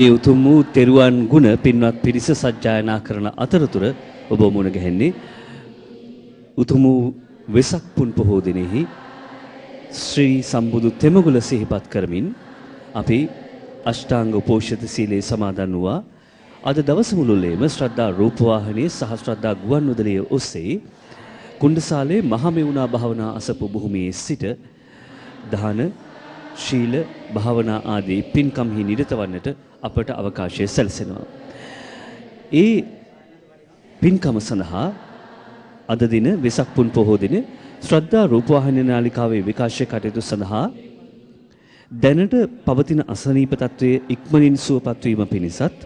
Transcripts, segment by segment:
ඒ උතුම් වූ තෙරුවන් ගුණ පින්වත් පිරිස සජ්ජායනා කරන අතරතුර ඔබ මුණ ගැහෙන්නේ උතුම් වූ වෙසක් පුන් පොහෝ දිනෙහි ශ්‍රී සම්බුදු තෙමගුල සිහිපත් කරමින් අපි අෂ්ටාංග උපෝෂිත සීලේ සමාදන් වූවා. අද දවස මුළුල්ලේම ශ්‍රද්ධා රූපවාහිනියේ සහ ශ්‍රද්ධා ගුවන්විදුලිය ඔස්සේ කුණ්ඩසාලේ මහමෙවුනා භාවනා අසපු භූමියේ සිට දාන ශීල භාවනා ආදී පින්කම්හි නිරත වන්නට අපට අවකාශය සැලසෙනවා. ඒ පින්කම සඳහා අද දින වෙසක් පුන් පොහෝ දින ශ්‍රද්ධා රූපවාහිනී නාලිකාවේ විකාශය කටයුතු සඳහා දැනට පවතින අසනීප තත්වයේ ඉක්මනින් සුවපත් වීම පිණිසත්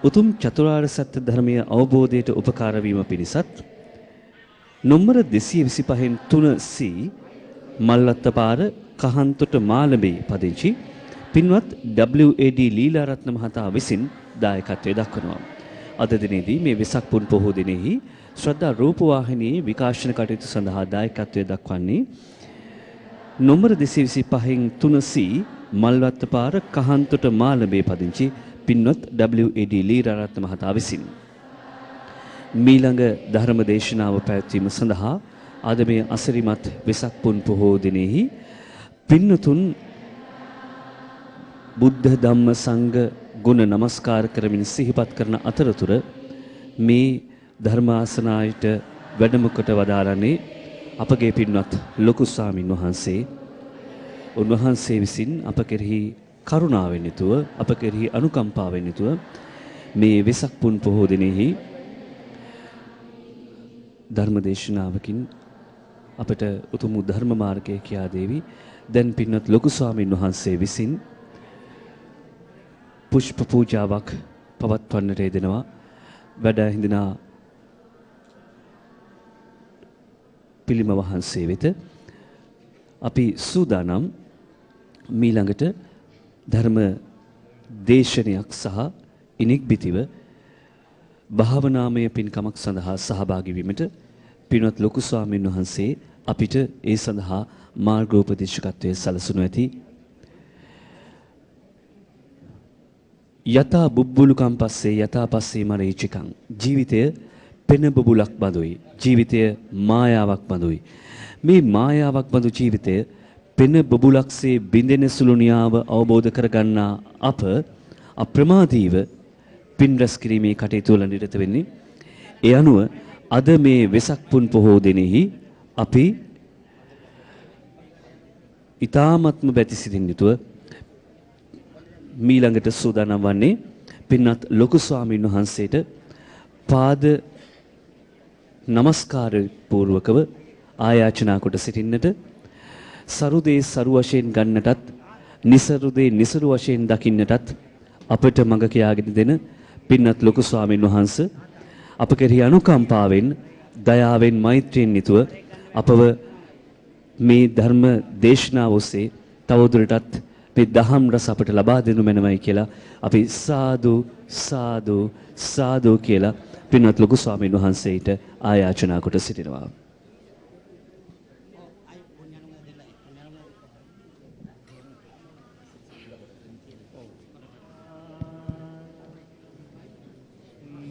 උතුම් චතුරාර්ය සත්‍ය ධර්මයේ අවබෝධයට උපකාර වීම පිණිසත් නොම්බර 225න් 3C මල්වත්තපාර කහන්තොට මාළඹේ පදිංචි පින්වත් WAD ලීලාරත්න මහතා විසින් දායකත්වයේ දක්වනවා. අද දිනේදී මේ වෙසක් පුන් පොහෝ දිනෙහි ශ්‍රද්ධා රූපවාහිනියේ විකාශන කටයුතු සඳහා දායකත්වයේ දක්වන්නේ නොම්බර 225න් 3C මල්වත්තපාර කහන්තොට මාළඹේ පදිංචි පින්වත් WAD ලීලාරත්න මහතා විසින්. මීළඟ ධර්ම දේශනාව පැවැත්වීම සඳහා අද මේ අසිරිමත් වෙසක් පුන් පොහෝ දිනෙහි පින්නතුන් බුද්ධ ධම්ම සංඝ ගුණ නමස්කාර කරමින් සිහිපත් කරන අතරතුර මේ ධර්මාසනායට වැඩම කොට වදාරන්නේ අපගේ පින්වත් ලොකු ස්වාමින් වහන්සේ. උන්වහන්සේ විසින් අප කෙරෙහි කරුණාවෙන් යුතුව අප කෙරෙහි අනුකම්පාවෙන් යුතුව මේ වෙසක් පුන් පොහෝ දිනෙහි ධර්ම දේශනාවකින් අපට උතුම් ධර්ම මාර්ගය කියා දේවි. දැන් පින්වත් ලොකු ස්වාමින් වහන්සේ විසින් පුෂ්ප පූජාවක් පවත්වන්නට යෙදෙනවා. වැඩ හිඳිනා පිළිම වහන්සේ වෙත අපි සූදානම් මීළඟට ධර්ම දේශනයක් සහ ඉනික්බිතිව භාවනාමය පින්කමක් සඳහා සහභාගී වීමට පින්වත් ලොකු ස්වාමීන් වහන්සේ අපිට ඒ සඳහා මාර්ගෝපදේශකත්වයේ සලසනු ඇති. යතා බුබ්බුලුකම් පස්සේ යතා පස්සේ මරීචිකං. ජීවිතය පෙන බබුලක් බඳුයි. ජීවිතය මායාවක් බඳුයි. මේ මායාවක් බඳු ජීවිතය පෙන බබුලක්සේ බිඳෙන සුළු න්‍යාව අවබෝධ කරගන්නා අප අප්‍රමාදීව පින් රැස් කිරීමේ කටයුතු වල නිරත වෙන්නේ. ඒ අනුව අද මේ වෙසක් පුන් පොහෝ දිනෙහි අපි ඊ타ත්ම බැතිසිතින් යුතුව මීළඟට සූදානම් වන්නේ පින්වත් ලොකු ස්වාමීන් වහන්සේට පාද නමස්කාර පූර්වකව ආයාචනා කොට සිටින්නට, සරුදේ සරු වශයෙන් ගන්නටත් නිසරුදේ නිසරු වශයෙන් දකින්නටත් අපට මඟ කියාගෙන දෙන පින්වත් ලොකු ස්වාමීන් වහන්සේ අප කෙරෙහි අනුකම්පාවෙන් දයාවෙන් මෛත්‍රියෙන් යුතුව අපව මේ ධර්ම දේශනාව ඔස්සේ තවදුරටත් මේ දහම් රස අපට ලබා දෙනු මැනවයි කියලා අපි සාදු සාදු සාදු කියලා පින්වත් ලොකු ස්වාමීන් වහන්සේට ආයාචනා කොට සිටිනවා.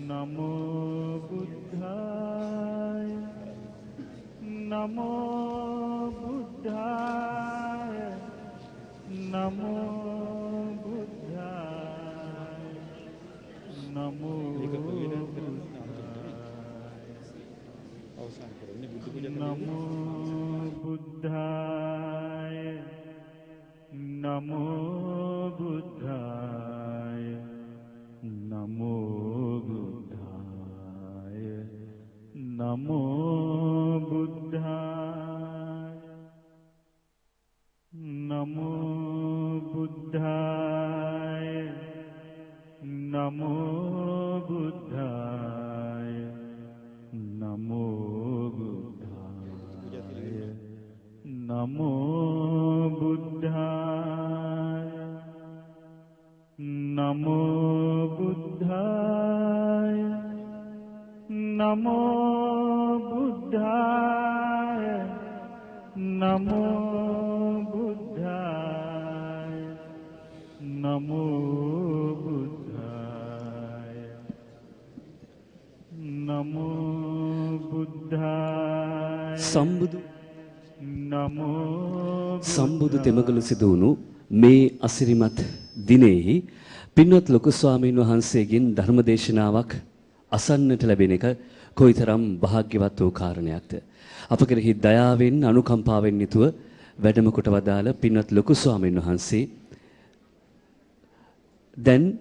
නමෝ බුද්ධාය නමෝ බුද්ධාය නමෝ බුද්ධාය නමෝ බුද්ධාය නමෝ බුද්ධාය නමෝ බුද්ධාය නමෝ බුද්ධාය නමෝ බුද්ධාය නමෝ බුද්ධාය නමෝ බුද්ධාය නමෝ බුද්ධාය නමෝ බුද්ධාය නමෝ බුද්ධාය නමෝ බුද්ධාය නමෝ බුද්ධාය සම්බුදු නමෝ සම්බුදු තෙමගල සිදු වුණු මේ අසිරිමත් දිනෙහි පින්වත් ලොකු ස්වාමීන් වහන්සේගෙන් ධර්මදේශනාවක් අසන්නට ලැබෙන එක කොයිතරම් වාග්යවත් වූ කාරණයක්ද. අප කෙරෙහි දයාවෙන් අනුකම්පාවෙන් යුතුව වැඩම කොට වදාළ පින්වත් ලොකු ස්වාමීන් වහන්සේ දැන්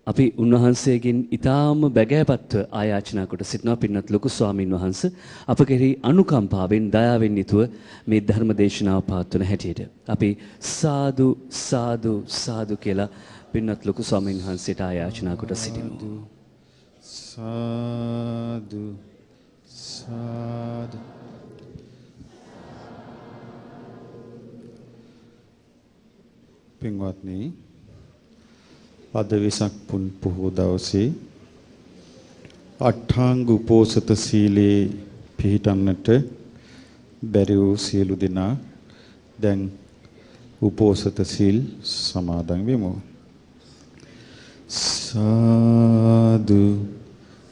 අපි උන්වහන්සේගෙන් ඊටාම බැගෑපත්ව ආයාචනා කොට සිටිනවා පින්වත් ලොකු ස්වාමීන් වහන්සේ අප කෙරෙහි අනුකම්පාවෙන් දයාවෙන් යුතුව මේ ධර්ම දේශනාව පවත්වන හැටියට අපි සාදු සාදු සාදු කියලා පින්වත් ලොකු ස්වාමීන් වහන්සේට ආයාචනා කොට සිටිමු. සාදු සාදු. පින්වත්නි, අද වෙසක් පුන් පොහෝ දවසේ අට්ඨාංග උපෝසත සීලේ පිහිටන්නට බැරි වූ සියලු දෙනා දැන් උපෝසත සීල් සමාදන් වෙමු. සාදු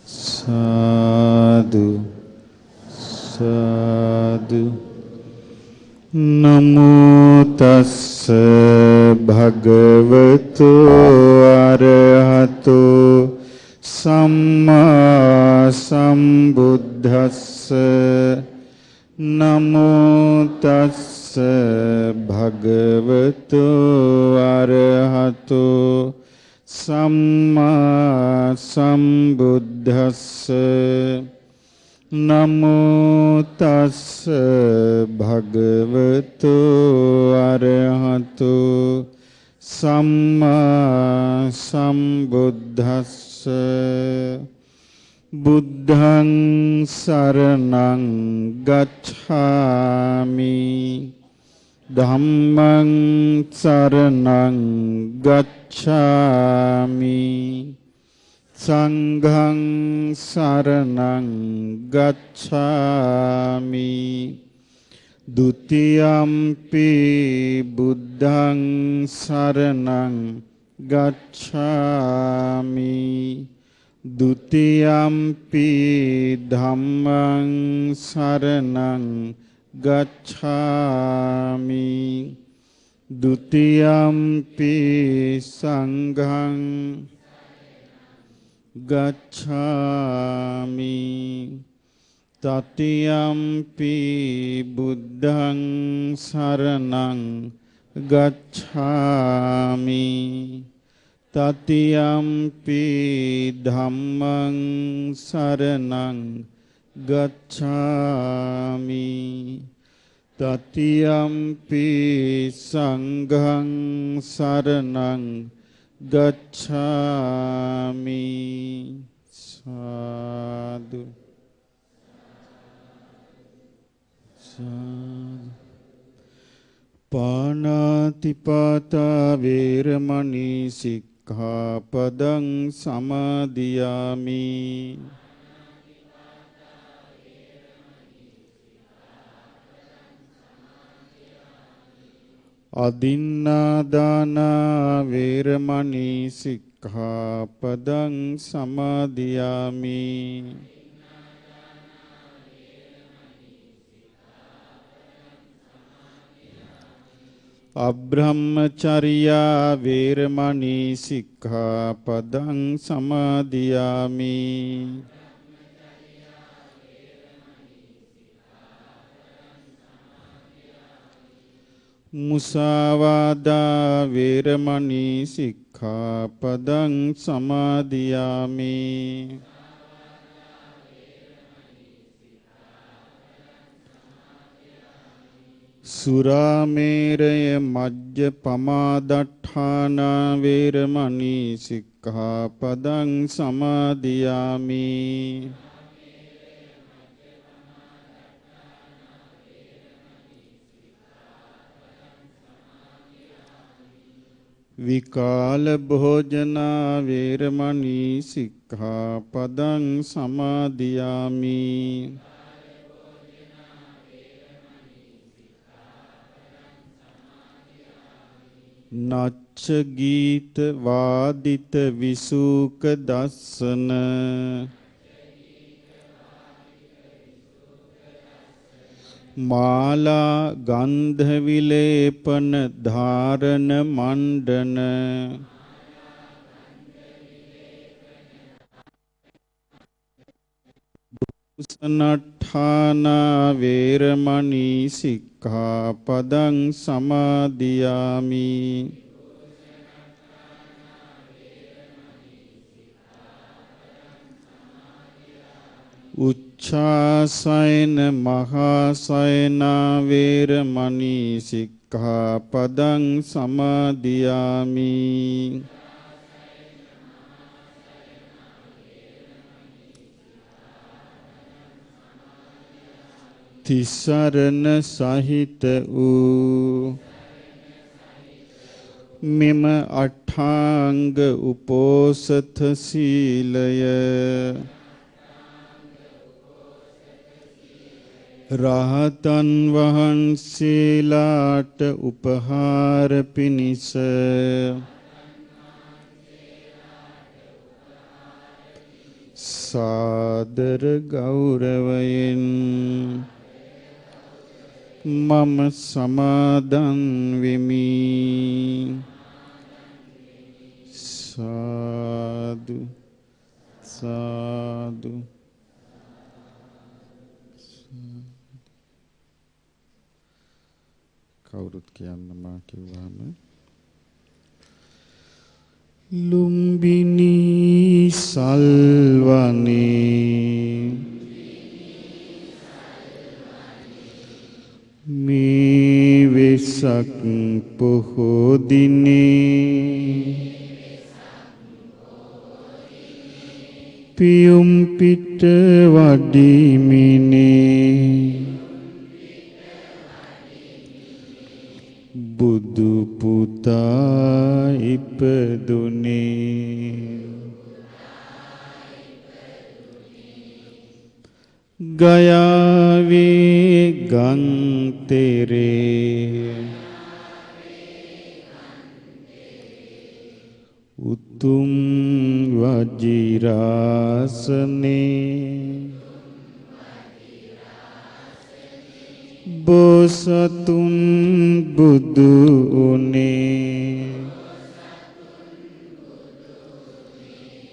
සාදු සාදු. නමෝ තස්ස භගවතු අරහතෝ සම්මා සම්බුද්දස්ස. නමෝ තස්ස භගවතු අරහතෝ සම්මා සම්බුද්දස්ස. නමෝ තස්ස භගවතු අරහතෝ සම්මා සම්බුද්දස්ස. බුද්ධං සරණං ගච්ඡාමි ධම්මං සරණං ගච්ඡාමි සංඝං සරණං ගච්ඡාමි ဒုတိယံ පි බුද්ධං සරණං ගච්ඡාමි ဒုတိယံ පි ධම්මං සරණං ගච්ඡාමි ဒုတိယံ පි සංඝං ගච්ඡාමි. තතියම්පි බුද්ධං සරණං ගච්ඡාමි. තතියම්පි ධම්මං සරණං ගච්ඡාමි. තතියම්පි සංඝං සරණං ගච්ඡාමි. සාදු සාදු. පාණාතිපාතා වේරමණී සික්ඛාපදං සමාදියාමි. අදින්නාදානා වේරමණී සික්ඛාපදං සමාදියාමි. අබ්‍රහ්මචර්යා වේරමණී සික්ඛාපදං සමාදියාමි. මුසාවාදා වේරමණී සික්ඛාපදං සමාදියාමි. සුරාමේරය මජ්ජපමාදට්ඨානා වේරමණී සික්ඛාපදං සමාදියාමි. විකාල භෝජනා වේරමණී සික්ඛාපදං සමාදියාමි. නච්ච ගීත වාදිත විසූක දස්සන මාලා ගන්ධ විලේපන ධාරණ මණ්ඩන උසනට්ඨානා වේරමණී සික්ඛාපදං සමාදියාමි උච්ඡාසයන මහාසයනා වේරමණී සික්ඛාපදං සමාදියාමි තිසරණ සහිත වූ මෙම අට්ඨාංග උපෝසත සීලය රහතන් වහන්සේලාට උපහාර පිණිස සාදර ගෞරවයෙන් මම සමාදන් වෙමි සාදු සාදු කවුරුත් කියන්න මා කිව්වම ලුම්බිනි සල්වනේ මේ වෙසක් පොහෝ දිනේ පියුම් පිට වඩිමිනේ බුදු පුතා ඉපදුනේ ගයාවේ ගං තෙරේ උතුම් වජිරාසනේ බෝසතුන් බුදු උනේ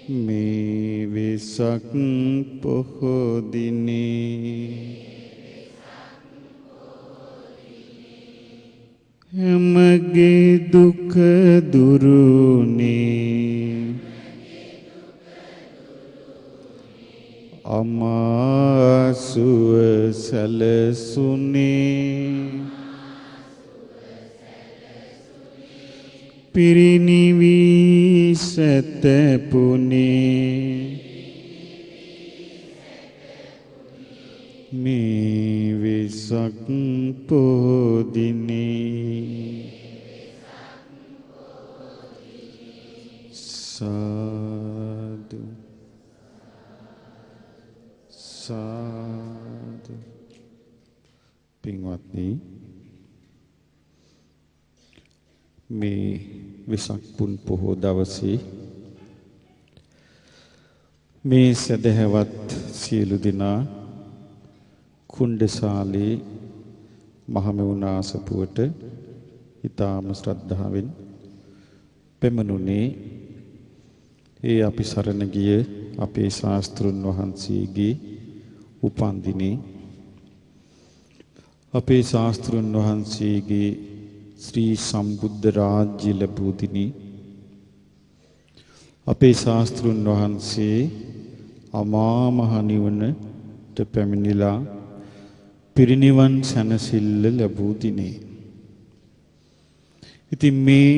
මේ වෙසක් පොහෝ දිනේ හැමගේ දුක දුරුනේ අමාසුව සැලසුනේ පිරිනිවි සැතපුනේ මේ වෙසක් පොහෝ දිනේ සාදු සාදු පින්වත්නි මේ වෙසක් පුන් පොහෝ දවසේ මේ සදහවත් සියලු දෙනා කුණ්ඩසාලේ මහමෙවුනාසපුවට ඊටාම ශ්‍රද්ධාවෙන් පෙමනුනේ ඒ අපි සරණ ගිය අපේ ශාස්ත්‍රුන් වහන්සේගේ උපන් දිනේ අපේ ශාස්ත්‍රුන් වහන්සේගේ ශ්‍රී සම්බුද්ධ රාජ්‍ය ලැබූ දිනේ අපේ ශාස්ත්‍රුන් වහන්සේ අමා මහ නිවනට පැමිණිලා පිරිනිවන් සැනසෙල්ල ලැබූ දිනේ. ඉතින් මේ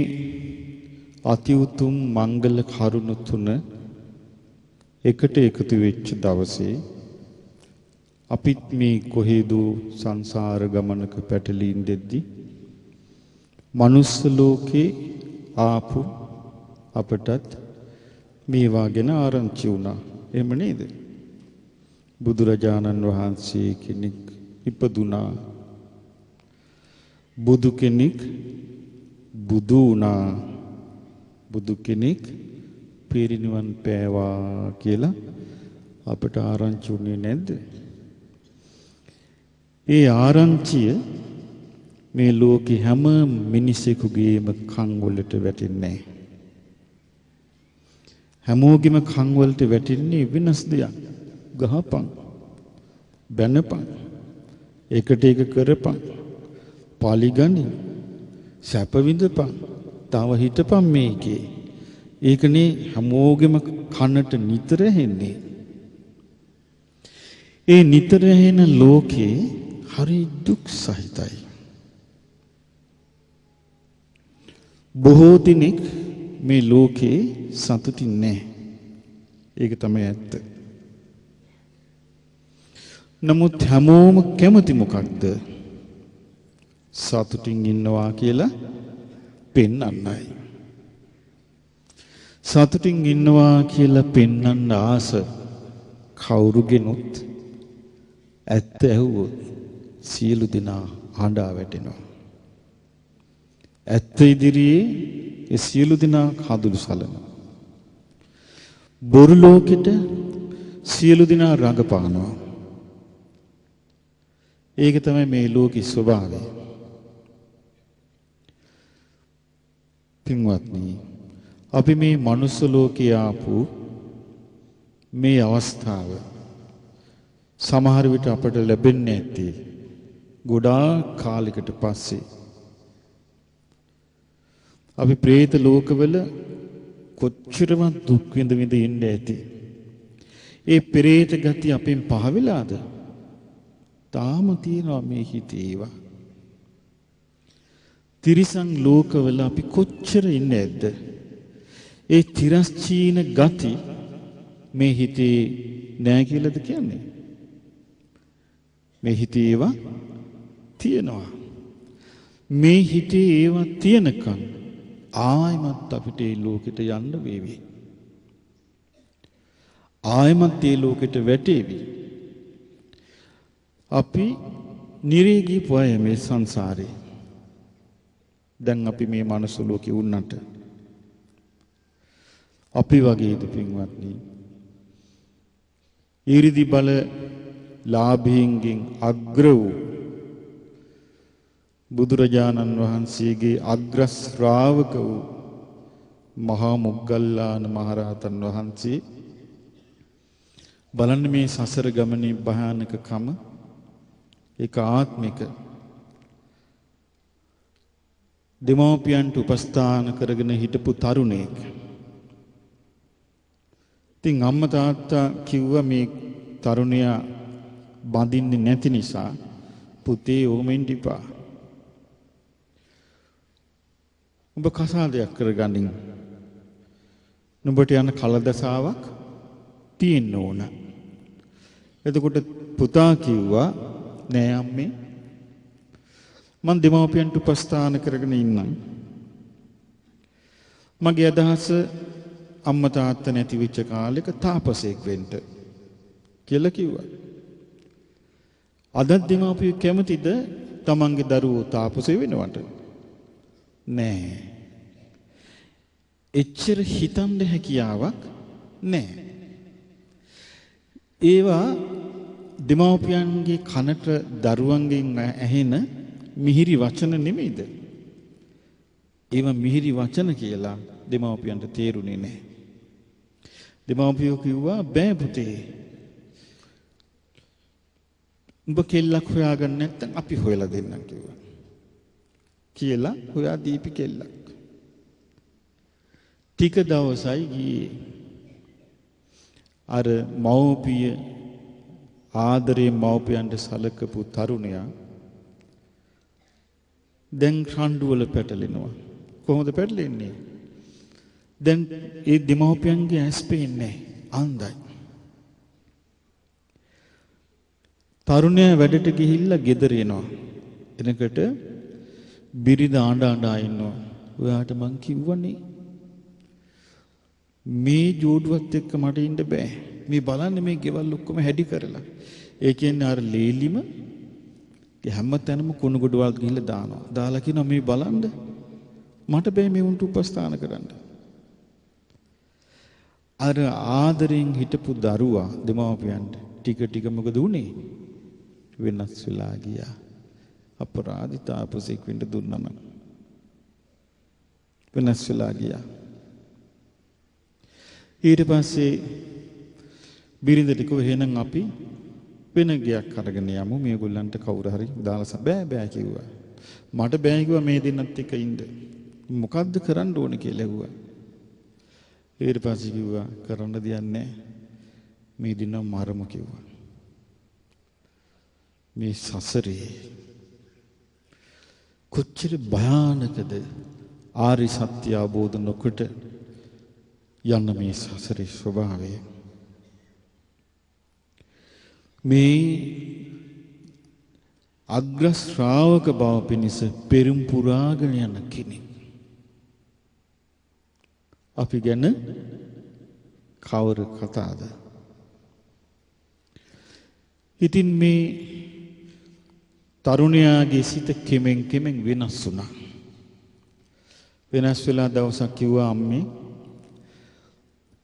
අති උතුම් මංගල කරුණ තුන එකට එකතු වෙච්ච දවසේ අපිත් මේ කොහෙද සංසාර ගමනක පැටලීම් දෙද්දි මනුස්ස ලෝකේ ආපු අපටත් මේවා ගැන ආරංචි වුණා. එහෙම නේද? බුදුරජාණන් වහන්සේ කෙනෙක් ඉපදුනා. බුදු කෙනෙක් බුදු වුණා. බුදු කෙනෙක් පිරිනිවන් පෑවා කියලා අපට ආරංචි වුණේ නැද්ද? ඒ ආරංචිය මේ ලෝකේ හැම මිනිසෙකුගේම කන් වලට වැටෙන්නේ නැහැ. හැමෝගෙම කන් වලට වැටෙන්නේ වෙනස් දෙයක්. ගහපන්, බැනපන්, එකට එක කරපන්, පාලිගනි, සැප විඳපන්, තව හිටපන් මේකේ. ඒකනේ හැමෝගෙම කනට නිතර ඇහෙන්නේ. ඒ නිතර ඇහෙන ලෝකේ හරි දුක් සහිතයි. බොහෝ දිනෙක මේ ලෝකේ සතුටින් නැහැ. ඒක තමයි ඇත්ත. නමුත් හැමෝම කැමති මොකක්ද? සතුටින් ඉන්නවා කියලා පෙන්වන්නයි. සතුටින් ඉන්නවා කියලා පෙන්වන්න ආස කවුරුගෙනුත් ඇත්ත ඇහුවොත් සියලු දෙනා හඬා වැටෙනවා. ඇත්ත ඉදිරියේ ඒ සියලු දෙනා කඳුළු සලනවා. බොරු ලෝකෙට සියලු දෙනා රඟපානවා. ඒක තමයි මේ ලෝකේ ස්වභාවය. පින්වත්නි, අපි මේ මනුස්ස ලෝකේ ආපු මේ අවස්ථාව සමහර විට අපට ලැබෙන්නේ නැති ගොඩාක් කාලයකට පස්සේ. අපි പ്രേත ලෝකවල කොච්චරවත් දුක් විඳ විඳ ඉන්නේ ඇති. ඒ പ്രേත ගති අපෙන් පහ වෙලාද? තාම තියෙනවා මේ හිතේ ඒවා. තිරිසන් ලෝකවල අපි කොච්චර ඉන්නේ ඇද්ද? ඒ තිරස්චීන ගති මේ හිතේ නෑ කියලාද කියන්නේ? මේ හිතේ ඒවා තියෙනවා. මේ හිතේ ඒවා තියෙනකන් ආයමත් අපිට ඒ ලෝකෙට යන්න වේවි. ආයමත් ඒ ලෝකෙට වැටේවි. අපි නිරේගී පොය මේ සංසාරේ. දැන් අපි මේ මනුස්ස ලෝකේ වුණාට අපි වගේද පින්වත්නි? ඊරිදි බල ලාභීන්ගෙන් අග්‍ර වූ බුදුරජාණන් වහන්සේගේ අග්‍ර ශ්‍රාවක වූ මහා මොග්ගල්ලාන මහරහතන් වහන්සේ බලන්න මේ සසර ගමනේ භයානකකම. ඒක ආත්මික. දෙමෝපියන්ට උපස්ථාන කරගෙන හිටපු තරුණයෙක්. ඉතින් අම්මා තාත්තා කිව්වා මේ තරුණයා බඳින්නේ නැති නිසා පුතේ ඕමෙන් දීපා. උඹ කසාදයක් කරගනින්. නුඹට යන කලදසාවක් තියෙන්න ඕන. එතකොට පුතා කිව්වා නෑ අම්මේ මං දෙමව්පියන්ට උපස්ථාන කරගෙන ඉන්නම්. මගේ අදහස අම්මා තාත්තා නැති වෙච්ච කාලෙක තාපසයෙක් වෙන්න කියලා කිව්වා. අද දෙමව්පියෝ කැමතිද තමන්ගේ දරුවෝ තාපසයෙ වෙනවට? නෑ. එච්චර හිතන්න හැකියාවක් නෑ. ඒවා දෙමව්පියන්ගේ කනට දරුවන්ගෙන් ඇහෙන මිහිරි වචන නෙමෙයිද? ඒවා මිහිරි වචන කියලා දෙමව්පියන්ට තේරුනේ නැහැ. දෙමව්පියෝ කිව්වා බෑ පුතේ. උඹ කෙල්ලක් හොයාගන්න නැත්නම් අපි හොයලා දෙන්නම් කිව්වා. කියලා හොයා දීපි කෙල්ලක්. ටික දවසයි ගියේ. අර මව්පිය ආදරේ මව්පියන්ට සලකපු තරුණයා දැන් රණ්ඩු වල පැටලෙනවා. කොහොමද පැටලෙන්නේ? දැන් ඒ දෙමව්පියන්ගේ ඇස් පේන්නේ අන්ධයි. තරුණයා වැඩට ගිහිල්ලා ගෙදර එනවා. එනකොට බිරිඳ ආඬා ඉන්නවා. ඔයාට මං කිව්වනේ මේ ජෝඩුවත් එක්ක මට ඉන්න බෑ. මේ බලන්න මේ ගෙවල් ඔක්කොම හැඩි කරලා. ඒ කියන්නේ අර ලේලිම හැම තැනම කුණු ගොඩවල් ගිහිල්ලා දානවා. දාලා කියනවා මේ බලන්න මට බෑ මේ උන්ට උපස්ථාන කරන්න. අර ආදරෙන් හිටපු දරුවා දෙමව්පියන්ට ටික ටික මොකද උනේ? වෙනස් වෙලා ගියා. අපරාධි තාපසෙක් වෙන්න දුන්නම වෙනස් වෙලා ගියා. ඊට පස්සේ බිරිඳට කිව්වා එහෙනම් අපි වෙන ගයක් අරගෙන යමු මේගොල්ලන්ට කවුරු හරි දාලා බෑ කිව්වා. මට බෑ කිව්වා මේ දෙන්නත් එක්ක ඉන්න. මොකද්ද කරන්න ඕනේ කියලා ඇහුවා. ඊට පස්සේ කිව්වා කරන්න දෙයක් නැහැ. මේ දෙන්නව මරමු කිව්වා. මේ සසරේ කොච්චර භයානකද ආරි සත්‍ය අවබෝධ නොකොට යන්න මේ සසරේ ස්වභාවය. මේ අග්‍ර ශ්‍රාවක බව පිණිස පෙරම් පුරාගෙන යන කෙනෙක්. අපි ගැන කවර කතාද? ඉතින් මේ තරුණයාගේ සිත කෙමෙන් වෙනස් වුණා. වෙනස් වෙලා දවසක් කිව්වා අම්මේ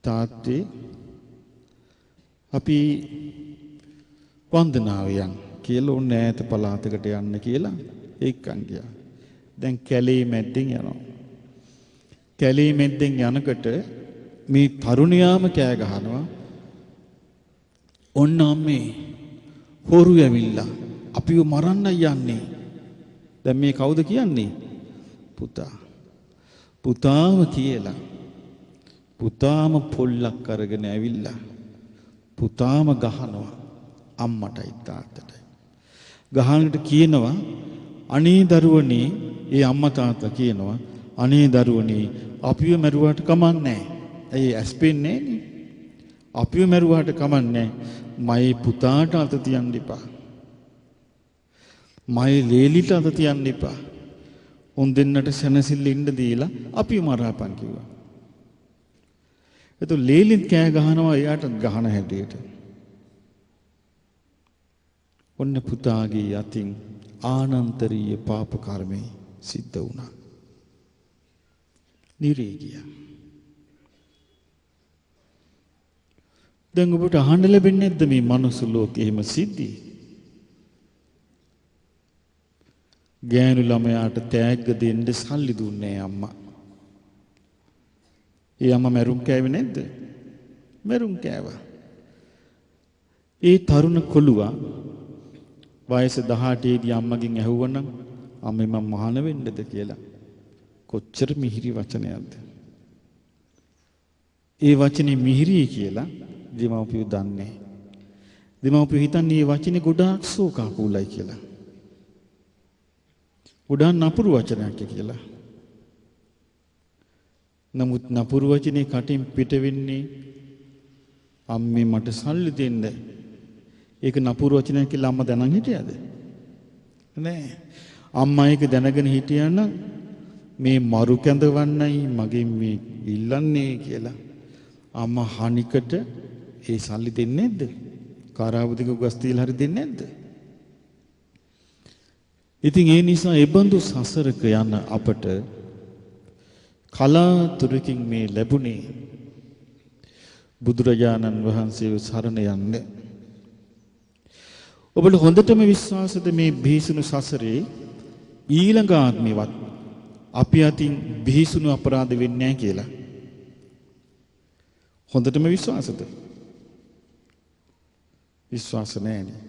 තාත්තේ අපි වන්දනාව යන් කියලා ඕන ඈත පළාතකට යන්න කියලා එක්කන් ගියා. දැන් කැලේ මැද්දෙන් යනවා. කැලේ මැද්දෙන් යනකොට මේ තරුණයාම කෑ ගහනවා ඔන්න අම්මේ හොරු ඇවිල්ලා අපිව මරන්න යන්නේ. දැන් මේ කවුද කියන්නේ? පුතා. පුතාම කියලා. පුතාම පොල්ලක් අරගෙන ඇවිල්ලා පුතාම ගහනවා අම්මටයි තාත්තටයි. ගහනකට කියනවා අනේ දරුවනේ, ඒ අම්මා තාත්තා කියනවා අනේ දරුවනේ අපිව මරුවාට කමන්නේ නැහැ. ඇයි ඇස් පෙන්නේ නේ? අපිව මරුවාට කමන්නේ මගේ පුතාට අත තියන්න එපා. මගේ ලේලිට අත තියන්න එපා. උන් දෙන්නට සැනසෙල්ල ඉන්න දීලා අපිව මරාපන් කිව්වා. එතකොට ලේලිත් කෑ ගහනවා එයාට ගහන හැටියට. ඔන්න පුතාගේ යතින් ආනන්තරීය පාප කර්මේ සිද්ධ වුණා. නිරේ ගියා. දැන් ඔබට අහන්න ලැබෙන්නේ නැද්ද මේ මනුස්ස ලෝකේ එහෙම සිද්ධි? ගෑනු ළමයාට තෑග්ග දෙන්න සල්ලි දුන්නේ අම්මා. ඒ අම්මා මරුන් කෑවේ නැද්ද? මරුන් කෑවා. ඒ තරුණ කොළුවා වයස 18 දී අම්මගෙන් ඇහුවනම් අම්මේ මම මහාන වෙන්නද කියලා. කොච්චර මිහිරි වචනයක්ද? ඒ වචනේ මිහිරි කියලා දෙමව්පියෝ දන්නේ. දෙමව්පියෝ හිතන්නේ මේ වචනේ ගොඩාක් ශෝකාකූලයි කියලා. ගොඩාක් නපුරු වචනයක් කියලා. නමුත් නපුරු වචනේ කටින් පිට වෙන්නේ අම්මේ මට සල්ලි දෙන්න. ඒක නපුරු වචනයක් කියලා අම්මා දැනන් හිටියද? නෑ. අම්මා ඒක දැනගෙන හිටියා නම් මේ මරු කැඳවන්නයි මගෙන් මේ ඉල්ලන්නේ කියලා අම්මා හනිකට ඒ සල්ලි දෙන්නේ නැද්ද? කාරාවතික උගස් තියලා හරි දෙන්නේ නැද්ද? ඉතින් ඒ නිසා ඒ බඳු සසරක යන අපට කලාතුරකින් මේ ලැබුණේ බුදුරජාණන් වහන්සේව සරණ යන්න. ඔබට හොඳටම විශ්වාසද මේ බිහිසුණු සසරේ ඊළඟ ආත්මෙවත් අපි අතින් බිහිසුණු අපරාධ වෙන්නේ නැහැ කියලා? හොඳටම විශ්වාසද? විශ්වාස නැහැනේ.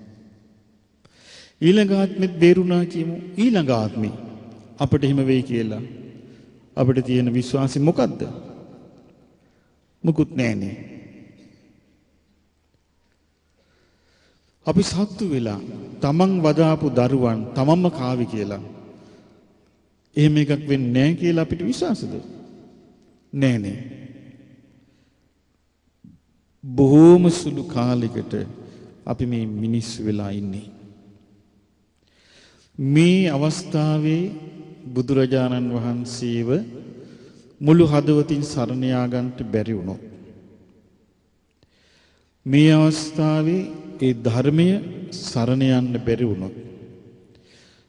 ඊළඟ ආත්මෙත් බේරුණා කියමු. ඊළඟ ආත්මේ අපිට එහෙම වෙයි කියලා අපිට තියෙන විශ්වාසය මොකද්ද? මුකුත් නැහැනේ. අපි සත්තු වෙලා තමන් වදාපු දරුවන් තමන්ම කාවි කියලා එහෙම එකක් වෙන්නේ නැහැ කියලා අපිට විශ්වාසද? නැහැනේ. බොහෝම සුළු කාලයකට අපි මේ මිනිස්සු වෙලා ඉන්නේ. මේ අවස්ථාවේ බුදුරජාණන් වහන්සේව මුළු හදවතින් සරණ යාගන්නට බැරි වුණොත්, මේ අවස්ථාවේ ඒ ධර්මය සරණ යන්න බැරි වුණොත්,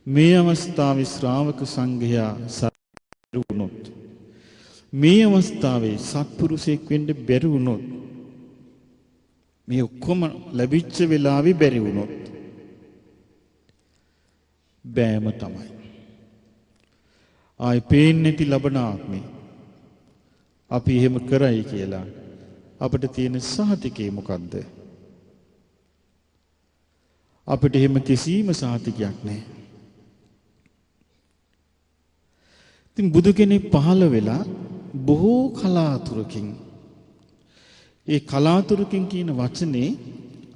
මේ අවස්ථාවේ ශ්‍රාවක සංඝයා සරණ වුණොත්, මේ අවස්ථාවේ සත්පුරුෂයෙක් වෙන්න බැරි වුණොත්, මේ ඔක්කොම ලැබිච්ච වෙලාවේ බැරි වුණොත් බෑම තමයි. ආයි පේන්නේ නැති ලබන ආත්මේ අපි එහෙම කරයි කියලා අපිට තියෙන සහතිකේ මොකද්ද? අපිට එහෙම කිසිම සහතිකයක් නැහැ. ඉතින් බුදු කෙනෙක් පහළ වෙලා බොහෝ කලාතුරකින් ඒ කලාතුරකින් කියන වචනේ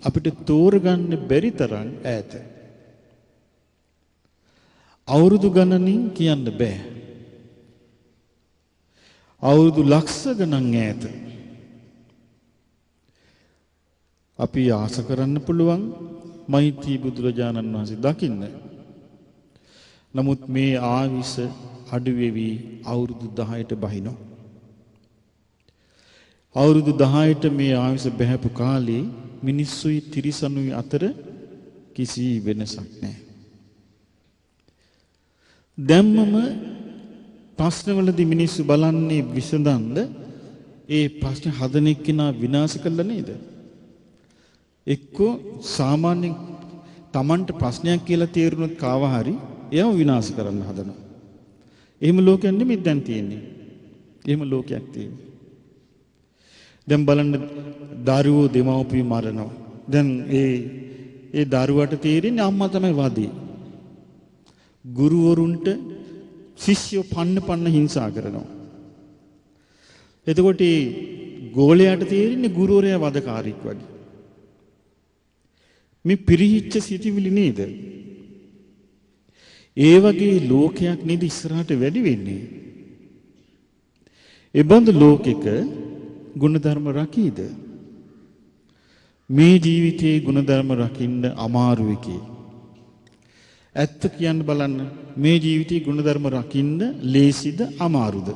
අපිට තෝරගන්න බැරි තරම් ඈත. අවුරුදු ගණනින් කියන්න බෑ. අවුරුදු ලක්ෂ ගණන් ඈත. අපි ආස කරන්න පුළුවන් මෛත්‍රී බුදුරජාණන් වහන්සේ දකින්න. නමුත් මේ ආවිස අඩු වෙවි අවුරුදු 10ට බහිනවා. අවුරුදු 10ට මේ ආවිස බහැපු කාලේ මිනිස්සුයි තිරිසනුයි අතර කිසි වෙනසක් නැහැ. දැම්මම ප්‍රශ්නවලදී මිනිස්සු බලන්නේ විසඳන්න ඒ ප්‍රශ්න හදන එක්කිනා විනාශ කළා නේද? එක්කෝ සාමාන්‍යයෙන් Tamanට ප්‍රශ්නයක් කියලා තේරුනොත් කාව හරි එයාව විනාශ කරන්න හදනවා. එහෙම ලෝකයක් නෙමෙයි දැන් තියෙන්නේ. එහෙම ලෝකයක් තියෙන්නේ. දැන් බලන්න දරුවෝ දෙමව්පිය මරනවා. දැන් ඒ දරුවට තේරෙන්නේ අම්මා තමයි වදේ. ගුරුවරුන්ට ශිෂ්‍යෝ පන්න හිංසා කරනවා. එතකොට ඒ ගෝලයාට තේරෙන්නේ ගුරුවරයා වදකාරයෙක් වගේ. මේ පිරිහිච්ච සිටිවිලි නේද? ඒ වගේ ලෝකයක් නේද ඉස්සරහට වැඩි වෙන්නේ. ඒ බඳු ලෝකෙක ගුණධර්ම රකීද? මේ ජීවිතයේ ගුණධර්ම රකින්න අමාරු එකේ. ඇත්ත කියන්න බලන්න මේ ජීවිතයේ ගුණධර්ම රකින්න ලේසිද අමාරුද?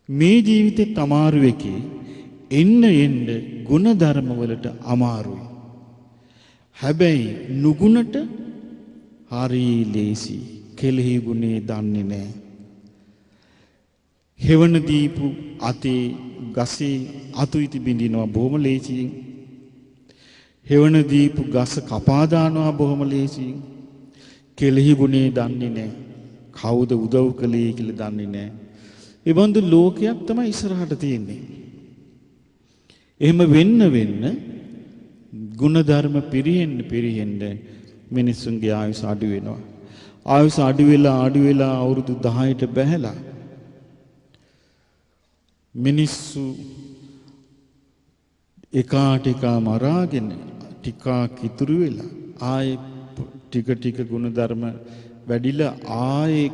මේ ජීවිතේ අමාරු එකේ එන්න ගුණධර්ම වලට අමාරුයි. හැබැයි නුගුණට හරි ලේසි. කෙලෙහි ගුණේ දන්නේ නැහැ. හෙවණ දීපු අතේ ගසේ අතුයිති බින්දිනවා බොහොම ලේසියෙන්. හෙවණ දීපු ගස කපා දානවා බොහොම ලේසියෙන්. කෙලෙහි ගුණේ දන්නේ නැහැ. කවුද උදව් කළේ කියලා දන්නේ නැහැ. ඒ බඳු ලෝකයක් තමයි ඉස්සරහට තියෙන්නේ. එහෙම වෙන්න ගුණධර්ම පිරිහෙන්න මිනිස්සුන්ගේ ආයුෂ අඩු වෙනවා. ආයුෂ අඩු වෙලා අවුරුදු 10ට බැහැලා මිනිස්සු එකාට එක මරාගෙන ටිකක් ඉතුරු වෙලා ආයේ ටික ගුණධර්ම වැඩිලා ආයේ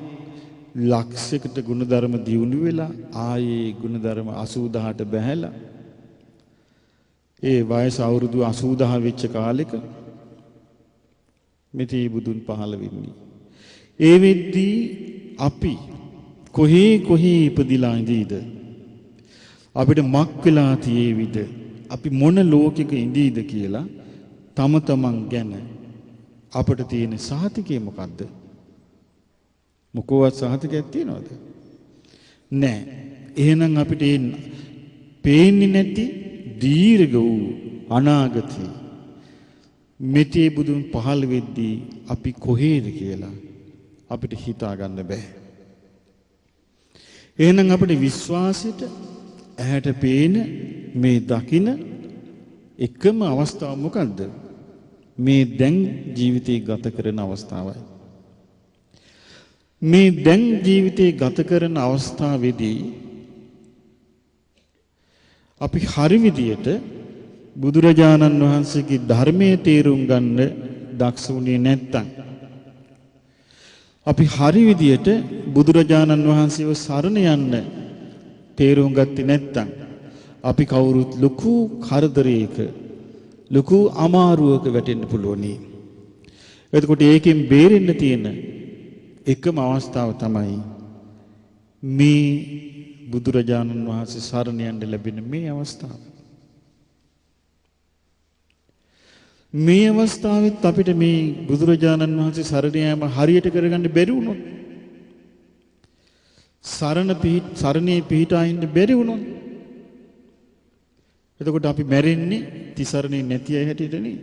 ලක්ෂයකට ගුණධර්ම දියුණු වෙලා ආයේ ගුණධර්ම 80000ට බැහැලා ඒ වයස අවුරුදු 80000 වෙච්ච කාලෙක මෙතී බුදුන් පහළ වෙන්නේ. ඒ වෙද්දී අපි කොහේ ඉපදිලා ඉඳීද? අපිට මක් වෙලා තියේවිද? අපි මොන ලෝකෙක ඉඳීද කියලා තම තමන් ගැන අපිට තියෙන සහතිකය මොකද්ද? මොකවත් සහතිකයක් තියනවද? නැහැ. එහෙනම් අපිට පේන්නේ නැති දීර්ඝ වූ අනාගතේ මෙතේ බුදුන් පහළ වෙද්දී අපි කොහේද කියලා අපිට හිතා ගන්න බෑ. එහෙනම් අපේ විශ්වාසයට ඇහැට පේන මේ දකින එකම අවස්ථාව මොකද්ද? මේ දැන් ජීවිතේ ගත කරන අවස්ථාවයි. මේ දැන් ජීවිතේ ගත කරන අවස්ථාවේදී අපි හරි විදියට බුදුරජාණන් වහන්සේගේ ධර්මයේ තේරුම් ගන්න දක්ෂ වුණේ නැත්තම් අපි හරි විදියට බුදුරජාණන් වහන්සේව සරණ යන්න තේරුම් ගත්තේ නැත්තම් අපි කවුරුත් ලොකු කරදරයක ලොකු අමාරුවක වැටෙන්න පුළුවනි. එතකොට ඒකෙන් බේරෙන්න තියෙන එකම අවස්ථාව තමයි මේ බුදුරජාණන් වහන්සේ සරණ යන්න ලැබෙන මේ අවස්ථාව. මේ අවස්ථාවෙත් අපිට මේ බුදුරජාණන් වහන්සේ සරණ යාම හරියට කරගන්න බැරි වුණොත් සරණේ පිහිටා ඉන්න බැරි වුණොත් එතකොට අපි මැරෙන්නේ තිසරණේ නැති අය හැටියට නේ.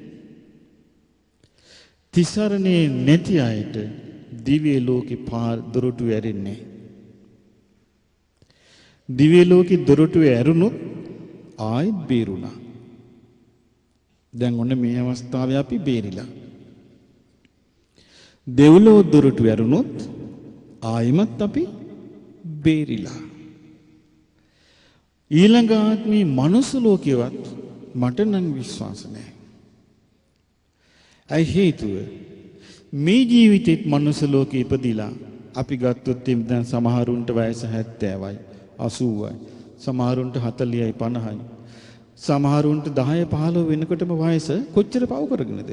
තිසරණේ නැති අයට දිව්‍ය ලෝකේ පාර දොරටු ඇරෙන්නේ. දිව්‍ය ලෝකේ දොරටු ඇරුණොත් ආයෙත් බේරුණා. දැන් ඔන්න මේ අවස්ථාවේ අපි බේරිලා. දෙව්ලොව දොරටු ඇරුණොත් ආයෙමත් අපි බේරිලා. ඊළඟ ආත්මේ මනුස්ස ලෝකේවත් මට නම් විශ්වාස නැහැ. ඇයි හේතුව? මේ ජීවිතෙත් මනුස්ස ලෝකේ ඉපදිලා අපි ගත්තොත් දැන් සමහරුන්ට වයස 70යි 80යි සමහරුන්ට 40යි 50යි සමහරුන්ට 10 15 වෙනකොටම වයස කොච්චර පව කරගෙනද?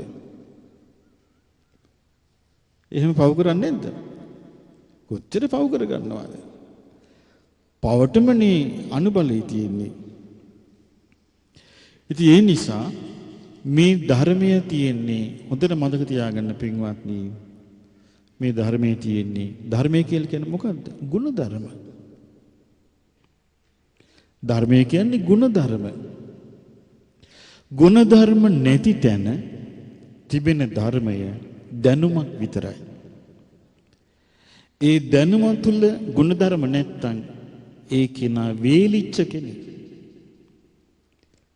එහෙම පව කරන්නේ නැද්ද? කොච්චර පව කරගන්නවද? පවටමනේ අනුබලයි තියෙන්නේ. ඉතින් ඒ නිසා මේ ධර්මය තියෙන්නේ හොඳට මතක තියාගන්න පින්වත්නි. මේ ධර්මයේ තියෙන්නේ ධර්මය කියලා කියන්නේ මොකද්ද? ගුණ ධර්ම. ධර්මය කියන්නේ ගුණ ධර්ම. ගුණ ධර්ම නැති තැන තිබෙන ධර්මය දැනුමක් විතරයි. ඒ දැනුම තුල ගුණ ධර්ම නැත්තම් ඒ කෙනා වේලිච්ච කෙනෙක්.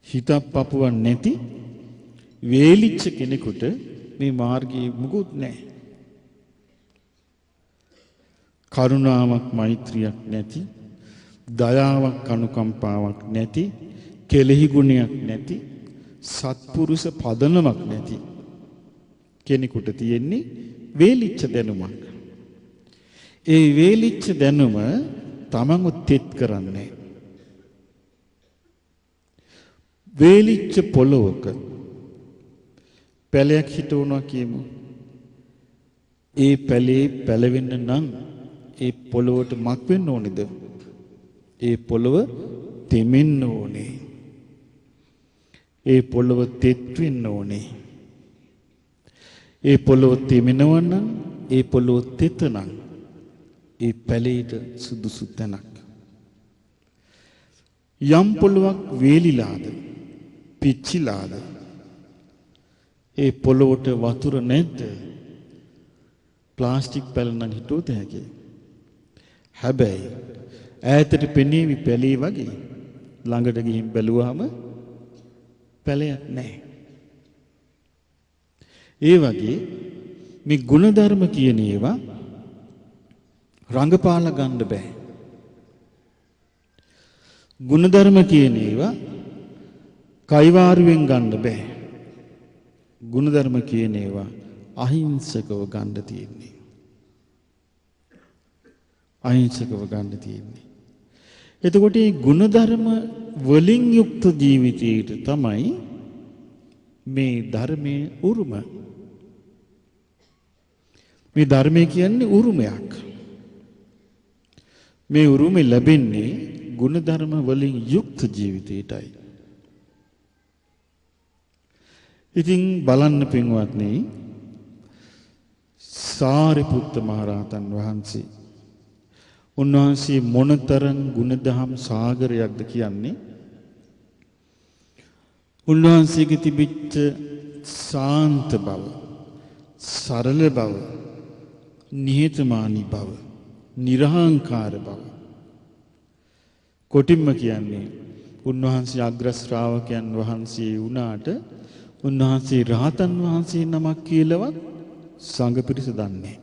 හිතක් පපුවක් නැති වේලිච්ච කෙනෙකුට මේ මාර්ගයේ මුකුත් නැහැ. කරුණාවක් මෛත්‍රියක් නැති, දයාවක් අනුකම්පාවක් නැති, කෙලෙහි ගුණයක් නැති, සත්පුරුෂ පදනමක් නැති කෙනෙකුට තියෙන්නේ වේලිච්ච දැනුමක්. ඒ වේලිච්ච දැනුම තමන්ව තෙත් කරන්නේ. වේලිච්ච පොළොවක පැලයක් හිටවනවා කියමු. ඒ පැලේ පැලවෙන්න නම් ඒ පොළොවට මක් වෙන්න ඕනේද? ඒ පොළොව තෙමෙන්න ඕනේ. ඒ පොළොව තෙත් වෙන්න ඕනේ. ඒ පොළොව තෙමෙනවා නම් ඒ පොළොව තෙත නම් ඒ පැලේට සුදුසු තැනක්. යම් පොළොවක් වේලිලාද පිච්චිලාද ඒ පොළොවට වතුර නැද්ද? ප්ලාස්ටික් පැල නම් හිටුවත හැකියි. හැබැයි ඈතට පෙනීවි පැලේ වගේ ළඟට ගිහින් බැලුවාම පැලයක් නැහැ. ඒ වගේ මේ ගුණධර්ම කියන ඒවා රංගපාලා ගන්න බෑ. ගුණධර්ම කියන ඒවා කයිවාරුවෙන් ගන්න බෑ. ගුණධර්ම කියන ඒවා අහිංසකව ගන්න තියෙන්නේ. අහිංසකව ගන්න තියෙන්නේ. එතකොට මේ ගුණධර්ම වලින් යුක්ත ජීවිතයට තමයි මේ ධර්මයේ උරුම. මේ ධර්මය කියන්නේ උරුමයක්. මේ උරුමෙ ලැබෙන්නේ ගුණධර්ම වලින් යුක්ත ජීවිතයටයි. ඉතින් බලන්න පින්වත්නි, සාරිපුත්ත මහරහතන් වහන්සේ උන්වහන්සේ මොනතරම් ගුණදහම් සාගරයක්ද කියන්නේ. උන්වහන්සේගේ තිබිච්ච සාන්ත බව, සරල බව, නිහතමානී බව, නිර්හංකාර බව. කොටින්ම කියන්නේ උන්වහන්සේ අග්‍ර ශ්‍රාවකයන් වහන්සේ වුණාට උන්වහන්සේ රහතන් වහන්සේ නමක් කියලාවත් සංඝ පිරිස දන්නේ.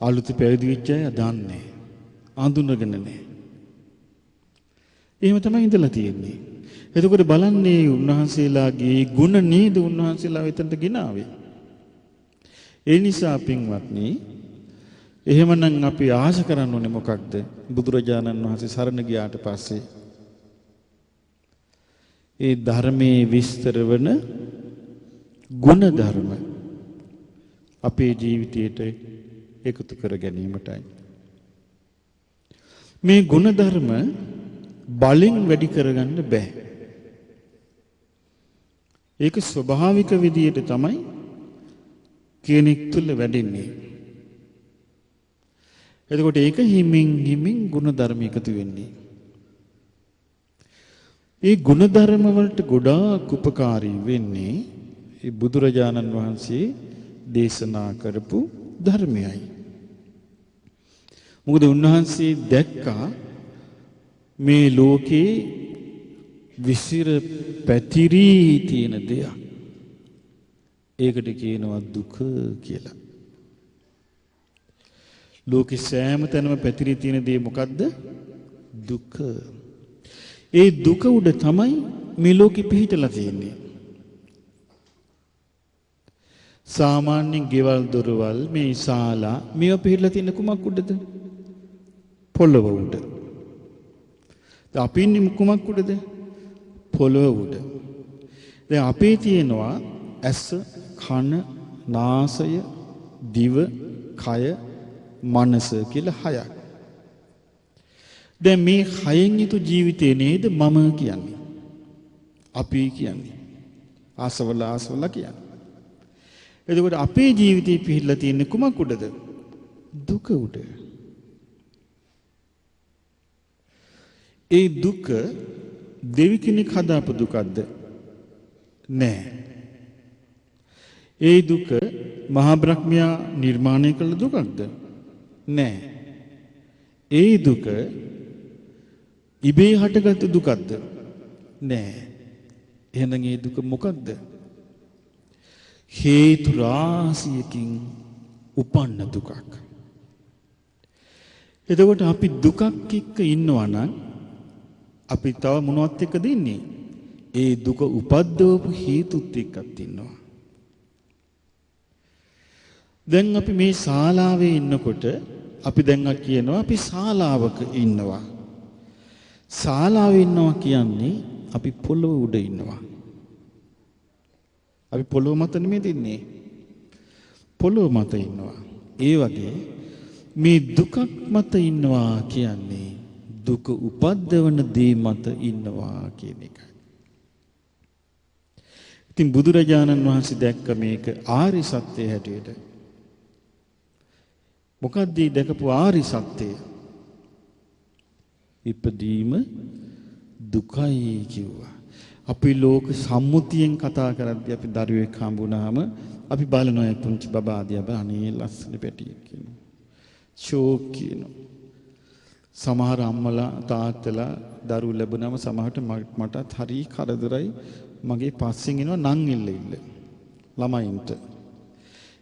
අලුත් පැවිදි වෙච්ච අය දන්නේ. අඳුනගෙන නැහැ. එහෙම තමයි ඉඳලා තියෙන්නේ. එතකොට බලන්නේ උන්වහන්සේලාගේ ගුණ නේද උන්වහන්සේලා වෙතට ගෙනාවේ. ඒ නිසා පින්වත්නි, එහෙමනම් අපි ආශ කරන්න ඕනේ මොකක්ද? බුදුරජාණන් වහන්සේ සරණ ගියාට පස්සේ ඒ ධර්මයේ විස්තර වන ගුණ ධර්ම අපේ ජීවිතයට එකතු කර ගැනීමටයි. මේ ගුණ ධර්ම බලෙන් වැඩි කරගන්න බෑ. ඒක ස්වභාවික විදියට තමයි කෙනෙක් තුළ වැඩෙන්නේ. එතකොට ඒක හිමින් හිමින් ගුණ ධර්ම එකතු වෙන්නේ. ඒ ගුණ ධර්ම වලට ගොඩාක් උපකාරී වෙන්නේ ඒ බුදුරජාණන් වහන්සේ දේශනා කරපු ධර්මයයි. මොකද උන්වහන්සේ දැක්කා මේ ලෝකේ විසිර පැතිරී තියෙන දෙයක්. ඒකට කියනවා දුක කියලා. ලෝකේ සෑම තැනම පැතිරී තියෙන දේ මොකද්ද? දුක. ඒ දුක උඩ තමයි මේ ලෝකෙ පිහිටලා තියෙන්නේ. සාමාන්‍යයෙන් ගෙවල් දොරවල් මේ ශාලා මේවා පිහිටලා තියෙන කුමක් උඩද? පොළව උඩ. දැන් අපි ඉන්නේ කුමක් උඩද? පොළව උඩ. දැන් අපේ තියෙනවා ඇස, කන, නාසය, දිව, කය, මනස කියලා හයක්. දැන් මේ හයෙන් යුතු ජීවිතේ නේද මම කියන්නේ. අපි කියන්නේ. ආසවල කියන්නේ. එතකොට අපේ ජීවිතේ පිහිටලා තියෙන්නේ කුමක් උඩද? දුක උඩ. ඒ දුක දෙවි කෙනෙක් හදාපු දුකක්ද? නෑ. ඒ දුක මහා බ්‍රහ්මයා නිර්මාණය කළ දුකක්ද? නෑ. ඒ දුක ඉබේ හටගත් දුකක්ද? නෑ. එහෙනම් ඒ දුක මොකක්ද? හේතු රාශියකින් උපන්න දුකක්. එතකොට අපි දුකක් එක්ක ඉන්නවා නම් අපි තව මොනවත් එක්කද ඉන්නේ? ඒ දුක උපද්දවපු හේතුත් එක්කත් ඉන්නවා. දැන් අපි මේ ශාලාවේ ඉන්නකොට අපි දැන් කියනවා අපි ශාලාවක ඉන්නවා. ශාලාවේ ඉන්නවා කියන්නේ අපි පොළොව උඩ ඉන්නවා. අපි පොළොව මත නෙමෙයි ඉන්නේ. පොළොව මත ඉන්නවා. ඒ වගේ මේ දුකක් මත ඉන්නවා කියන්නේ දුක උපද්දවන දේ මත ඉන්නවා කියන එකයි. ඉතින් බුදුරජාණන් වහන්සේ දැක්ක මේක ආර්ය සත්‍යය හැටියට. මොකක්ද මේ දැකපු ආර්ය සත්‍යය? ඉපදීම දුකයි කිව්වා. අපි ලෝක සම්මුතියෙන් කතා කරද්දී අපි දරුවෙක් හම්බුනහම අපි බලනවා පුංචි බබා දිහා අනේ ලස්සන පැටියෙක් කියනවා. ෂෝක් කියනවා. සමහර අම්මලා තාත්තලා දරුවෝ ලැබුණාම සමහරට මටත් හරි කරදරයි මගේ පස්සෙන් එනවා නං ඉල්ල ළමයින්ට.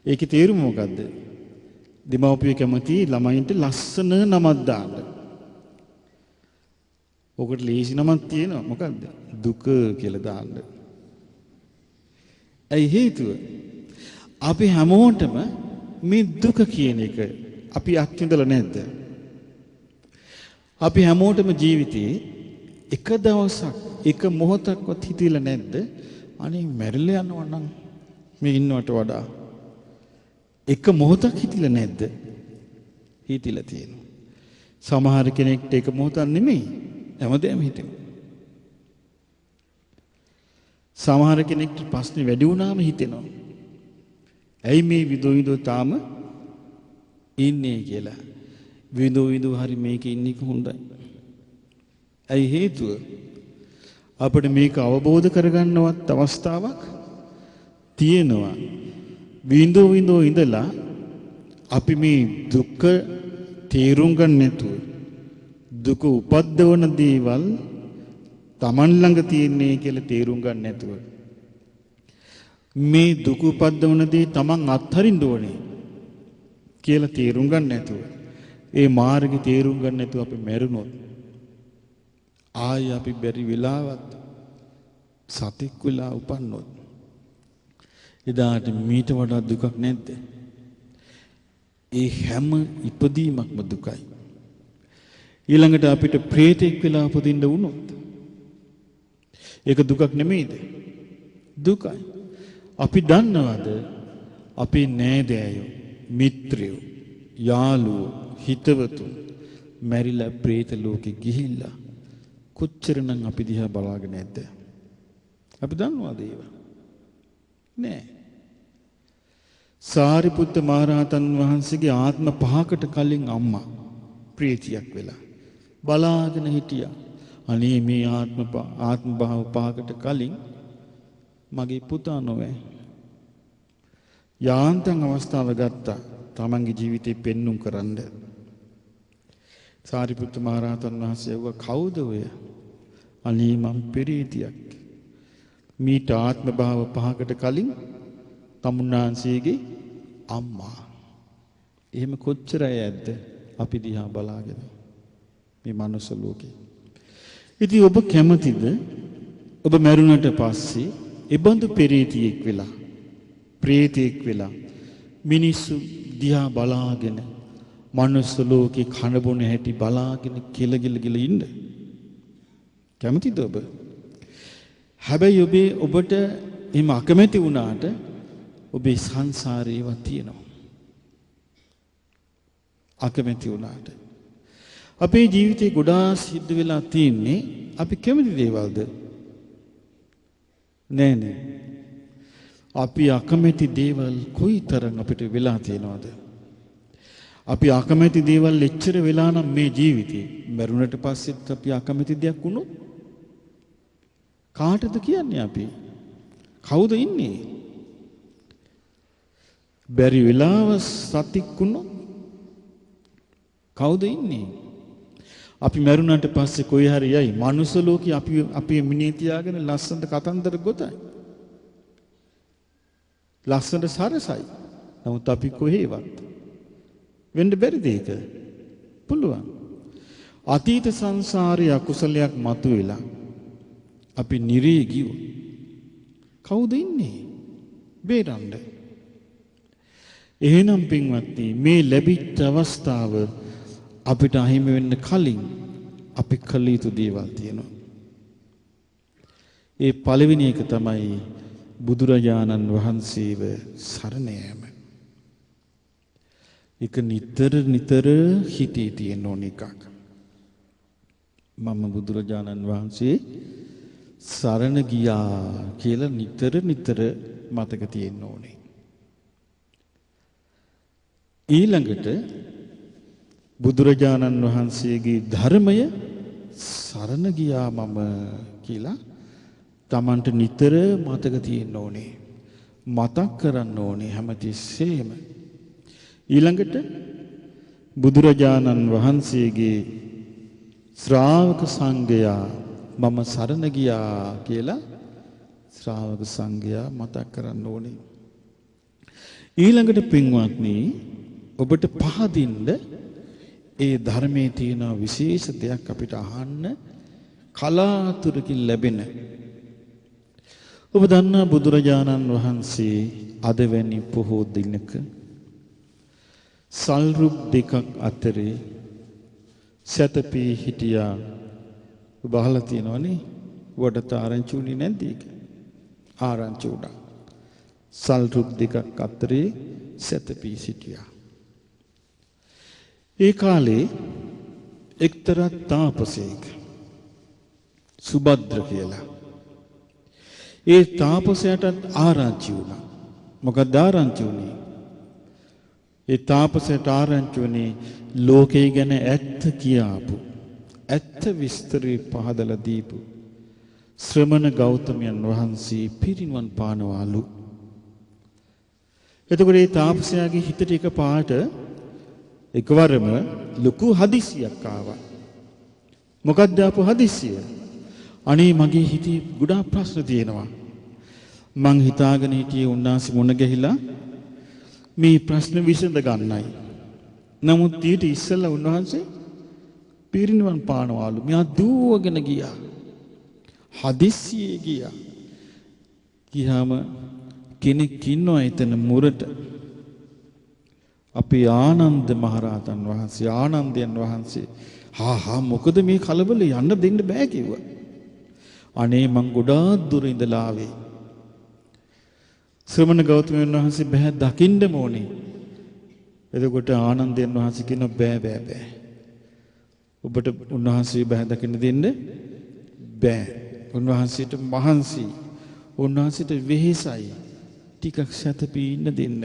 ඒකේ තේරුම මොකද්ද? දෙමව්පිය කැමති ළමයින්ට ලස්සන නමක් දාන්න. ඔකට ලේසි නමක් තියෙනවා. මොකද්ද? දුක කියලා දාන්න. ඇයි හේතුව? අපි හැමෝටම මේ දුක කියන එක අපි අත්විඳලා නැද්ද? අපි හැමෝටම ජීවිතේ එක දවසක් එක මොහොතක්වත් හිතෙලා නැද්ද? අනේ මැරිලා යනවා නම් මේ ඉන්නවට වඩා එක මොහොතක් හිතෙලා නැද්ද? හිතෙලා තියෙනවා. සමහර කෙනෙක්ට එක මොහොතක් නෙමෙයි හැමදේම හිතෙනවා. සමහර කෙනෙක්ට ප්‍රශ්නේ වැඩි වුණාම හිතෙනවා. ඇයි මේ විදෝ තාම ඉන්නේ කියලා. විදෝ හරි මේකේ ඉන්නේ හොඳයි. ඇයි හේතුව? අපිට මේක අවබෝධ කරගන්නවත් අවස්ථාවක් තියෙනවා. විඳෝ ඉඳලා අපි මේ දුක තේරුම් ගන්න නැතුව දුක උපද්දවන දේවල් Taman ළඟ තියෙන්නේ කියලා තේරුම් ගන්න නැතුව මේ දුක උපද්දවන දේ Taman අත්හරින්න ඕනේ කියලා තේරුම් ගන්න නැතුව ඒ මාර්ගේ තේරුම් ගන්න නැතුව අපි මැරුණොත් ආය අපි බැරි වෙලාවත් සතෙක් වෙලා උපන්නොත් එදාට මීට වඩා දුකක් නැද්ද? ඒ හැම ඉපදීමක්ම දුකයි. ඊළඟට අපිට ප්‍රේතෙක් වෙලා උපදින්න වුණොත් ඒක දුකක් නෙමෙයිද? දුකයි. අපි දන්නවද අපේ නෑදෑයෝ, මිත්‍රයෝ, යාළුවෝ, හිතවතුන් මැරිලා ප්‍රේත ලෝකෙ ගිහිල්ලා කොච්චරනම් අපි දිහා බලාගෙන නැද්ද? අපි දන්නවද ඒවා? නෑ. සාරිපුත්ත මහරහතන් වහන්සේගේ ආත්ම 5කට කලින් අම්මා ප්‍රේතියක් වෙලා බලාගෙන හිටියා. අනේ මේ ආත්ම භාව 5කට කලින් මගේ පුතා නොවේ. යාන්තම් අවස්ථාව ගත්තා තමන්ගේ ජීවිතේ පෙන්눔 කරන්න. සාරිපුත්ත මහ රහතන් වහන්සේ ඇහුවා කවුද ඔය? අනේ මං පෙරේතියක්. මීට ආත්ම භාව 5කට කලින් තමුන්නාන්සේගේ අම්මා. එහෙම කොච්චර අය ඇද්ද අපි දිහා බලාගෙන මේ මනුස්ස ලෝකේ. ඉතින් ඔබ කැමතිද ඔබ මරුණට පස්සේ ඒබඳු පෙරේතියෙක් වෙලා ප්‍රේතෙක් වෙලා මිනිස්සු දිහා බලාගෙන මනුස්ස ලෝකේ කන බොන හැටි බලාගෙන කෙලගිලගිල ඉන්න කැමතිද ඔබ? හැබැයි ඔබට එහෙම අකමැති වුණාට ඔබේ සංසාරේ ඒවා තියෙනවා. අකමැති වුණාට අපේ ජීවිතේ ගොඩාක් සිද්ධ වෙලා තියෙන්නේ අපි කැමති දේවල්ද? නෑ. අපි අකමැති දේවල් කොයිතරම් අපිට වෙලා තියෙනවද? අපි අකමැති දේවල් එච්චර වෙලා නම් මේ ජීවිතේ මරුණට පස්සෙත් අපි අකමැති දෙයක් වුණොත් කාටද කියන්නේ අපි? කවුද ඉන්නේ? බැරි වෙලාව සතික් වුණොත් කවුද ඉන්නේ? අපි මරුණට පස්සේ කොයි හරි යයි මනුස්ස ලෝකේ අපි මිනිහ තියාගෙන ලස්සනට කතන්දර ගොතයි. ලස්සනට සරසයි. නමුත් අපි කොහේවත් වෙන්න බැරිද ඒක? පුළුවන්. අතීත සංසාරයේ අකුසලයක් මතුවෙලා අපි නිරේ ගියෝ. කවුද ඉන්නේ? බේරන්න. එහෙනම් පින්වත්නි මේ ලැබිච්ච අවස්ථාව අපිට අහිමි වෙන්න කලින් අපි කළ යුතු දේවල් තියෙනවා. ඒ පළවෙනි එක තමයි බුදුරජාණන් වහන්සේව සරණ යාම. ඒක නිතර හිතේ තියෙන ඕන එකක්. මම බුදුරජාණන් වහන්සේ සරණ ගියා කියලා නිතර මතක තියෙන්න ඕනේ. ඊළඟට බුදුරජාණන් වහන්සේගේ ධර්මය සරණ ගියා මම කියලා තමන්ට නිතර මතක තියෙන්න ඕනේ. මතක් කරන්න ඕනේ හැමතිස්සෙම. ඊළඟට බුදුරජාණන් වහන්සේගේ ශ්‍රාවක සංඝයා මම සරණ ගියා කියලා ශ්‍රාවක සංඝයා මතක් කරන්න ඕනේ. ඊළඟට පින්වත්නි ඔබට පහදින්න ඒ ධර්මයේ තියෙන විශේෂ දෙයක් අපිට අහන්න කලාතුරකින් ලැබෙන. ඔබ දන්නා බුදුරජාණන් වහන්සේ අද වැනි පොහෝ දිනක සල්රුක් දෙකක් අතරේ සතපී හිටියා. ඔබ අහලා තියෙනවනේ වඩත ආරංචි උනේ නැද්ද ඒක? ආරංචි උඩා. සල්රුක් දෙකක් අතරේ සතපී සිටියා. ඒ කාලේ එක්තරා තාපසයෙක් සුබද්‍ර කියලා. ඒ තාපසයාට ආරංචි වුණා. මොකද ආරංචි වුණේ? ඒ තාපසයාට ආරංචි වුණේ ලෝකේ ගැන ඇත්ත කියාපු, ඇත්ත විස්තරේ පහදලා දීපු ශ්‍රමණ ගෞතමයන් වහන්සේ පිරිනිවන් පානවලු. එතකොට ඒ තාපසයාගේ හිතට එකපාරට එකවරම ලොකු හදිසියක් ආවා. මොකක්ද ආපු හදිසිය? අනේ මගේ හිතේ ගොඩාක් ප්‍රශ්න තියෙනවා. මං හිතාගෙන හිටියේ උන්වහන්සේ මුණ ගැහිලා මේ ප්‍රශ්න විසඳ ගන්නයි. නමුත් ඊට ඉස්සෙල්ලා උන්වහන්සේ පිරිනිවන් පානවලු. මෙයා දුවගෙන ගියා. හදිස්සියේ ගියා. ගියාම කෙනෙක් ඉන්නවා එතන මුරට. අපේ ආනන්ද මහරහතන් වහන්සේ ආනන්දයන් වහන්සේ මොකද මේ කලබල යන්න දෙන්න බෑ කිව්වා. අනේ මං ගොඩාක් දුර ඉඳලා ආවේ. ශ්‍රමණ ගෞතමයන් වහන්සේ බෑ දකින්න ඕනේ. එතකොට ආනන්දයන් වහන්සේ කියන බෑ. ඔබට උන්වහන්සේ බෑ දකින්න දෙන්න බෑ. උන්වහන්සේට මහන්සි. උන්වහන්සේට වෙහෙසයි. ටිකක් සැතපී ඉන්න දෙන්න.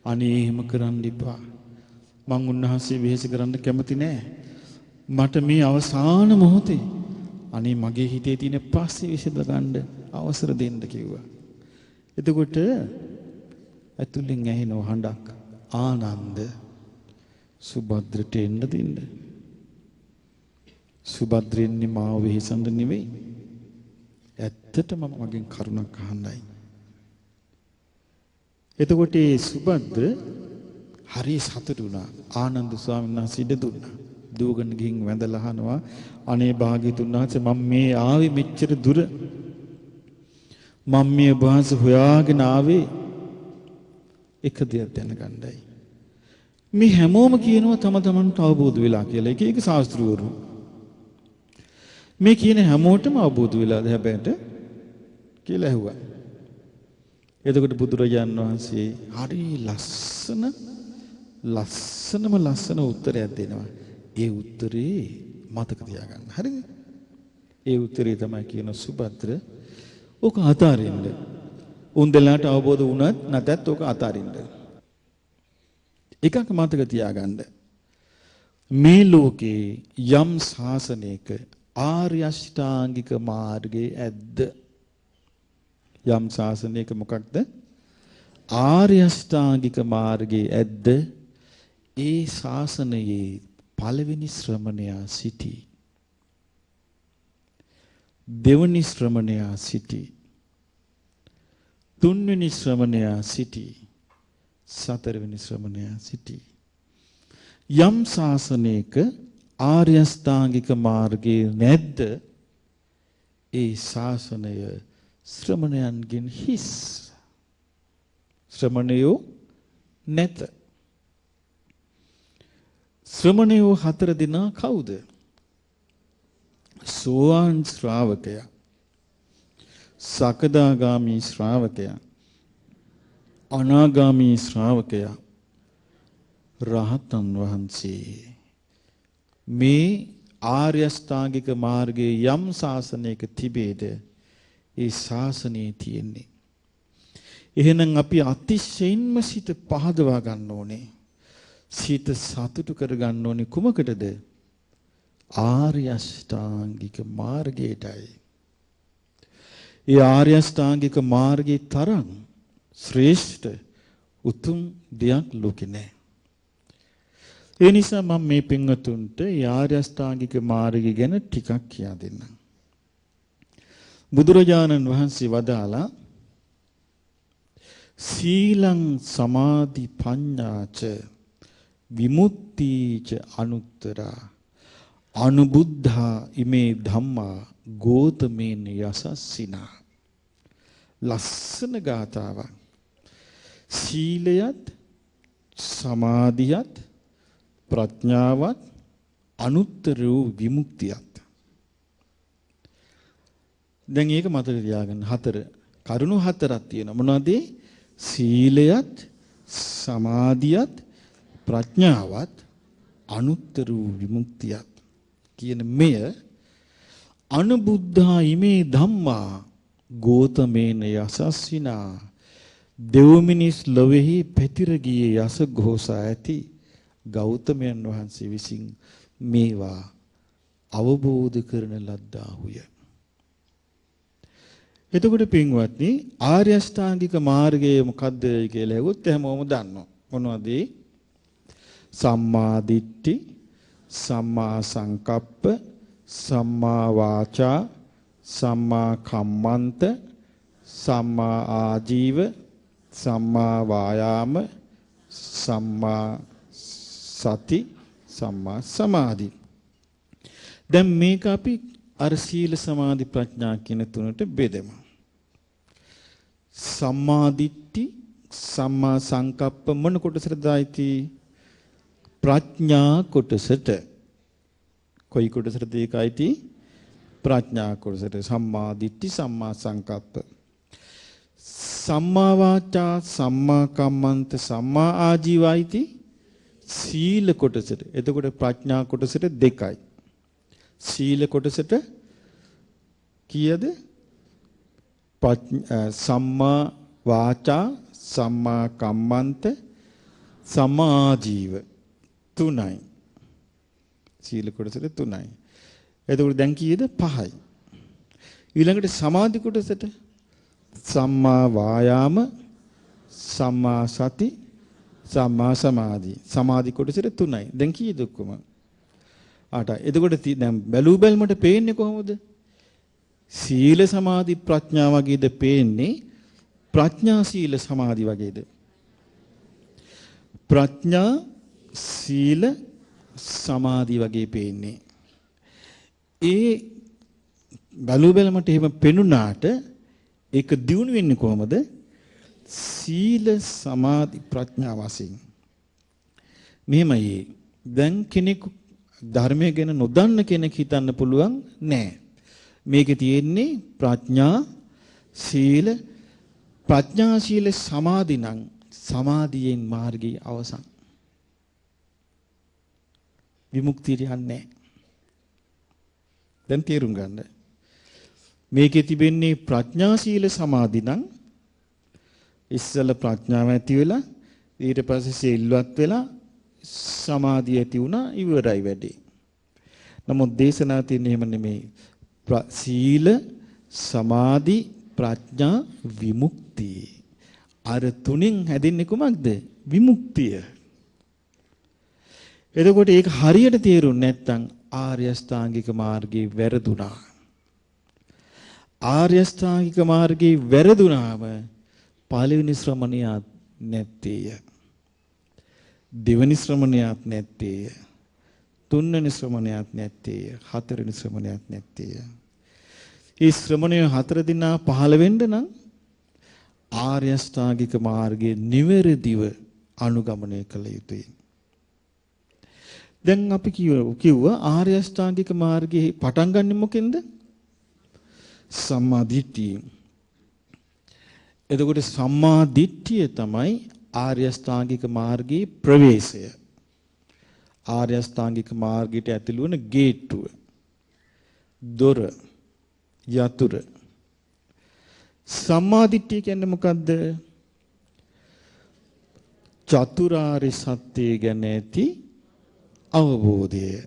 අනේ එහෙම කරන්න එපා. මං උන්වහන්සේ වෙහෙස කරන්න කැමති නෑ. මට මේ අවසාන මොහොතේ අනේ මගේ හිතේ තියෙන පස්සේ විසඳ ගන්න අවසර දෙන්න කිව්වා. එතකොට ඇතුලින් ඇහෙන හඬක් ආනන්ද සුභද්‍රට එන්න දෙන්න. සුභද්‍රෙන්නේ මාව වෙහෙසඳ නෙවෙයි. ඇත්තටම මගෙන් කරුණක් අහන්නයි. එතකොට මේ සුභද්‍ර හරි සතුටු වුණා. ආනන්ද ස්වාමීන් වහන්සේ ඉඩ දුන්නා. දුවගෙන ගිහින් වැඳලා අහනවා අනේ භාග්‍යතුන් වහන්සේ මම මේ ආවේ මෙච්චර දුර. මම මේ වහන්සේ හොයාගෙන ආවේ එක දෙයක් දැනගන්නයි. මේ හැමෝම කියනවා තම තමන්ට අවබෝධ වෙලා කියලා. එක ශාස්ත්‍රවරු. මේ කියන හැමෝටම අවබෝධ වෙලාද හැබැයිට කියලා ඇහුවා. එතකොට බුදුරජාණන් වහන්සේ හරි ලස්සන උත්තරයක් දෙනවා. ඒ උත්තරේ මතක තියාගන්න. හරිද? ඒ උත්තරේ තමයි කියන සුභද්‍ර ඔක අතාරින්න. උන්දලට අවබෝධ වුණත් නැතත් ඔක අතාරින්න. එකක් මතක තියාගන්න. මේ ලෝකේ යම් ශාසනයක ආර්ය අෂ්ටාංගික මාර්ගයේ ඇද්ද? යම් ශාසනයක මොකක්ද? ආර්ය අෂ්ටාංගික මාර්ගයේ ඇද්ද? ඒ ශාසනයේ පළවෙනි ශ්‍රමණයා සිටි. දෙවනි ශ්‍රමණයා සිටි. තුන්වෙනි ශ්‍රමණයා සිටි. සතරවෙනි ශ්‍රමණයා සිටි. යම් ශාසනයක ආර්ය අෂ්ටාංගික මාර්ගයේ නැද්ද? ඒ ශාසනය ශ්‍රමණයන්ගෙන් හිස්. ශ්‍රමණයෝ නැත. ශ්‍රමණයෝ 4 දෙනා කවුද? සෝවාන් ශ්‍රාවකයා, සකදාගාමි ශ්‍රාවකයා, අනාගාමි ශ්‍රාවකයා, රහතන් වහන්සේ. මේ ආර්ය අෂ්ටාංගික මාර්ගයේ යම් ශාසනයක තිබේද ඒ ශාසනයේ තියෙන්නේ. එහෙනම් අපි අතිශයින්ම සිත පහදවා ගන්න ඕනේ. සිත සතුටු කර ගන්න ඕනේ කුමකටද? ආර්ය අෂ්ටාංගික මාර්ගයටයි. ඒ ආර්ය අෂ්ටාංගික මාර්ගයේ තරම් ශ්‍රේෂ්ඨ උතුම් දෙයක් ලෝකේ නැහැ. ඒ නිසා මම මේ පින්වතුන්ට ආර්ය අෂ්ටාංගික මාර්ගය ගැන ටිකක් කියා දෙන්නම්. බුදුරජාණන් වහන්සේ වදාලා සීලං සමාධි පඤ්ඤාච විමුක්තිච අනුත්තරා අනුබුද්ධා ඉමේ ධම්මා ගෝතමේන යසස්සිනා. ලස්සන ගාථාවක්. සීලයත් සමාධියත් ප්‍රඥාවත් අනුත්තර වූ විමුක්තියත්. දැන් ඒක මතක තියාගන්න. 4 කරුණු 4ක් තියෙනවා. මොනවද? සීලයත් සමාධියත් ප්‍රඥාවත් අනුත්තර වූ විමුක්තියත් කියන මෙය අනුබුද්ධා ඉමේ ධම්මා ගෝතමේන යසස්සිනා. දෙව් මිනිස් ලොවේහි පැතිර ගියේ යස ഘോഷා ඇති ගෞතමයන් වහන්සේ විසින් මේවා අවබෝධ කරන ලද්දාහුය. එතකොට පින්වත්නි ආර්ය අෂ්ටාංගික මාර්ගය මොකද්ද කියලා හෙවොත් හැමෝම දන්නවා. මොනවද? සම්මා දිට්ඨි, සම්මා සංකප්ප, සම්මා වාචා, සම්මා කම්මන්ත, සම්මා ආජීව, සම්මා වායාම, සම්මා සති, සම්මා සමාධි. දැන් මේක අපි අර සීල සමාධි ප්‍රඥා කියන තුනට බෙදමු. සම්මා දිට්ඨි, සම්මා සංකප්ප මොන කොටසටද ආйти? ප්‍රඥා කොටසට. කොයි කොටසටද ඒක ආйти? ප්‍රඥා කොටසට. සම්මා දිට්ඨි, සම්මා සංකප්ප. සම්මා වාචා, සම්මා කම්මන්ත, සම්මා ආජීව ආйти සීල කොටසට. එතකොට ප්‍රඥා කොටසට 2යි. සීල කොටසට කීයද? සම්මා වාචා, සම්මා කම්මන්ත, සම්මා ආජීව 3යි. සීල කොටසට 3යි. එතකොට දැන් කීයද? 5යි. ඊළඟට සමාධි කොටසට සම්මා වායාම, සම්මා සති, සම්මා සමාධි. සමාධි කොටසට 3යි. දැන් කීයද ඔක්කොම? 8යි. එතකොට දැන් බැලු බැලමට පේන්නේ කොහොමද? සීල සමාධි ප්‍රඥා වගේද පේන්නේ? ප්‍රඥා සීල සමාධි වගේද? ප්‍රඥා සීල සමාධි වගේ පේන්නේ. ඒ බැලු බැලමට එහෙම පෙනුනාට ඒක දියුණු වෙන්නේ කොහොමද? සීල සමාධි ප්‍රඥා වශයෙන්. මෙහෙමයි. දැන් කෙනෙකු ධර්මය ගැන නොදන්න කෙනෙක් හිතන්න පුළුවන් නෑ. මේකේ තියෙන්නේ ප්‍රඥා සීල ප්‍රඥා සීල සමාධි නම් සමාධියෙන් මාර්ගයේ අවසන්. විමුක්තියට යන්නේ. දැන් තේරුම් ගන්න. මේකේ තිබෙන්නේ ප්‍රඥා සීල සමාධි නම් ඉස්සල ප්‍රඥාව ඇති වෙලා ඊට පස්සේ සීලවත් වෙලා සමාධිය ඇති වුණා ඉවරයි වැඩේ. නමුත් දේශනා තියෙන්නේ එහෙම නෙමෙයි. සීල සමාධි ප්‍රඥා විමුක්තිය. අර තුنين හැදෙන්නේ කොහොමද? විමුක්තිය. එතකොට ඒක හරියට තේරුන්නේ නැත්නම් ආර්ය අෂ්ටාංගික මාර්ගේ වැරදුනා. ආර්ය අෂ්ටාංගික මාර්ගේ වැරදුනාම පළවෙනි ශ්‍රමණියත් නැත්තේය. දෙවෙනි ශ්‍රමණියත් නැත්තේය. තුන්වෙනි ශ්‍රමණියත් නැත්තේය. හතරවෙනි ශ්‍රමණියත් නැත්තේය. මේ ශ්‍රමණය 4 දිනා පහළ වෙන්න නම් ආර්ය අෂ්ටාංගික මාර්ගයේ නිවැරදිව අනුගමනය කළ යුතුයි. දැන් අපි කිව්වා ආර්ය අෂ්ටාංගික මාර්ගයේ පටන් ගන්නෙ මොකෙන්ද? සම්මා දිට්ඨිය. එතකොට සම්මා දිට්ඨිය තමයි ආර්ය අෂ්ටාංගික මාර්ගයේ ප්‍රවේශය. ආර්ය අෂ්ටාංගික මාර්ගයට ඇතුළු වන ගේට්ටුව. දොර යතුරු. සම්මා දිට්ඨිය කියන්නේ මොකද්ද? චතුරාර්ය සත්‍ය ගැන ඇති අවබෝධය.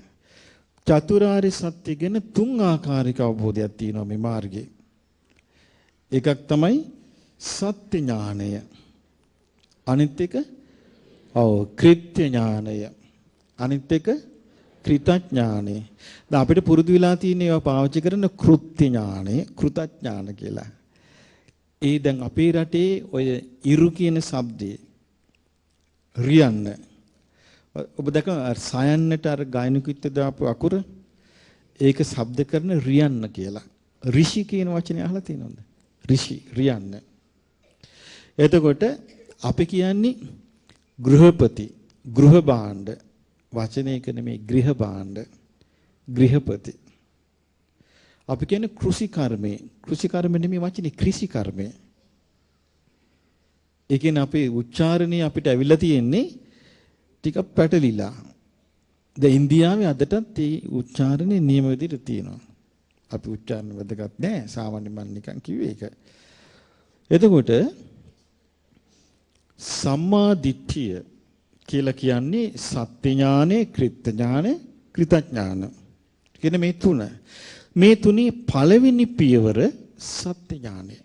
චතුරාර්ය සත්‍ය ගැන 3 ආකාරයක අවබෝධයක් තියෙනවා මේ මාර්ගයේ. එකක් තමයි සත්‍ය ඥානය. අනිත් එක කෘත්‍ය ඥානය. අනිත් එක කෘතඥානය. දැන් අපිට පුරුදු වෙලා තියෙන ඒවා පාවිච්චි කරන කෘත්‍ය ඥානය, කෘතඥාන කියලා. ඒ දැන් අපේ රටේ ඔය ඉරු කියන શબ્දේ රියන්න. ඔබ දැක සයන්නට අර ගායනිකුත් දාපු අකුර ඒක શબ્ද කරන රියන්න කියලා. ඍෂි කියන වචනේ අහලා තියෙනවද? ඍෂි රියන්න. එතකොට අපි කියන්නේ ගෘහපති, ගෘහ භාණ්ඩ. වචනයක නෙමෙයි ගෘහ භාණ්ඩ. ගෘහපති. අපි කියන්නේ කෘෂි කර්මේ. කෘෂි කර්මෙ නෙමෙයි වචනේ කෘෂි කර්මය. ඒ කියන්නේ අපේ උච්චාරණය අපිට ඇවිල්ලා තියෙන්නේ ටිකක් පැටලිලා. දැන් ඉන්දියාවේ අදටත් මේ උච්චාරණේ නියම විදිහට තියෙනවා. අපි උච්චාරණ වැදගත් නෑ. සාමාන්‍ය මම නිකන් කිව්වේ ඒක. එතකොට සම්මා දිට්ඨිය කියලා කියන්නේ සත්‍ය ඥානෙ, කෘත්‍ය ඥානෙ, කෘතඥාන. කියන මේ තුන. මේ තුනේ පළවෙනි පියවර සත්‍ය ඥානෙ.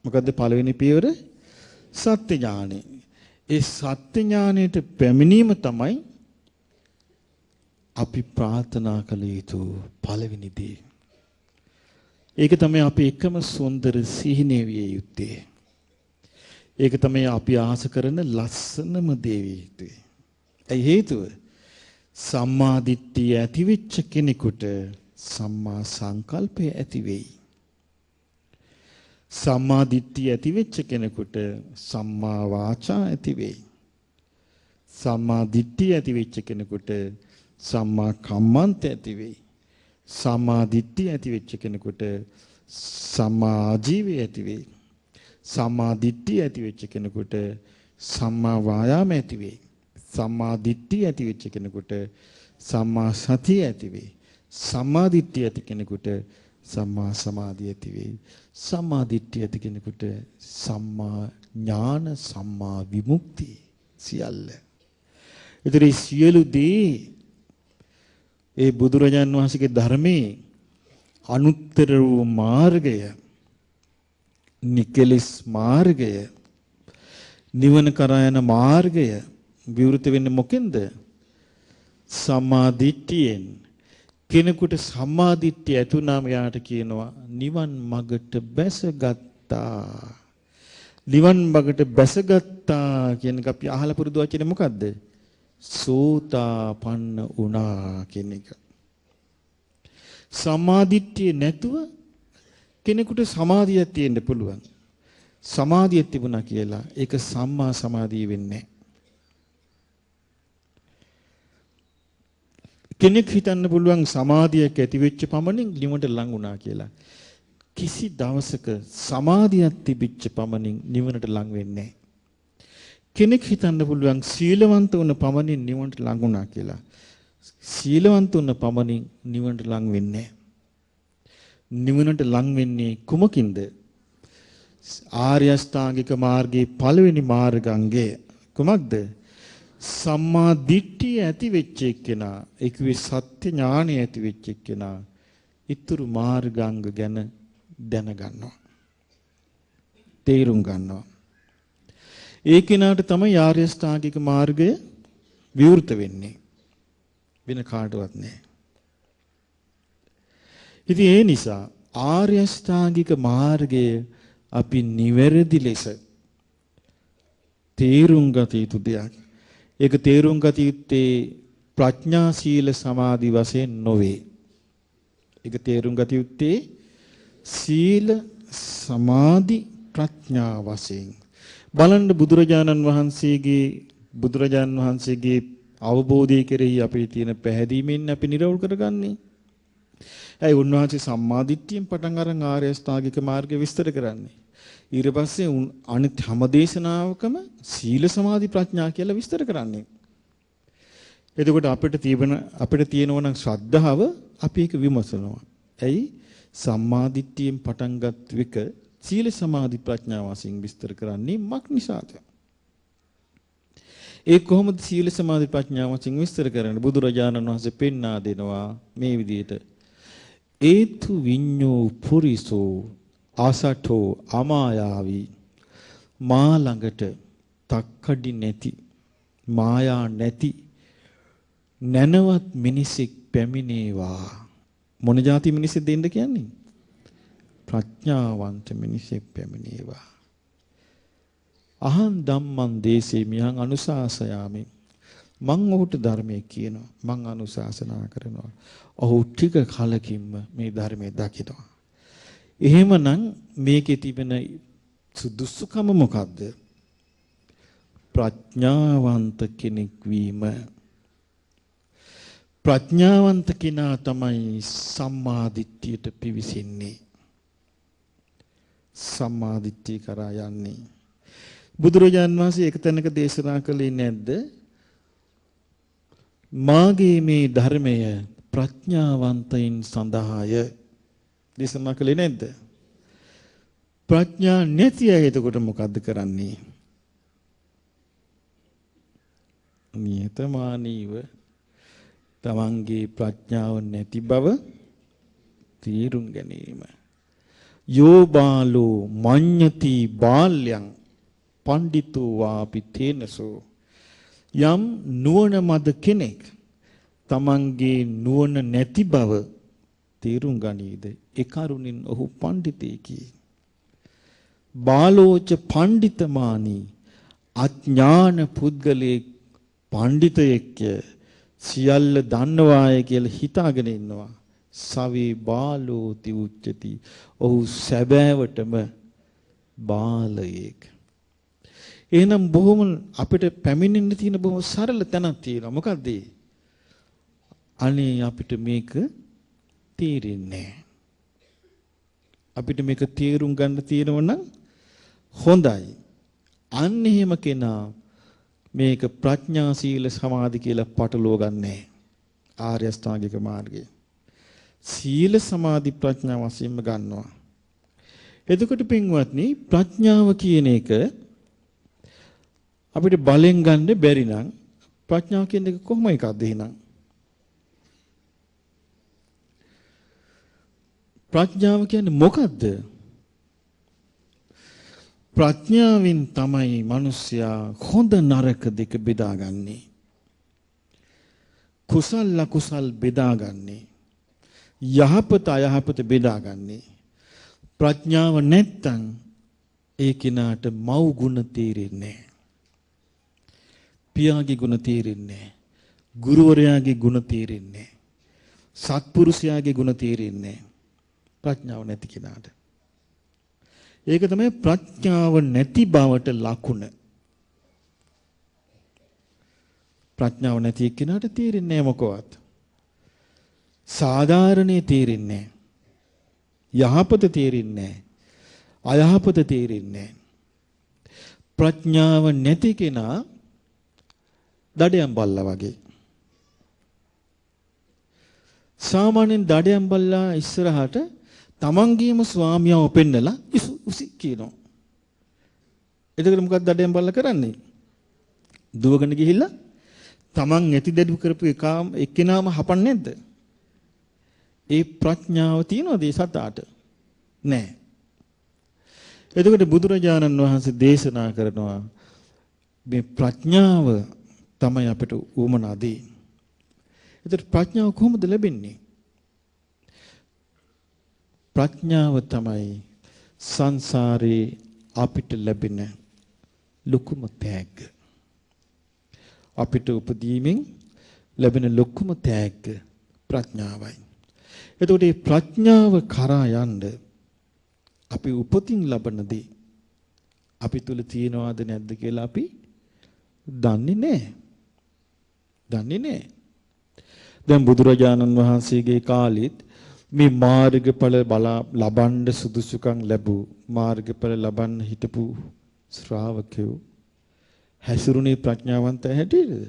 මොකද්ද පළවෙනි පියවර? සත්‍ය ඥානෙ. ඒ සත්‍ය ඥානයට පැමිණීම තමයි අපි ප්‍රාර්ථනා කළ යුතු පළවෙනි දේ. ඒක තමයි අපි එකම සුන්දර සිහිනේ විය යුත්තේ. ඒක තමයි අපි ආස කරන ලස්සනම දේ විය යුත්තේ. ඒ හේතුව සම්මා දිට්ඨිය ඇති වෙච්ච කෙනෙකුට සම්මා සංකල්පය ඇති වෙයි. සම්මා දිට්ඨිය ඇති වෙච්ච කෙනෙකුට සම්මා වාචා ඇති වෙයි. සම්මා දිට්ඨිය ඇති වෙච්ච කෙනෙකුට සම්මා කම්මන්ත ඇති වෙයි. සම්මා දිට්ඨිය ඇති වෙච්ච කෙනෙකුට සම්මා ආජීවය ඇති වෙයි. සම්මා දිට්ඨිය ඇති වෙච්ච කෙනෙකුට සම්මා වායාම ඇති වෙයි. සම්මා දිට්ඨිය ඇති වෙච්ච කෙනෙකුට සම්මා සතිය ඇති වෙයි. සම්මා දිට්ඨිය ඇති කෙනෙකුට සම්මා සමාධිය ඇති වෙයි. සම්මා දිට්ඨිය ඇති කෙනෙකුට සම්මා ඥාන, සම්මා විමුක්තිය සියල්ල. ඒතර සියලු දේ ඒ බුදුරජාන් වහන්සේගේ ධර්මයේ අනුත්තර වූ මාර්ගය, නිකලස් මාර්ගය, නිවන කරා යන මාර්ගය විවෘත වෙන්නේ මොකෙන්ද? සම්මා දිට්ඨියෙන්. කෙනෙකුට සම්මා දිට්ඨිය ඇතුණාම යාට කියනවා නිවන් මගට බැසගත්තා. නිවන් මගට බැසගත්තා කියන එක අපි අහලා පුරුදු වචනේ මොකද්ද? සෝතාපන්න වුණා කියන එක. සම්මා දිට්ඨිය නැතුව කෙනෙකුට සමාධියක් තියෙන්න පුළුවන්. සමාධිය තිබුණා කියලා ඒක සම්මා සමාධිය වෙන්නේ නැහැ. කෙනෙක් හිතන්න පුළුවන් සමාධියක් ඇති වෙච්ච පමණින් නිවනට ලං වුණා කියලා. කිසි දවසක සමාධියක් තිබිච්ච පමණින් නිවනට ලං වෙන්නේ නැහැ. කෙනෙක් හිතන්න පුළුවන් සීලවන්ත වුණ පමණින් නිවනට ලං වුණා කියලා. සීලවන්ත වුණ පමණින් නිවනට ලං වෙන්නේ නැහැ. නිවනට ලං වෙන්නේ කුමකින්ද? ආර්ය අෂ්ටාංගික මාර්ගයේ පළවෙනි මාර්ගාංගය කුමක්ද? සම්මා දිට්ඨිය ඇති වෙච්ච එක්කෙනා, ඒකේ සත්‍ය ඥානය ඇති වෙච්ච එක්කෙනා ඊතුරු මාර්ගාංග ගැන දැනගන්නවා. තේරුම් ගන්නවා. ඒ කෙනාට තමයි ආර්ය අෂ්ටාංගික මාර්ගය විවෘත වෙන්නේ. වෙන කාටවත් නෑ. ඉතින් ඒ නිසා ආර්ය අෂ්ටාංගික මාර්ගය අපි නිවැරදි ලෙස තේරුම් ගත යුතු දෙයක්. ඒක තේරුම් ගත යුත්තේ ප්‍රඥා සීල සමාධි වශයෙන් නොවේ. ඒක තේරුම් ගත යුත්තේ සීල සමාධි ප්‍රඥා වශයෙන්. බලන්න බුදුරජාණන් වහන්සේගේ අවබෝධය කෙරෙහි අපේ තියෙන පැහැදීමෙන් අපි නිරවුල් කරගන්නේ. ඇයි උන්වහන්සේ සම්මාදිට්ඨියෙන් පටන් අරන් ආර්ය අෂ්ටාංගික මාර්ගය විස්තර කරන්නේ. ඊට පස්සේ අනිත් හැම දේශනාවකම සීල සමාධි ප්‍රඥා කියලා විස්තර කරන්නේ. එතකොට අපිට තියෙනවා නම් ශ්‍රද්ධාව අපි ඒක විමසනවා. ඇයි සම්මාදිට්ඨියෙන් පටන්ගත් එක සීල සමාධි ප්‍රඥා වශයෙන් විස්තර කරන්නේ මක් නිසාද? ඒ කොහොමද සීල සමාධි ප්‍රඥා වශයෙන් විස්තර කරන්නේ? බුදුරජාණන් වහන්සේ පෙන්වා දෙනවා මේ විදිහට. ඒතු විඤ්ඤෝ පුරිසෝ ආසටෝ අමායාවි මා ළඟට තක්කඩි නැති මායා නැති නැනවත් මිනිසෙක් පැමිණේවා. මොන જાති මිනිසෙක් දෙන්න කියන්නේ? ප්‍රඥාවන්ත මිනිසෙක් පැමිණේවා. අහං ධම්මං දේසේ මිහං අනුශාසයාමි. මං ඔහුට ධර්මයේ කියනවා. මං අනුශාසනා කරනවා. ඔහු ටික කලකින්ම මේ ධර්මයේ දකිනවා. එහෙමනම් මේකේ තිබෙන සුදුසුකම මොකද්ද? ප්‍රඥාවන්ත කෙනෙක් වීම. ප්‍රඥාවන්ත කෙනා තමයි සම්මා දිට්ඨියට පිවිසෙන්නේ. සම්මා දිට්ඨිය කරා යන්නේ. බුදුරජාන් වහන්සේ එක තැනක දේශනා කළේ නැද්ද? මාගේ මේ ධර්මය ප්‍රඥාවන්තයින් සඳහාය. දේශනා කළේ නැද්ද? ප්‍රඥා නැති අය එතකොට මොකද්ද කරන්නේ? නියතමානීව තමන්ගේ ප්‍රඥාව නැති බව තීරුම් ගැනීම. යෝ බාලෝ මඤ්ඤති බාල්‍යං පණ්ඩිතෝ වාපි තේනසෝ. යම් නුවණ මද කෙනෙක් තමන්ගේ නුවණ නැති බව තීරුම් ගනීද? ඒ කරුණින් ඔහු පණ්ඩිතෙකි. බාලෝච පණ්ඩිතමානී අඥාන පුද්ගලයේ පණ්ඩිතයෙක් සියල්ල දන්නවාය කියලා හිතාගෙන ඉන්නවා. සවේ බාලෝති උච්චති. ඔහු සැබෑවටම බාලයෙක්. එහෙනම් බොහොම අපිට පැමිණෙන්න තියෙන බොහොම සරල තැනක් තියෙනවා. මොකද්ද? අනේ අපිට මේක තේරෙන්නේ නැහැ. අපිට මේක තේරුම් ගන්න තියෙනව නම් හොඳයි. අන්න එහෙම කෙනා මේක ප්‍රඥා සීල සමාධි කියලා පටලව ගන්නෑ. ආර්ය අෂ්ටාංගික මාර්ගය. සීල සමාධි ප්‍රඥා වශයෙන්ම ගන්නවා. එතකොට පින්වත්නි ප්‍රඥාව කියන එක අපිට බලෙන් ගන්න බැරි නම් ප්‍රඥාව කියන එක කොහොම එකක්ද එහෙනම්? ප්‍රඥාව කියන්නේ මොකද්ද? ප්‍රඥාවෙන් තමයි මිනිසයා හොඳ නරක දෙක බෙදාගන්නේ. කුසල අකුසල් බෙදාගන්නේ. යහපත අයහපත බෙදාගන්නේ. ප්‍රඥාව නැත්තම් ඒ කිනාට මව් ගුණ තේරෙන්නේ නැහැ. පියාගේ ගුණ තේරෙන්නේ නැහැ. ගුරුවරයාගේ ගුණ තේරෙන්නේ නැහැ. සත්පුරුෂයාගේ ගුණ තේරෙන්නේ නැහැ. ප්‍රඥාව නැති කෙනාට. ඒක තමයි ප්‍රඥාව නැති බවට ලකුණ. ප්‍රඥාව නැති කෙනාට තේරෙන්නේ නැහැ මොකවත්. සාධාරණේ තේරෙන්නේ නැහැ. යහපත තේරෙන්නේ නැහැ. අයහපත තේරෙන්නේ නැහැ. ප්‍රඥාව නැති කෙනා දඩයන් බල්ලා වගේ. සාමාන්‍යයෙන් දඩයන් බල්ලා ඉස්සරහට තමන්ගේම ස්වාමියාව පෙන්නලා උසි කියනවා. එතකොට මොකක්ද දඩයන් බල්ලා කරන්නේ? දුවගෙන ගිහිල්ලා තමන් ඇති දෙඩු කරපු එක්කෙනාම හපන්නේ නැද්ද? ඒ ප්‍රඥාව තියනවද ඒ සතාට? නැහැ. එතකොට බුදුරජාණන් වහන්සේ දේශනා කරනවා මේ ප්‍රඥාව තමයි අපිට උවමනා දේ. එතකොට ප්‍රඥාව කොහොමද ලැබෙන්නේ? ප්‍රඥාව තමයි සංසාරේ අපිට ලැබෙන ලොකුම තෑග්ග. අපිට උපදීමෙන් ලැබෙන ලොකුම තෑග්ග ප්‍රඥාවයි. එතකොට මේ ප්‍රඥාව කරා යන්න අපි උපතින් ලබන දේ අපි තුල තියෙනවද නැද්ද කියලා අපි දන්නේ නැහැ. දන්නේ නැහැ. දැන් බුදුරජාණන් වහන්සේගේ කාලෙත් මේ මාර්ගඵල ලබන්න සුදුසුකම් ලැබූ මාර්ගඵල ලබන්න හිටපු ශ්‍රාවකයෝ හැසිරුණේ ප්‍රඥාවන්ත හැටියටද?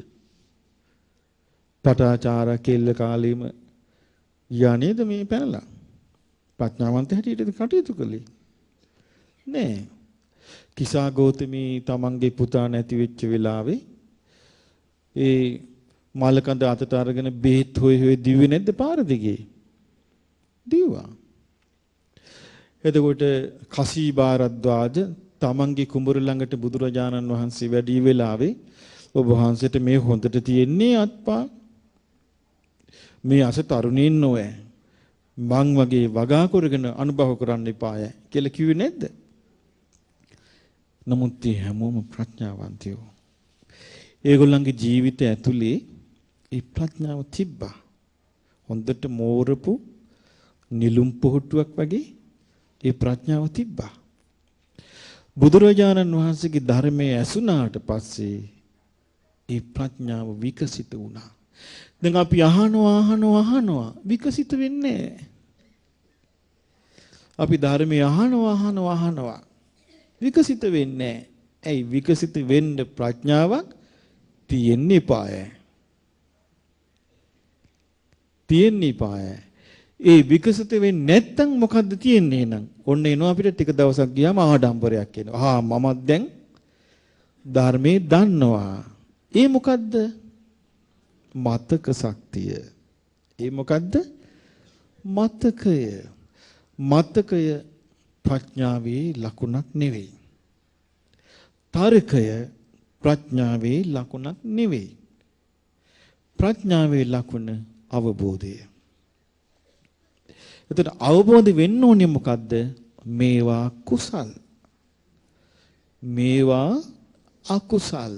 පටාචාර කෙල්ල කාලෙම යන්නේද මේ පැනලා? ප්‍රඥාවන්ත හැටියටද කටයුතු කළේ? නෑ. කිසා ගෞතමී තමන්ගේ පුතා නැති වෙච්ච වෙලාවේ ඒ මලකඳ අතට අරගෙන බෙහෙත් හොය දිව්වේ නැද්ද පාර දිගේ? දිව්වා. එතකොට කසී බාරද්වාජ තමන්ගේ කුඹුර ළඟට බුදුරජාණන් වහන්සේ වැඩි වෙලාවේ ඔබ වහන්සේට මේ හොඳට තියෙන්නේ අත්පා මේ අස තරුණින් නොවේ මං වගේ වගා කරගෙන අනුභව කරන්න එපාය කියලා කිව්වේ නැද්ද? නමුත් හැමෝම ප්‍රඥාවන්තයෝ. ඒගොල්ලන්ගේ ජීවිතය ඇතුලේ ඒ ප්‍රඥාව තිබ්බා. හොඳට මෝරපු නිලුම් පොහට්ටුවක් වගේ ඒ ප්‍රඥාව තිබ්බා. බුදුරජාණන් වහන්සේගේ ධර්මයේ ඇසුණාට පස්සේ ඒ ප්‍රඥාව විකසිත වුණා. දැන් අපි අහනවා විකසිත වෙන්නේ නැහැ. අපි ධර්මයේ අහනවා විකසිත වෙන්නේ නැහැ. ඇයි විකසිත වෙන්න ප්‍රඥාවක් තියෙන්න eBay. තියෙන්න eBay. ඒ විකසිත වෙන්නේ නැත්තම් මොකද්ද තියෙන්නේ නම්? ඔන්න එනවා අපිට ටික දවසක් ගියාම ආඩම්බරයක් එනවා. මමත් දැන් ධර්මයේ දන්නවා. ඒ මොකද්ද? මතක ශක්තිය. ඒ මොකද්ද? මතකය. මතකය ප්‍රඥාවේ ලකුණක් නෙවෙයි. තර්කය ප්‍රඥාවේ ලකුණක් නෙවෙයි. ප්‍රඥාවේ ලකුණ අවබෝධය. එතකොට අවබෝධ වෙන්න ඕනේ මොකද්ද? මේවා කුසල්. මේවා අකුසල්.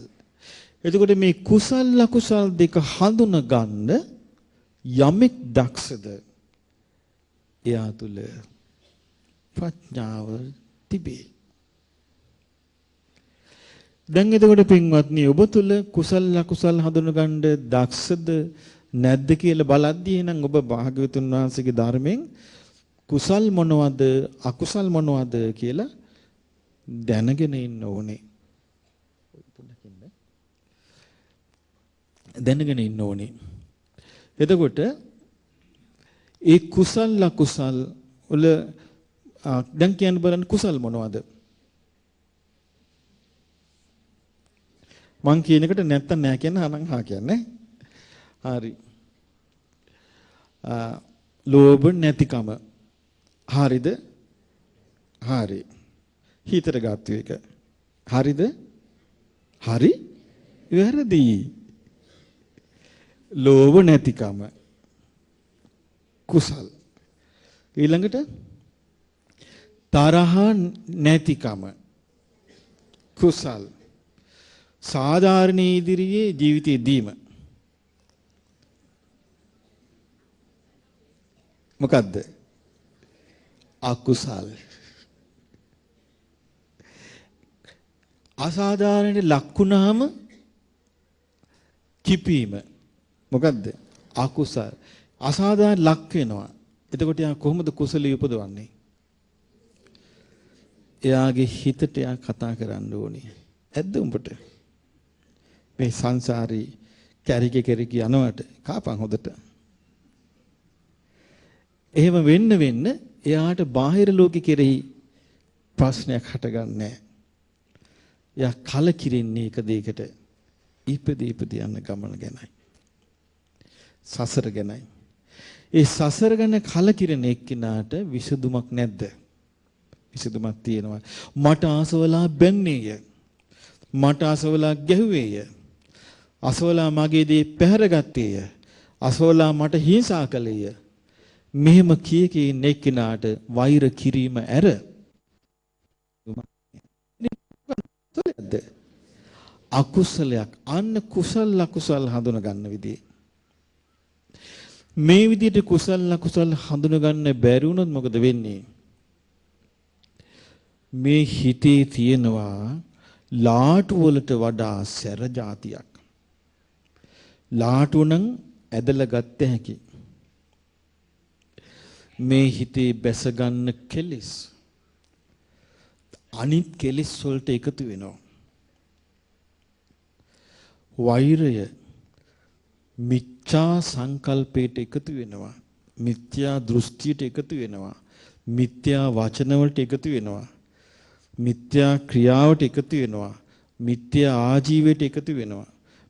එතකොට මේ කුසල් අකුසල් දෙක හඳුන ගන්න යමෙක් දක්ෂද එයා තුල ප්‍රඥාව තිබේ. දැන් එතකොට පින්වත්නි ඔබ තුල කුසල් අකුසල් හඳුන ගන්න දක්ෂද නැද්ද කියලා බලද්දී නම් ඔබ භාග්‍යවතුන් වහන්සේගේ ධර්මයෙන් කුසල් මොනවද අකුසල් මොනවද කියලා දැනගෙන ඉන්න ඕනේ. දැනගෙන ඉන්න ඕනේ. එතකොට ඒ කුසල් අකුසල් වල දැන් කියන්න බලන්න කුසල් මොනවද? මං කියන එකට නැත්තම් නෑ කියන අනං හා කියන්නේ. හරි. ලෝභ නැතිකම. හරිද? හරි. හිතට ගත්තු එක. හරිද? හරි? වැරදි. ලෝභ නැතිකම කුසල්. ඊළඟට තරහ නැතිකම කුසල්. සාධාරණ ඉදිරියේ ජීවිතයේදීම මොකද්ද? අකුසල්. අසාධාරණට ලක්ුණාම කිපීම මොකද්ද? අකුසල්. අසාධාරණ ලක් වෙනවා. එතකොට යා කොහොමද කුසලිය උපදවන්නේ? එයාගේ හිතට යා කතා කරන්න ඕනේ. ඇද්ද උඹට? මේ සංසාරේ කැරිකේ කැරිකේ යනවට කාපන් හොදට. එහෙම වෙන්න එයාට බාහිර ලෝකෙ කෙරෙහි ප්‍රශ්නයක් හටගන්නේ නැහැ. එයා කලකිරෙන්නේ එක දෙයකට ඉපදී යන ගමන ගැනයි. සසර ගැනයි. ඒ සසර ගැන කලකිරෙන එක්කිනාට විසඳුමක් නැද්ද? විසඳුමක් තියෙනවා. මට ආසවලා බැන්නේය. මට ආසවලා ගැහුවේය. අසවලා මගේ දේ පැහැරගත්තේය. අසවලා මට හිංසා කළේය. මෙහෙම කීකේ නෙක්කිනාට වෛර කිරීම ඇර අකුසලයක්. අන්න කුසල අකුසල හඳුන ගන්න විදිය. මේ විදිහට කුසල අකුසල හඳුන ගන්න බැරි වුණොත් මොකද වෙන්නේ? මේ හිතේ තියෙනවා ලාටු වලට වඩා සැර જાතියක්. ලාටු නම් ඇදලා ගත්ත හැකි. මේ හිතේ බැස ගන්න කෙලෙස් අනිත් කෙලෙස් වලට එකතු වෙනවා. වෛරය මිච්ඡා සංකල්පයට එකතු වෙනවා. මිත්‍යා දෘෂ්ටියට එකතු වෙනවා. මිත්‍යා වචන වලට එකතු වෙනවා. මිත්‍යා ක්‍රියාවට එකතු වෙනවා. මිත්‍යා ආජීවයට එකතු වෙනවා.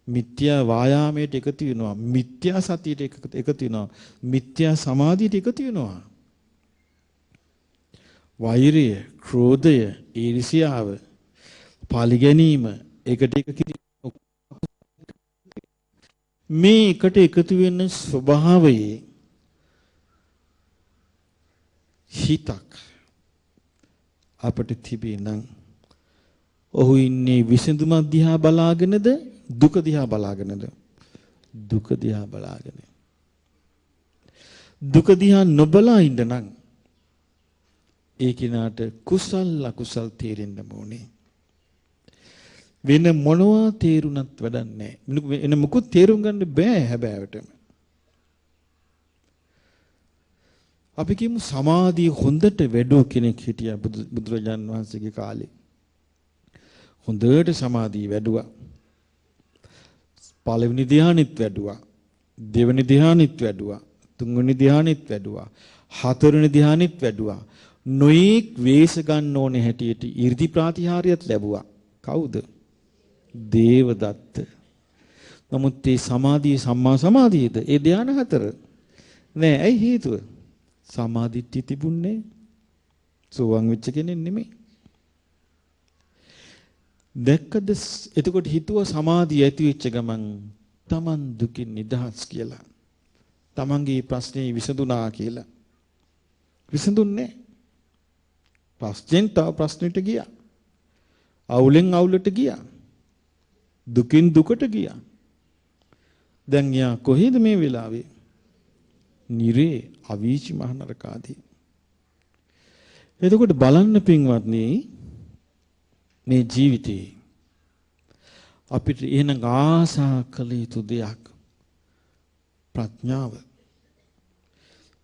මිත්‍යා වායාමයට එකතු වෙනවා. මිත්‍යා සතියට එකතු වෙනවා. මිත්‍යා සමාධියට එකතු වෙනවා. වෛරය, ක්‍රෝධය, ඊර්ෂ්‍යාව, පාලිගැනීම, එකට එක කිරීම මේ එකට එකතු වෙන ස්වභාවයේ හිතක් අපට තිබේ නම් ඔහු ඉන්නේ විසඳුම දිහා බලාගෙනද දුක දිහා බලාගෙනද? දුක දිහා බලාගෙන. දුක දිහා නොබලා ඉන්න නම් ඒ කිනාට කුසල් අකුසල් තේරෙන්න ඕනේ. වෙන මොනවා තේරුණත් වැඩක් නැහැ. එන මොකුත් තේරුම් ගන්න බෑ හැබෑවටම. අපි කියමු සමාධිය හොඳට වැඩුව කෙනෙක් හිටියා බුදුරජාන් වහන්සේගේ කාලේ. හොඳට සමාධිය වැඩුවා. පළවෙනි ධ්‍යානෙත් වැඩුවා. දෙවෙනි ධ්‍යානෙත් වැඩුවා. තුන්වෙනි ධ්‍යානෙත් වැඩුවා. හතරවෙනි ධ්‍යානෙත් වැඩුවා. නොඑක් වේශ ගන්න ඕනේ හැටියට 이르දි ප්‍රාතිහාර්යත් ලැබුවා. කවුද? දේවදත්ත. නමුත් මේ සමාධිය සම්මා සමාධියද? ඒ ධ්‍යාන හතර නෑ. ඇයි හේතුව? සමාධිත්‍ය තිබුණේ සෝවන් වෙච්ච කෙනෙක් නෙමෙයි. දැක්කද? එතකොට හිතුව සමාධිය ඇති වෙච්ච ගමන් Taman දුකින් නිදහස් කියලා. Tamanගේ ප්‍රශ්නේ විසඳුණා කියලා. විසඳුන්නේ ප්‍රශ්නෙන් තව ප්‍රශ්නෙට ගියා. අවුලෙන් අවුලට ගියා. දුකින් දුකට ගියා. දැන් යා කොහෙද මේ වෙලාවේ? නිරේ අවීචි මහ නරකාදී. එතකොට බලන්න පින්වත්නි මේ ජීවිතේ අපිට එහෙනම් ආසා කළ යුතු දෙයක් ප්‍රඥාව.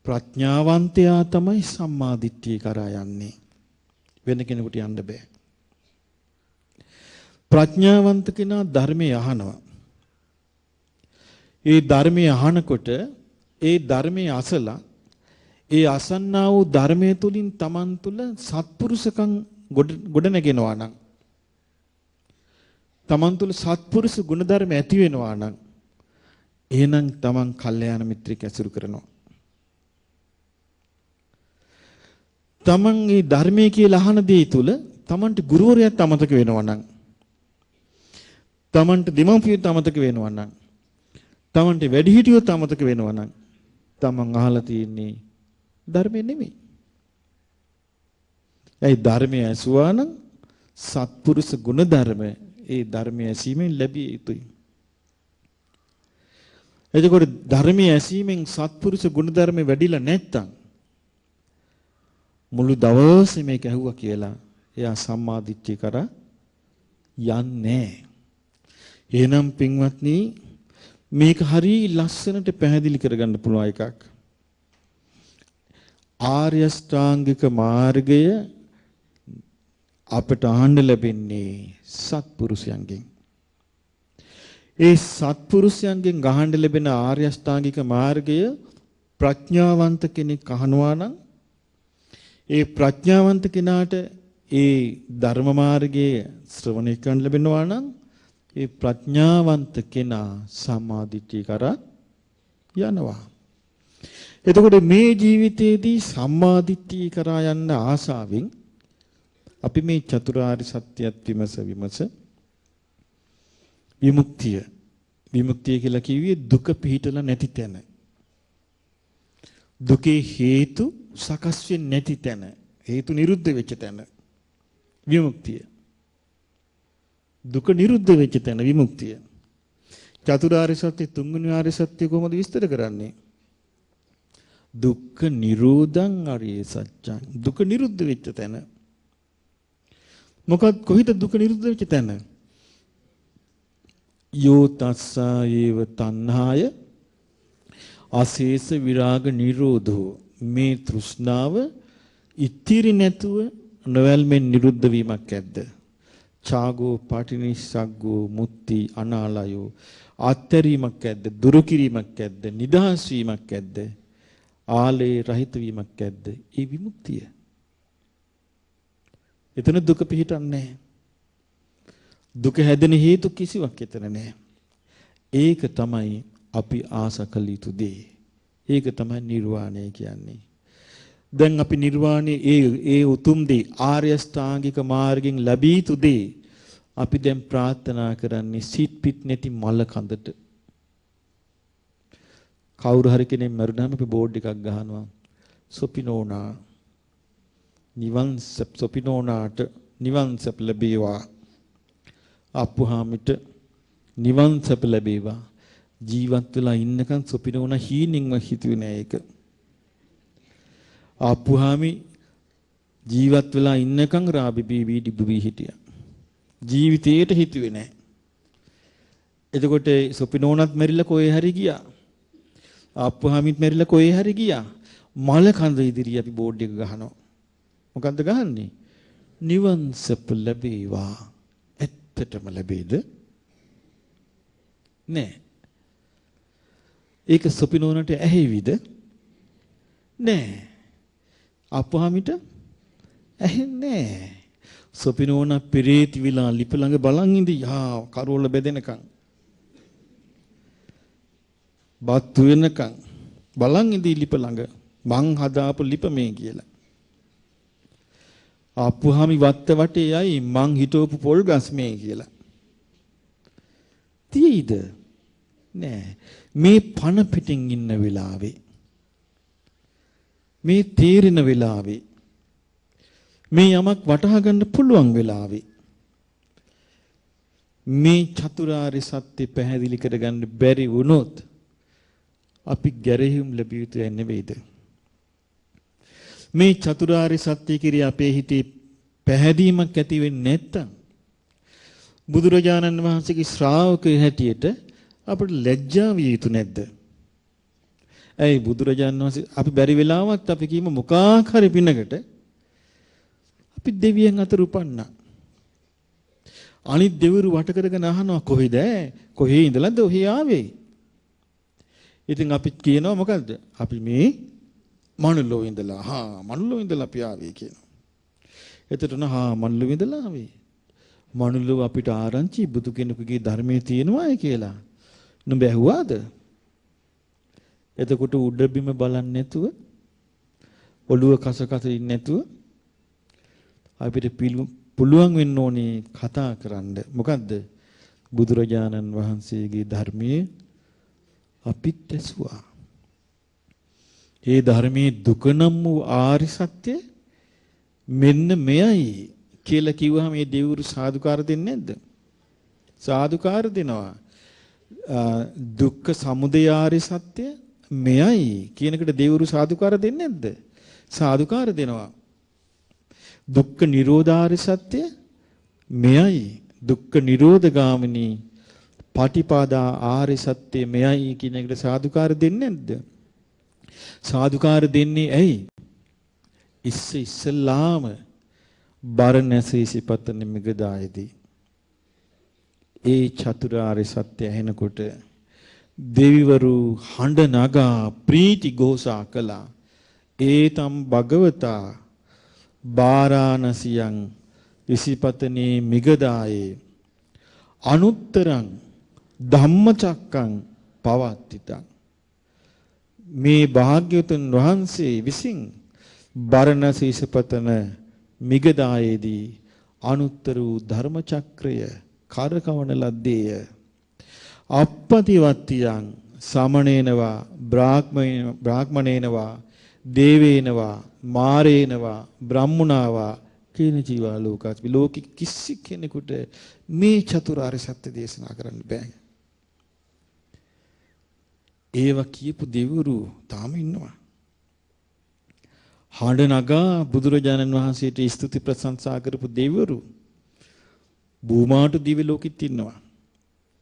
ප්‍රඥාවන්තයා තමයි සම්මා දිට්ඨිය කරා යන්නේ. වෙන කෙනෙකුට යන්න බෑ. ප්‍රඥාවන්ත කෙනා ධර්මය අහනවා. ඒ ධර්මය අහනකොට ඒ ධර්මයේ අසලා ඒ අසන්නා වූ ධර්මයේ තුලින් Taman තුල සත්පුරුෂකම් ගොඩ නැගෙනවා නම් Taman තුල සත්පුරුෂ ගුණධර්ම ඇති වෙනවා නම් එහෙනම් Taman කල්යාණ මිත්‍රෙක් ඇසුරු කරනවා. Taman මේ ධර්මයේ කියලා අහන දේ තුල තමන්ට ගුරුවරයාත් අමතක වෙනවා නම්, තමන්ට දෙමව්පියොත් අමතක වෙනවා නම්, තමන්ට වැඩිහිටියොත් අමතක වෙනවා නම්, තමන් අහලා තියෙන්නේ ධර්මය නෙමෙයි. ඒ ධර්මය ඇසුවා නම් සත්පුරුෂ ගුණ ධර්ම ඒ ධර්මය ඇසීමෙන් ලැබිය යුතුයි. එතකොට ධර්මය ඇසීමෙන් සත්පුරුෂ ගුණ ධර්ම වැඩිලා නැත්තම් මුළු දවසේ මේක ඇහුවා කියලා එයා සම්මා දිට්ඨිය කරා යන්නේ. එහෙනම් පින්වත්නි මේක හරිය ලස්සනට පැහැදිලි කරගන්න පුළුවන් එකක්. ආර්ය ශ්‍රාංගික මාර්ගය අපට ආන්න ලැබෙන්නේ සත්පුරුෂයන්ගෙන්. ඒ සත්පුරුෂයන්ගෙන් ගහන්න ලැබෙන ආර්ය ශ්‍රාංගික මාර්ගය ප්‍රඥාවන්ත කෙනෙක් අහනවා නම් ඒ ප්‍රඥාවන්ත කෙනාට ඒ ධර්ම මාර්ගයේ ශ්‍රවණය කරන්න ලැබෙනවා නම් ඒ ප්‍රඥාවන්ත කෙනා සම්මාදිට්ඨිය කරා යනවා. එතකොට මේ ජීවිතයේදී සම්මාදිට්ඨිය කරා යන්න ආසාවෙන් අපි මේ චතුරාර්ය සත්‍යයත් විමස විමුක්තිය කියලා කිව්වේ දුක පිහිටලා නැති තැන. දුකේ හේතු සකස් වෙන්නේ නැති තැන. හේතු නිරුද්ධ වෙච්ච තැන. විමුක්තිය. දුක නිරුද්ධ වෙච්ච තැන විමුක්තිය. චතුරාර්ය සත්‍ය තුන්වෙනි ආර්ය සත්‍ය කොහොමද විස්තර කරන්නේ? දුක්ඛ නිරෝධං ආර්ය සත්‍යං. දුක නිරුද්ධ වෙච්ච තැන. මොකද කොහෙද දුක නිරුද්ධ වෙච්ච තැන? යෝ තස්සා ඒව තණ්හාය අශේෂ විරාග නිරෝධෝ. මේ තෘෂ්ණාව ඉතිරි නැතුව නොවැල්මෙන් නිරුද්ධ වීමක් ඇද්ද? ඡාගෝ පටිනිස්සග්ගෝ මුත්‍ති අනාලයෝ. අත්තරීමක් ඇද්ද? දුරු කිරීමක් ඇද්ද? නිදහස් වීමක් ඇද්ද? ආලේ රහිත වීමක් ඇද්ද? ඒ විමුක්තිය. එතන දුක පිහිටන්නේ නැහැ. දුක හැදෙන හේතු කිසිවක් එතන නැහැ. ඒක තමයි අපි ආසා කළ යුතු දේ. ඒක තමයි නිර්වාණය කියන්නේ. දැන් අපි නිර්වාණය ඒ උතුම් දේ ආර්ය ශ්‍රාංගික මාර්ගයෙන් ලැබී යුතු දේ අපි දැන් ප්‍රාර්ථනා කරන්නේ සිත් පිට නැති මල කඳට. කවුරු හරි කෙනෙක් මරුණාම අපි බෝඩ් එකක් ගහනවා. සොපිනෝනා නිවන් සොපිනෝනාට නිවන් සැප ලැබේවා. අප්පුහාමිට නිවන් සැප ලැබේවා. ජීවත් වෙලා ඉන්නකන් සොපිනෝනා හීනින්ම හිතුවේ නෑ ඒක. අප්පුහාමි ජීවත් වෙලා ඉන්නකන් රාබිබී වීඩිබී හිටියා. ජීවිතේට හිතුවේ නෑ. එතකොට සොපිනෝනත් මැරිලා කොහේ හරි ගියා. අප්පුහාමිත් මැරිලා කොහේ හරි ගියා. මල කඳ ඉදිරිය අපි බෝඩ් එක ගහනවා. මොකද්ද ගහන්නේ? නිවන් සැප ලැබේවා. ඇත්තටම ලැබෙයිද? නෑ. ඒක සොපිනෝනට ඇහෙවිද? නෑ. අප්පුහාමිට ඇහෙන්නේ නෑ. සොපිනෝන පෙරේති විලා ලිප ළඟ බලන් ඉඳි යා කරවල බෙදෙනකන්. බත් වෙනකන් බලන් ඉඳි ලිප ළඟ මං හදාපු ලිප මේ කියලා. අප්පුහාමි වත්ත වටේ යයි මං හිටවපු පොල් ගස් මේ කියලා. තියෙයිද? නෑ. මේ පණ පිටින් ඉන්න වෙලාවේ මේ තේරෙන වෙලාවේ මේ යමක් වටහා ගන්න පුළුවන් වෙලාවේ මේ චතුරාර්ය සත්‍ය පැහැදිලි කරගන්න බැරි වුණොත් අපි ගැරහීම් ලැබිය යුතු නෙවෙයිද? මේ චතුරාර්ය සත්‍ය කිරිය අපේ හිතේ පැහැදීමක් ඇති වෙන්නේ නැත්තම් බුදුරජාණන් වහන්සේගේ ශ්‍රාවකයෙ හැටියට අපිට ලැජ්ජා විය යුතු නැද්ද? ඇයි බුදුරජාණන් වහන්සේ අපි බැරි වෙලාවත් අපි කීම මොකක් හරි පිනකට අපි දෙවියන් අතර උපන්නා. අනිත් දෙවිවරු වට කරගෙන අහනවා කොහෙද? කොහේ ඉඳලාද ඔහි ආවේ? ඉතින් අපි කියනවා මොකද්ද? අපි මේ මනුලෝ ඉඳලා මනුලෝ ඉඳලා අපි ආවේ කියනවා. එතකොට මනුලෝ ඉඳලා ආවේ. මනුලෝ අපිට ආරංචි බුදු කෙනෙකුගේ ධර්මයේ තියෙනවායි කියලා. නුඹ ඇහුවාද? එතකොට උඩ බිම බලන්නේ නැතුව ඔළුව කස කස ඉන්නේ නැතුව අපිට පුළුවන් වෙන්න ඕනේ කතා කරන්න. මොකද්ද? බුදුරජාණන් වහන්සේගේ ධර්මයේ අපිත් ඇසුවා. ඒ ධර්මයේ දුක නම් වූ ආරි සත්‍ය මෙන්න මෙයයි කියලා කිව්වහම මේ දෙවිවරු සාදුකාර දෙන්නේ නැද්ද? සාදුකාර දෙනවා. දුක්ඛ සමුදය ආරි සත්‍ය මෙයයි කියනකට දෙවිවරු සාදුකාර දෙන්නේ නැද්ද? සාදුකාර දෙනවා. දුක්ඛ නිරෝධාරි සත්‍ය මෙයයි දුක්ඛ නිරෝධ ගාමිනී පටිපදා ආරි සත්‍ය මෙයයි කියන එකට සාදුකාර දෙන්නේ නැද්ද? සාදුකාර දෙන්නේ ඇයි? ඉස්සෙල්ලාම බරණැස ඉසිපතන මිගදායේදී ඒ චතුරාර්ය සත්‍ය ඇහෙනකොට දෙවිවරු හඬ නගා ප්‍රීති ഘോഷා කළා. ඒතම් භගවතා බාරාණසියං ඉසිපතනේ මිගදායේ අනුත්තරං ධම්මචක්කං පවත්තිතං. මේ භාග්‍යවතුන් වහන්සේ විසින් බරණැස ඉසිපතන මිගදායේදී අනුත්තර වූ ධර්ම චක්‍රය කරකවන ලද්දේය. අප්පතිවත්තියං සමණේනවා බ්‍රාහ්මණේනවා දේවේනවා මාරේනවා බ්‍රහ්මුණාවා කියන ජීවා ලෝකාස්මි ලෝකෙ කිසි කෙනෙකුට මේ චතුරාර්ය සත්‍ය දේශනා කරන්න බෑ. ඒව කියපු දෙවිවරු තාම ඉන්නවා. හඬ නගා බුදුරජාණන් වහන්සේට ස්තුති ප්‍රශංසා කරපු දෙවිවරු භූමාට දිව්‍ය ලෝකෙත් ඉන්නවා.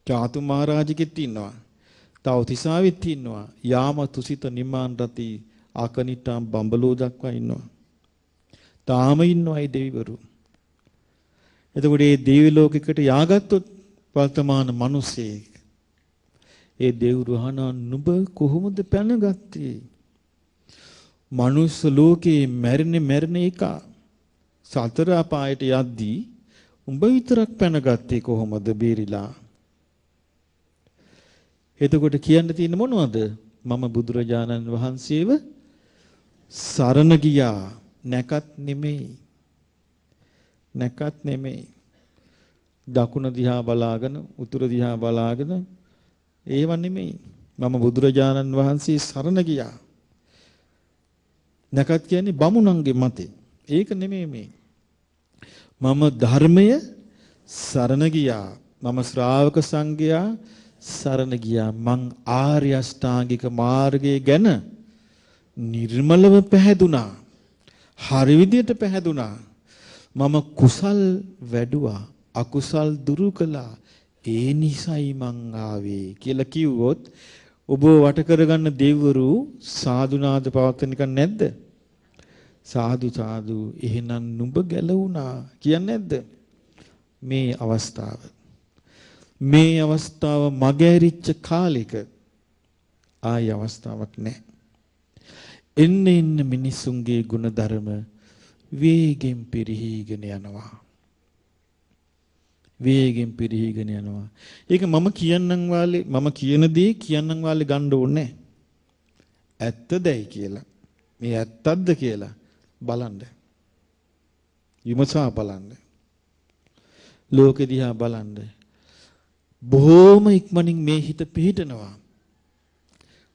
චාතු මහරජකෙත් ඉන්නවා. තවතිසාවෙත් ඉන්නවා. යාම තුසිත නිමාන් රති ආකනිටම් බඹලෝ දක්වා ඉන්නවා. තාම ඉන්නවා ඒ දෙවිවරු. එතකොට මේ දිව්‍ය ලෝකයකට යාගත්තොත් වර්තමාන මිනිස්සෙක් ඒ දෙවිවරු අහනවා නුඹ කොහොමද පැනගත්තේ? මනුස්ස ලෝකේ මැරෙන එක සතර අපායට යද්දී උඹ විතරක් පැනගත්තේ කොහොමද බේරිලා? එතකොට කියන්න තියෙන්නේ මොනවද? මම බුදුරජාණන් වහන්සේව සරණ ගියා. නැකත් නෙමෙයි. නැකත් නෙමෙයි. දකුණ දිහා බලාගෙන උතුර දිහා බලාගෙන ඒව නෙමෙයි. මම බුදුරජාණන් වහන්සේ සරණ ගියා. නැකත් කියන්නේ බමුණන්ගේ මතේ. ඒක නෙමෙයි මේ. මම ධර්මය සරණ ගියා. මම ශ්‍රාවක සංඝයා සරණ ගියා. මං ආර්ය අෂ්ටාංගික මාර්ගය ගැන නිර්මලව පැහැදුනා. හරි විදියට පැහැදුනා. මම කුසල් වැඩුවා. අකුසල් දුරු කළා. ඒ නිසයි මං ආවේ කියලා කිව්වොත් ඔබ වට කරගන්න දෙවිවරු සාදුනාද පවත්වන එක නැද්ද? සාදු සාදු එහෙනම් නුඹ ගැලවුණා කියන්නේ නැද්ද? මේ අවස්ථාව මගහැරිච්ච කාලෙක ආයි අවස්ථාවක් නැහැ. එන්න මිනිසුන්ගේ ගුණධර්ම වේගෙන් පිරිහීගෙන යනවා. වේගෙන් පිරිහීගෙන යනවා. ඒක මම කියන දේ කියන්නම් වාලේ ගන්න ඕනේ. ඇත්තදයි කියලා. මේ ඇත්තක්ද කියලා බලන්න. විමසා බලන්න. ලෝකෙ දිහා බලන්න. බොහොම ඉක්මනින් මේ හිත පිහිටනවා.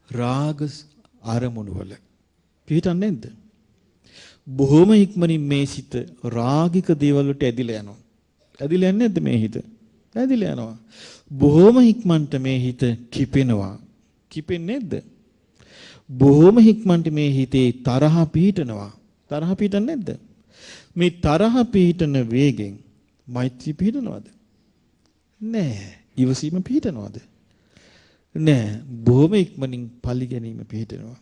රාග අරමුණු වල. පිහිටන්නේ නැද්ද? බොහොම ඉක්මනින් මේ සිත රාගික දේවල් වලට ඇදිලා යනවා. ඇදිලා යන්නේ නැද්ද මේ හිත? ඇදිලා යනවා. බොහොම ඉක්මනට මේ හිත කිපෙනවා. කිපෙන්නේ නැද්ද? බොහොම ඉක්මනට මේ හිතේ තරහ පිහිටනවා. තරහ පිහිටන්නේ නැද්ද? මේ තරහ පිහිටන වේගෙන් මෛත්‍රී පිහිටනවද? නෑ. ඉවසීම පිහිටනවද? නෑ. බොහොම ඉක්මනින් පලි ගැනීම පිහිටනවා.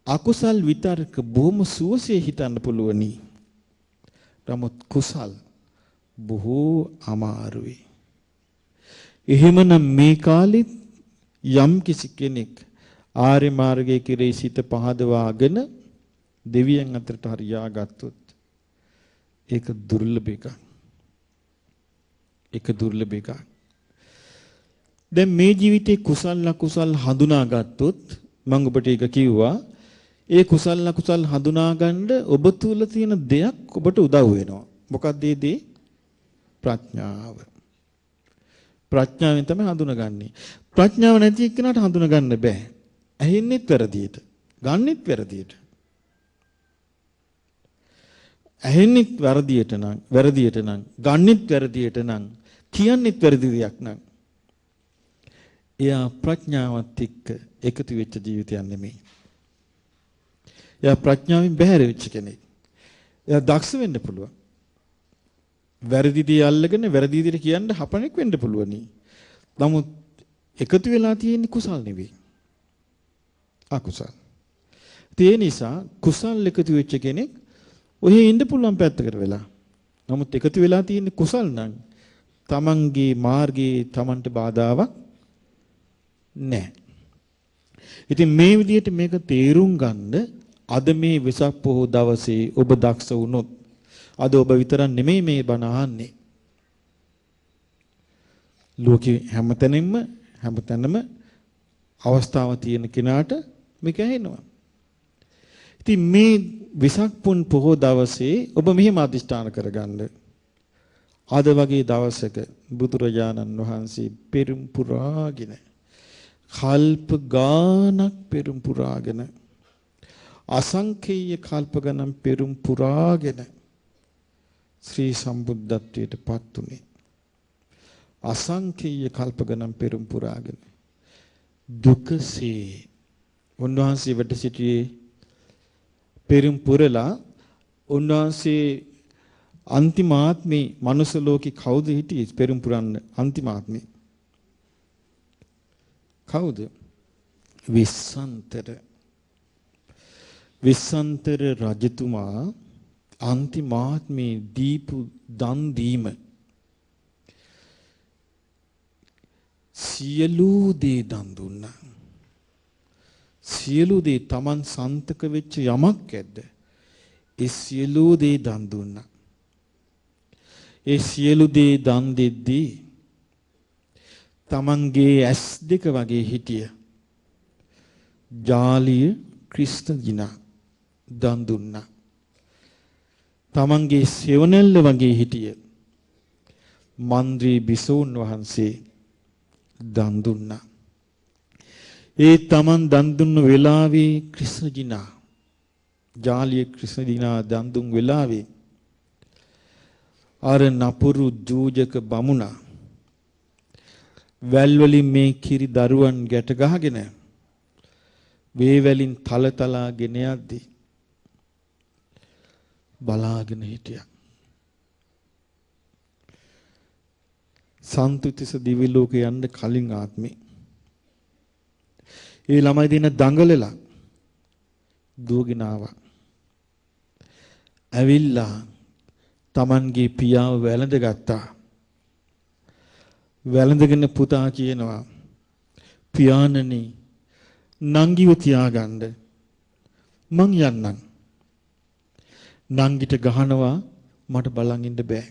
අකුසල් විතරක බොහොම සුවසේ හිතන්න පුළුවනි. නමුත් කුසල් බොහෝ අමාරුයි. එහෙමනම් මේ කාලෙත් යම් කිසි කෙනෙක් ආර්ය මාර්ගයේ කෙරෙහි සිත පහදවාගෙන දෙවියන් අතරට හරියා ගත්තොත් ඒක දුර්ලභ එකක්. ඒක දුර්ලභ එකක්. දැන් මේ ජීවිතේ කුසල් අකුසල් හඳුනා ගත්තොත් මම ඔබට ඒක කිව්වා. ඒ කුසල් අකුසල් හඳුනා ගන්න ඔබ තුල තියෙන දෙයක් ඔබට උදව් වෙනවා. මොකක්ද ඒ දේ? ප්‍රඥාව. ප්‍රඥාවෙන් තමයි හඳුනගන්නේ. ප්‍රඥාව නැති එක්කනට හඳුනගන්න බෑ. ඇහෙන්නෙත් වැරදියට, ගන්නෙත් වැරදියට. ඇහෙන්නෙත් වැරදියට නම්, ගන්නෙත් වැරදියට නම්, කියන්නෙත් වැරදි දෙයක් නම් එයා ප්‍රඥාවත් එක්ක එකතු වෙච්ච ජීවිතයක් නෙමෙයි. එයා ප්‍රඥාවෙන් බැහැර වෙච්ච කෙනෙක්. එයා දක්ෂ වෙන්න පුළුවන්. වැරදි දේ අල්ලගෙන වැරදි විදිහට කියන්න හපණෙක් වෙන්න පුළුවනි. නමුත් එකතු වෙලා තියෙන්නේ කුසල් නෙවෙයි. අකුසල්. ඒ නිසා කුසල් එකතු වෙච්ච කෙනෙක් ඔහේ ඉන්න පුළුවන් පැත්තකට වෙලා. නමුත් එකතු වෙලා තියෙන්නේ කුසල් නම් තමන්ගේ මාර්ගයේ තමන්ට බාධාවක් නැහැ. ඉතින් මේ විදිහට මේක තේරුම් ගන්න අද මේ වෙසක් පොහොව දවසේ ඔබ දක්ෂ වුණොත් අද ඔබ විතරක් නෙමෙයි මේ බණ අහන්නේ. ලෝකේ හැමතැනම අවස්ථාවක් තියෙන කෙනාට මේක ඇහෙනවා. ඉතින් මේ වෙසක් පුන් පොහොව දවසේ ඔබ මෙහෙම අධිෂ්ඨාන කරගන්න. අද වගේ දවසක බුදුරජාණන් වහන්සේ පෙරම් පුරාගෙන කල්ප ගානක් පෙරම් පුරාගෙන අසංඛේය කල්ප ගණන් පෙරම් පුරාගෙන ශ්‍රී සම්බුද්ධත්වයට පත් උනේ. අසංඛේය කල්ප ගණන් පෙරම් පුරාගෙන දුකසේ උන්වහන්සේ වැඩ සිටියේ පෙරම් පුරලා උන්වහන්සේ අන්තිමාත්මේ මනුස්ස ලෝකේ කවුද හිටියේ පෙරම් පුරන්න අන්තිමාත්මේ කවුද? විස්සන්තර රජතුමා අන්තිමාත්මේ දීපු දන් දීම සියලු දේ දන් දුන්නා. සියලු දේ Taman සන්තක වෙච්ච යමක් ඇද්ද ඒ සියලු දේ දන් දුන්නා. ඒ සියලු දේ දන් දෙද්දී තමන්ගේ ඇස් දෙක වගේ හිටිය ජාලිය ක්‍රිස්ත දිනා දන් දුන්නා. තමන්ගේ සෙවණැල්ල වගේ හිටිය මන්ද්‍රී බිසෝන් වහන්සේ දන් දුන්නා. ඒ තමන් දන් දුන්න වෙලාවේ ක්‍රිස්ත දිනා ජාලිය ක්‍රිස්ත දිනා දන් දුන් වෙලාවේ අර නපුරු ජූජක බමුණා වැල් වලින් මේ කිරි දරුවන් ගැට ගහගෙන වේවැලින් තලතලාගෙන යද්දී බලාගෙන හිටියා. සන්තුතිස දිව්‍ය ලෝකේ යන්න කලින් ආත්මේ ඒ ළමයි දින දඟලලා දුවගෙන ආවා. ඇවිල්ලා Tamanගේ පියාව වැළඳ ගත්තා. වැළඳගෙන පුතා කියනවා පියාණනි නංගිව තියාගන්න මං යන්නම්. නංගිට ගහනවා මට බලන් ඉන්න බෑ.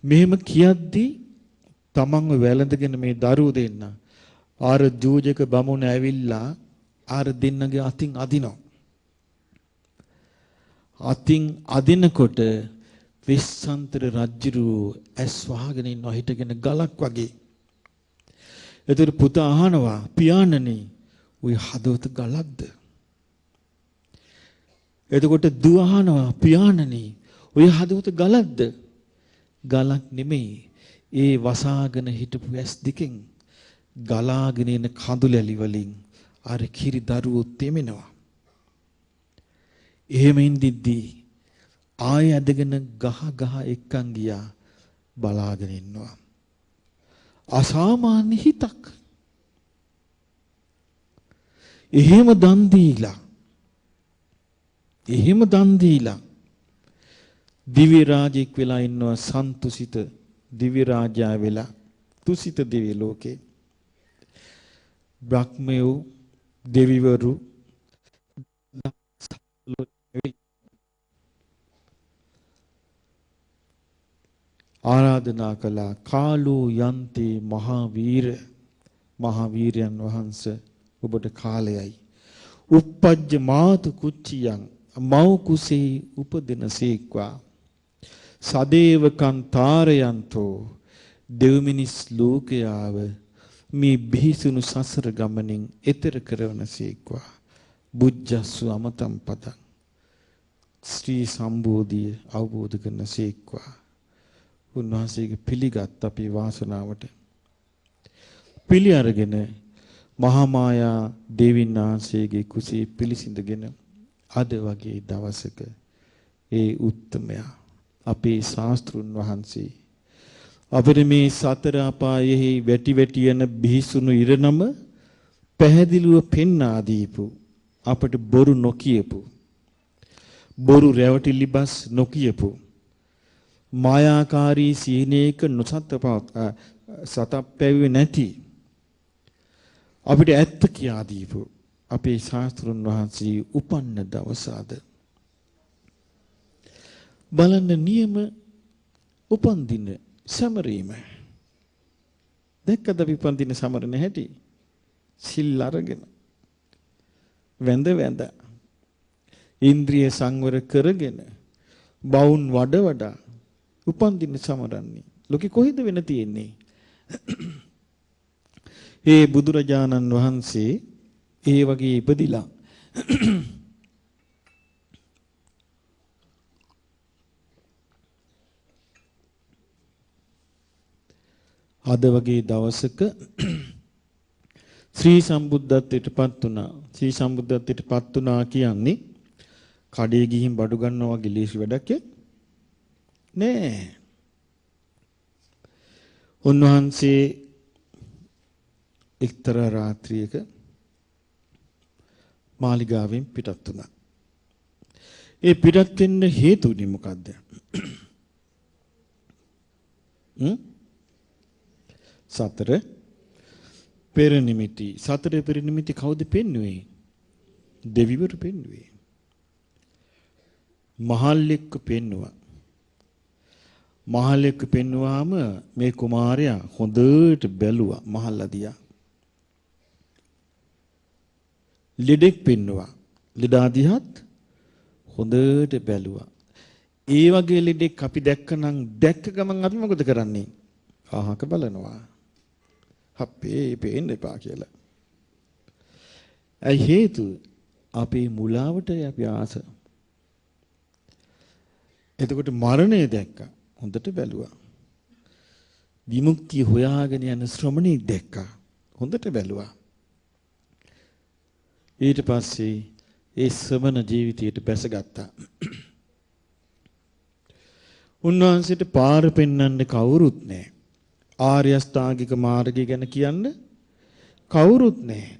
මෙහෙම කියද්දී තමන්ව වැළඳගෙන මේ දරුවෝ දෙන්න ආර ජූජක බමුණ ඇවිල්ලා ආර දෙන්නගේ අතින් අදිනවා. අතින් අදිනකොට විස්සන්තර රජුරු ඇස් වහගෙන ඉන්නවා හිටගෙන ගලක් වගේ. එතකොට පුතා අහනවා පියාණනි ඔය හදවත ගලක්ද? එතකොට දුව අහනවා පියාණනි ඔය හදවත ගලක්ද? ගලක් නෙමෙයි. ඒ වසාගෙන හිටපු ඇස් දෙකෙන් ගලාගෙන එන කඳුලැලි වලින් අර කිරි දරුවෝ තෙමෙනවා. එහෙම ඉඳිද්දී ආය ඇදගෙන ගහ එක්කන් ගියා බලාගෙන ඉන්නවා. අසාමාන්‍ය හිතක්. එහෙම දන් දීලා දිව්‍ය රාජෙක් වෙලා ඉන්නවා සන්තුසිත දිව්‍ය රාජයා වෙලා තුසිත දිව්‍ය ලෝකේ බ්‍රහ්මයෝ දෙවිවරු ආරාධනා කළා කාලෝ යන්තේ මහාවීරයන් වහන්සේ ඔබට කාලයයි උප්පජ්ජ මාතු කුච්චියන් මව් කුසේ උපදිනසේක්වා සදේවකං තාරයන්තෝ දෙව්මිනිස් ලෝකයාව මේ බිහිසුණු සසර ගමනින් එතර කරවනසේක්වා බුද්ධස්සු අමතම් පදං ශ්‍රී සම්බෝධිය අවබෝධ කරනසේක්වා උන්වහන්සේගේ පිළිගත් අපේ වාසනාවට පිළි අරගෙන මහා මායා දේවින් වහන්සේගේ කුසේ පිළිසිඳගෙන අද වගේ දවසක ඒ උත්තමයා අපේ ශාස්ත්‍රුන් වහන්සේ අපිට මේ සතර අපායෙහි වැටි වැටි යන බිහිසුණු ඉරණම පැහැදිලිව පෙන්වා දීපු අපට බොරු නොකියපු බොරු රැවටිලි බස් නොකියපු මායාකාරී සීනේක සතප්පැවි නැති අපිට ඇත්ත කියා දීපු අපේ ශාස්ත්‍රුන් වහන්සේ උපන්න දවස අද බලන්න නියම උපන්දින සමරීම දැක්කද අපි උපන්දින සමරන හැටි සිල් අරගෙන වැඳ වැඳ ඉන්ද්‍රිය සංවර කරගෙන බවුන් වඩ වඩා උපන්දින සමරන්නේ ලෝකෙ කොහෙද වෙන තියෙන්නේ ඒ බුදුරජාණන් වහන්සේ ඒ වගේ ඉපදිලා අද වගේ දවසක ශ්‍රී සම්බුද්ධත්වයට පත් වුණා. ශ්‍රී සම්බුද්ධත්වයට පත් වුණා කියන්නේ කඩේ ගිහින් බඩු ගන්නවා වගේ ලේසි වැඩක් නෑ. උන්වහන්සේ එක්තරා රාත්‍රියක මාලිගාවෙන් පිටත් වුණා. ඒ පිටත් වෙන්න හේතුනේ මොකද්ද? සතර පෙර නිමිති. සතර පෙර නිමිති කවුද පෙන්වුවේ? දෙවිවරු පෙන්වුවේ. මහල්ලෙක්ව පෙන්වුවා. මහල්ලෙක්ව පෙන්වුවාම මේ කුමාරයා හොඳට බැලුවා මහල්ලා දිහා. ලෙඩෙක් පෙන්වුවා. ලෙඩා දිහාත් හොඳට බැලුවා. ඒ වගේ ලෙඩෙක් අපි දැක්කනම් දැක්ක ගමන් අපි මොකද කරන්නේ? අහක බලනවා. අපේ පේන්න එපා කියලා. ඇයි හේතුව? අපේ මුලාවට අපි ආස. එතකොට මරණය දැක්කා. හොඳට බැලුවා. විමුක්තිය හොයාගෙන යන ශ්‍රමණෙක් දැක්කා. හොඳට බැලුවා. ඊට පස්සේ ඒ ශ්‍රමණ ජීවිතයට බැසගත්තා. උන්වහන්සේට පාර පෙන්වන්න කවුරුත් නැහැ. ආර්ය අෂ්ටාංගික මාර්ගය ගැන කියන්න කවුරුත් නැහැ.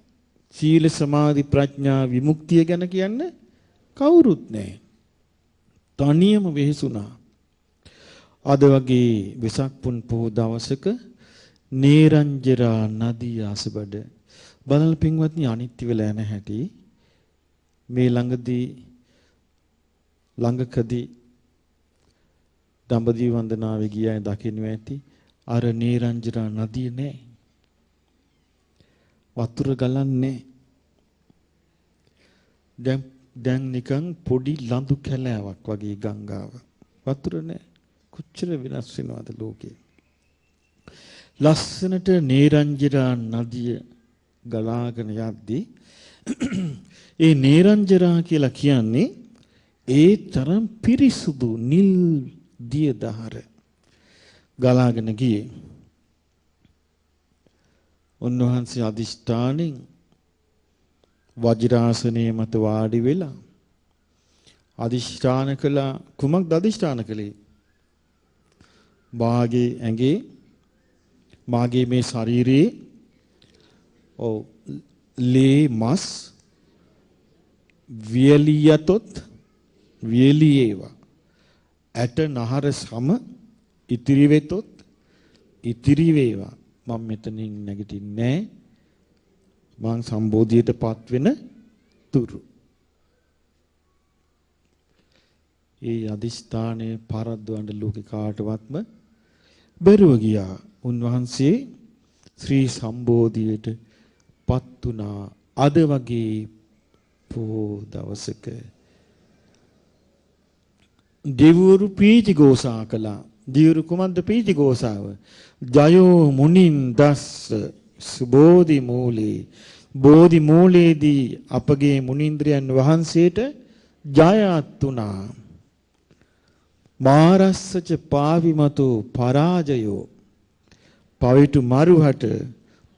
සීල සමාධි ප්‍රඥා විමුක්තිය ගැන කියන්න කවුරුත් නැහැ. තනියම වෙහෙසුණා. අද වගේ වෙසක් පුන් පොහොය දවසක නේරංජරා නදී ආසබඩ බලල් පින්වත්නි අනිත්‍ය වෙලා යන හැටි මේ ළඟකදී දඹදිව වන්දනාවේ ගියා දකින්න ඇති. අර නේරංජරා නදිය නෑ. වතුර ගලන්නේ. දැන් නිකන් පොඩි ලඳු කැලෑවක් වගේ ගංගාව. වතුර නෑ. කොච්චර වෙනස් වෙනවද ලෝකේ. ලස්සනට නේරංජරා නදිය ගලාගෙන යද්දී ඒ නේරංජරා කියලා කියන්නේ ඒ තරම් පිරිසුදු නිල් දිය දහර ගලාගෙන ගියේ. උන්වහන්සේ අදිෂ්ඨානෙන් වජිරාසනයේ මත වාඩි වෙලා අදිෂ්ඨාන කළා. කුමක්ද අදිෂ්ඨාන කළේ? මාගේ මේ ශරීරයේ ලේ මස් වියලියතොත් වියලියේවා ඇට නහර සම ඉතිරි වෙතොත් ඉතිරි වේවා. මම මෙතනින් නැගිටින්නේ නැහැ. මං සම්බෝධියටපත් වෙන තුරු. ඒ අදිස්ථානය පරද්දවන්න ලෝකේ කාටවත්ම බැරුව ගියා. උන්වහන්සේ ශ්‍රී සම්බෝධියටපත් වුණා. අද වගේ පොහොය දවසක දෙවිවරු ප්‍රීති ഘോഷා කළා. දෙවිවරු කුමද්ද ප්‍රීති ഘോഷාව? ජයෝ මුනින් දස්ස සුබෝධි මූලේ. බෝධි මූලයේදී අපගේ මුනිంద్రයන් වහන්සේට ජයත් උනා. මාරස්සච පාවිමතු පරාජයෝ. පවිතු මරුහට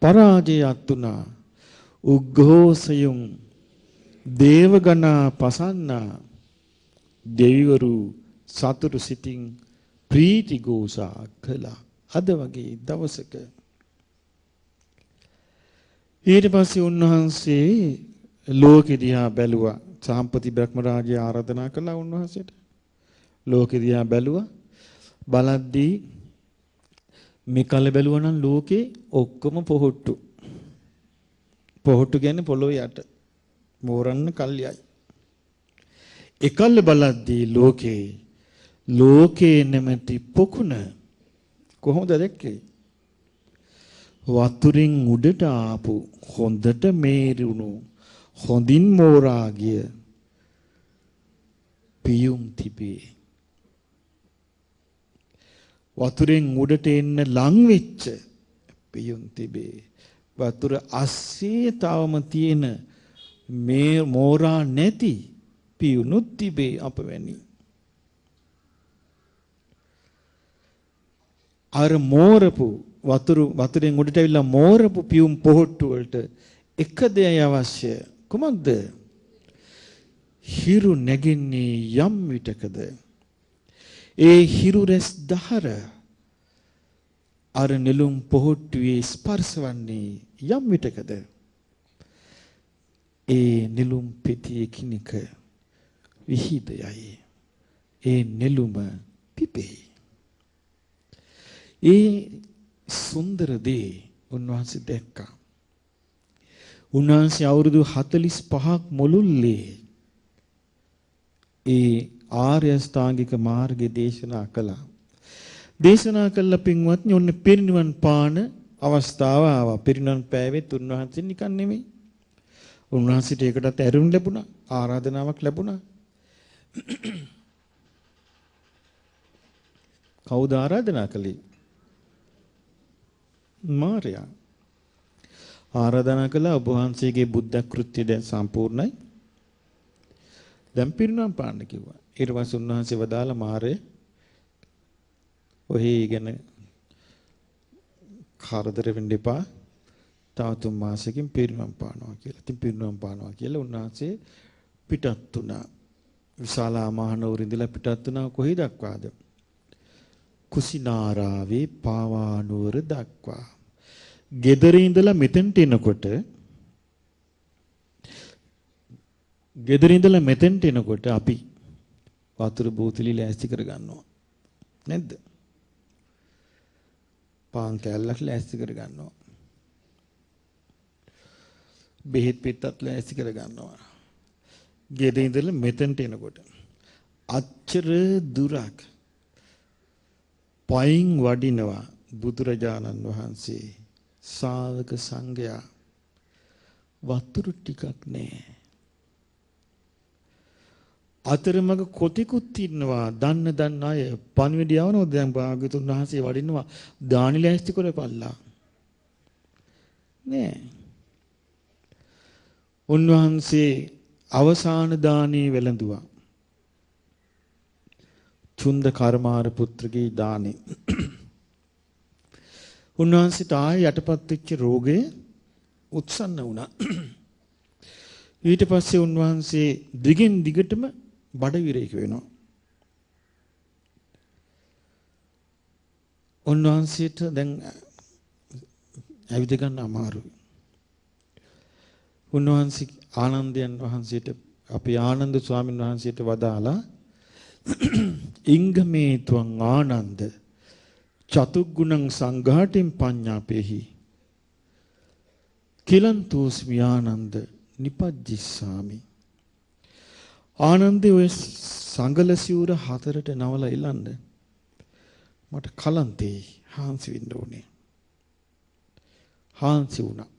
පරාජයත් උනා. උග්ඝෝසයුම් දේවගණා පසන්නා. දෙවිවරු සතුටු සිතින් ප්‍රීති ഘോഷා කළා. අද වගේ දවසක ඊට පස්සේ උන්වහන්සේ ලෝකෙ දිහා බැලුවා. සාම්පති බ්‍රහ්ම රාජය ආරාධනා කළා උන්වහන්සේට. ලෝකෙ දිහා බැලුවා. බලද්දී මේ කල බැලුවා නම් ලෝකේ ඔක්කොම පොහොට්ටු. පොහොට්ටු කියන්නේ පොළොවේ යට. මෝරන්න කල්යයි. එකල්ල බලද්දී ලෝකේ නැමැති පොකුණ කොහොමද දැක්කේ? වතුරින් උඩට ආපු හොඳට මේරුණු හොඳින් මෝරා ගිය පියුම් තිබේ. වතුරෙන් උඩට එන්න ලං වෙච්ච පියුම් තිබේ. වතුර අස්සේ තවම තියෙන මේ මෝරා නැති පියුණුත් තිබේ අපවැනි. අර මෝරපු වතුරෙන් උඩට ඇවිල්ලා මෝරපු පියුම් පොහොට්ටු වලට එක දෙයයි අවශ්‍ය. කුමක්ද? හිරු නැගින්නේ යම් විටකද ඒ හිරු රැස් දහර අර නෙළුම් පොහොට්ටුවේ ස්පර්ශ වන්නේ යම් විටකද ඒ නෙළුම් පෙතියේ කිනික විහිදයයි. ඒ නෙළුම පිපේ. ඒ සුන්දර දේ උන්වහන්සේ දැක්කා. උන්වහන්සේ අවුරුදු 45ක් මුළුල්ලේ ඒ ආර්ය අෂ්ටාංගික මාර්ගය දේශනා කළා. දේශනා කළ පින්වත්නි ඔන්න පිරිනිවන් පාන අවස්ථාව ආවා. පිරිනිවන් පෑවෙත් උන්වහන්සේ නිකන් නෙමෙයි. උන්වහන්සේට ඒකටත් ඇරුම් ලැබුණා. ආරාධනාවක් ලැබුණා. කවුද ආරාධනා කළේ? මාර්යා. ආරාධනා කළා ඔබ වහන්සේගේ බුද්ධ කෘත්‍ය දැන් සම්පූර්ණයි. දැන් පිරිනමන පාන්න කිව්වා. ඊට පස්සේ උන්වහන්සේ වදාලා මාර්ය ඔහි ඉගෙන කරදර වෙන්න එපා. තව 3 මාසෙකින් පිරිනමන පානවා කියලා. ඉතින් පිරිනමන පානවා කියලා උන්වහන්සේ පිටත් වුණා. විශාලා මහනුවර ඉඳලා පිටත් වුණා කොහේ දක්වාද? කුසිනාරාවේ පාවානුවර දක්වා. ගෙදර ඉඳලා මෙතෙන්ට එනකොට අපි වතුර බෝතලි ලෑස්ති කර ගන්නවා. නැද්ද? පාන් කෑල්ලක් ලෑස්ති කර ගන්නවා. බෙහෙත් පිටත් ලෑස්ති කර ගන්නවා. ගෙදර ඉඳලා මෙතෙන්ට එනකොට අච්චර දුරක් පයින් වඩිනවා බුදුරජාණන් වහන්සේ. ශාවක සංඝයා වතුර ටිකක් නැහැ. අතරමඟ කොටිකුත් ඉන්නවා. දන්න අය පණිවිඩය යවනවා. දැන් භාග්‍යතුන් වහන්සේ වඩිනවා. දානි ලෑස්ති කරපල්ලා. නෑ. උන්වහන්සේ අවසාන දානේ වැළඳුවා. චුන්ද කර්මාර පුත්‍රගේ දානේ. උන්වහන්සේට ආයෙ යටපත් වෙච්ච රෝගය උත්සන්න වුණා. ඊට පස්සේ උන්වහන්සේ දිගින් දිගටම බඩවිරේක වෙනවා. උන්වහන්සේට දැන් ඇවිද ගන්න අමාරුයි. උන්වහන්සේ ආනන්දයන් වහන්සේට අපේ ආනන්ද ස්වාමීන් වහන්සේට වදාලා ඉංගමේ ත්වං ආනන්ද චතුග්ගුණං සංඝාටින් පඤ්ඤාපේහි කිලන්තෝස්මි ආනන්ද නිපජ්ජිස්සාමි. ආනන්දේ ඔය සංගල සිවුර 4ට නවලා ඉලන්න මට කලන්තේ හාන්සි වෙන්න ඕනේ. හාන්සි වුණා.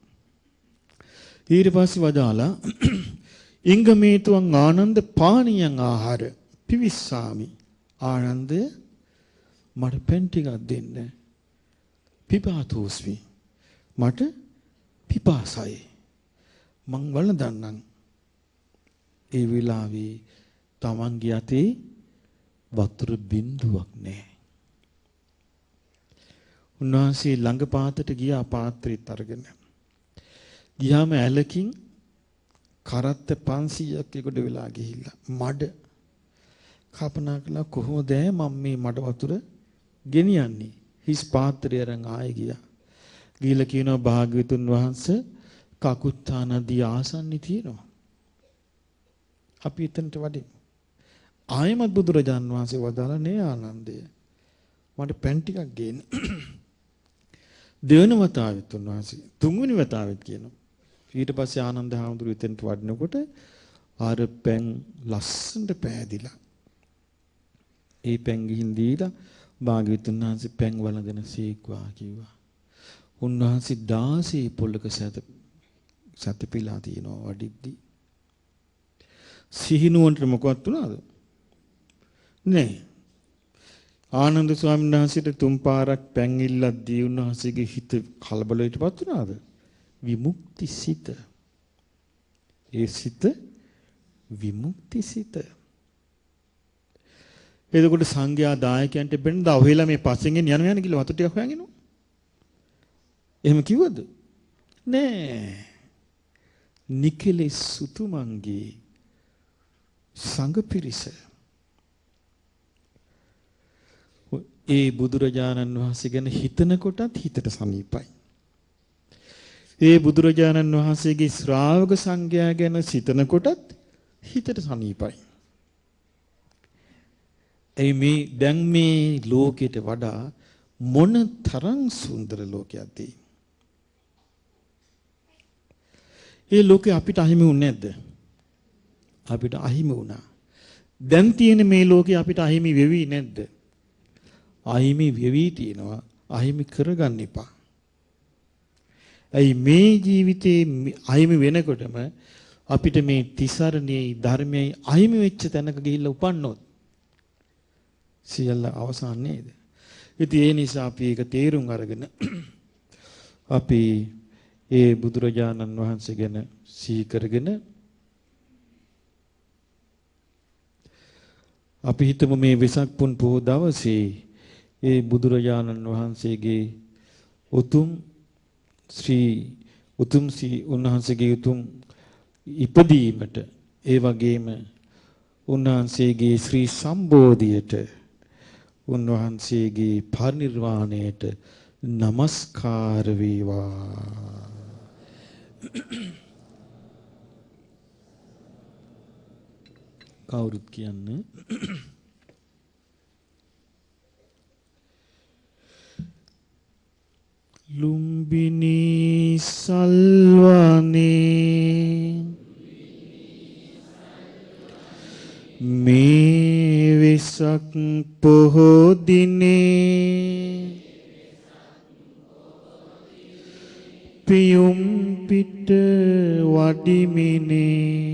ඊට පස්සේ වදාලා ඉංගමේතුං ආනන්ද පානීයං ආහාර පිවිස්සාමි. ආනන්දය මට පෙන් ටිකක් දෙන්න. පිපාතෝස්මි. මට පිපාසයි. මං වළඳන්නම්. ඒ වෙලාවේ තමන්ගේ අතේ වතුර බින්දුවක් නැහැ. උන්වහන්සේ ළඟ පාතට ගියා පාත්‍රෙත් අරගෙන. ගියාම ඇලකින් කරත්ත 500ක් එකට වෙලා ගිහිල්ලා මඩ කපනා කළා කොහොමද මම මේ මඩ වතුර ගෙනියන්නේ? හිස් පාත්‍රය අරන් ආයෙ ගියා. ගිහිල්ලා කියනවා භාග්‍යවතුන් වහන්සේ කකුත්තා නදී ආසන්නි තියෙනවා. අපි එතනට වඩිමු. ආයමත් බුදුරජාන් වහන්සේ වදාලා නේ ආනන්දය. මට පැන් ටිකක් ගේන්න. දෙවන වතාවෙත් උන්වහන්සේ තුන්වෙනි වතාවෙත් කියනවා. ඊට පස්සේ ආනන්ද හාමුදුරුවෝ එතනට වඩිනකොට ආර පැන් ලස්සනට පෑදිලා. ඒ පැන් ගිහින් දීලා භාග්‍යවතුන් වහන්සේ පැන් වළඳන සීක්වා කිව්වා. උන්වහන්සේ 16 පොල්ලක සතපිලා තියනවා වඩිද්දි. සිහිනුවන්ට මොකවත් උනාද? නෑ. ආනන්ද ස්වාමීන් වහන්සේට තුන් පාරක් පැන් ඉල්ලක් දී උන්වහන්සේගේ හිත කලබලයටපත් වුණාද? විමුක්ති සිත. ඒ සිත විමුක්ති සිත. එතකොට සංඝයා දායකයන්ට බෙන්ද ඔහෙලා මේ පස්සෙන් යන කියලා වතු ටිකක් හොයන් එනවා. එහෙම කිව්වද? නෑ. නිකලෙස් සුතුමන්ගේ සංඝ පිරිස ඒ බුදුරජාණන් වහන්සේ ගැන හිතනකොටත් හිතට සමීපයි. ඒ බුදුරජාණන් වහන්සේගේ ශ්‍රාවක සංඝයා ගැන සිතනකොටත් හිතට සමීපයි. මේ දැන් මේ ලෝකයට වඩා මොන තරම් සුන්දර ලෝකයක්ද? ඒ ලෝකේ අපිට අහිමි වුනේ නැද්ද? අපිට අහිමි වුණා. දැන් තියෙන මේ ලෝකේ අපිට අහිමි වෙවි නැද්ද? අහිමි වෙවි තියෙනවා. අහිමි කරගන්න එපා. මේ ජීවිතේ අහිමි වෙනකොටම අපිට මේ තිසරණයේ ධර්මයේ අහිමි වෙච්ච තැනක ගිහිල්ලා උපන්නොත් සියල්ල අවසන් නේද? ඉතින් ඒ නිසා අපි ඒක තේරුම් අරගෙන අපි ඒ බුදුරජාණන් වහන්සේ ගැන සිහි කරගෙන අපි හිතමු මේ වෙසක් පුන් පොහොය දවසේ ඒ බුදුරජාණන් වහන්සේගේ උතුම් උන්වහන්සේගේ උතුම් ඉපදීමට ඒ වගේම උන්වහන්සේගේ ශ්‍රී සම්බෝධියට උන්වහන්සේගේ පරිනිර්වාණයට නමස්කාර වේවා. කවුරුත් කියන්නේ ලුම්බිනි සල්වනේ මේ වෙසක් පොහොය දිනේ පියුම් පිට වඩිමිනේ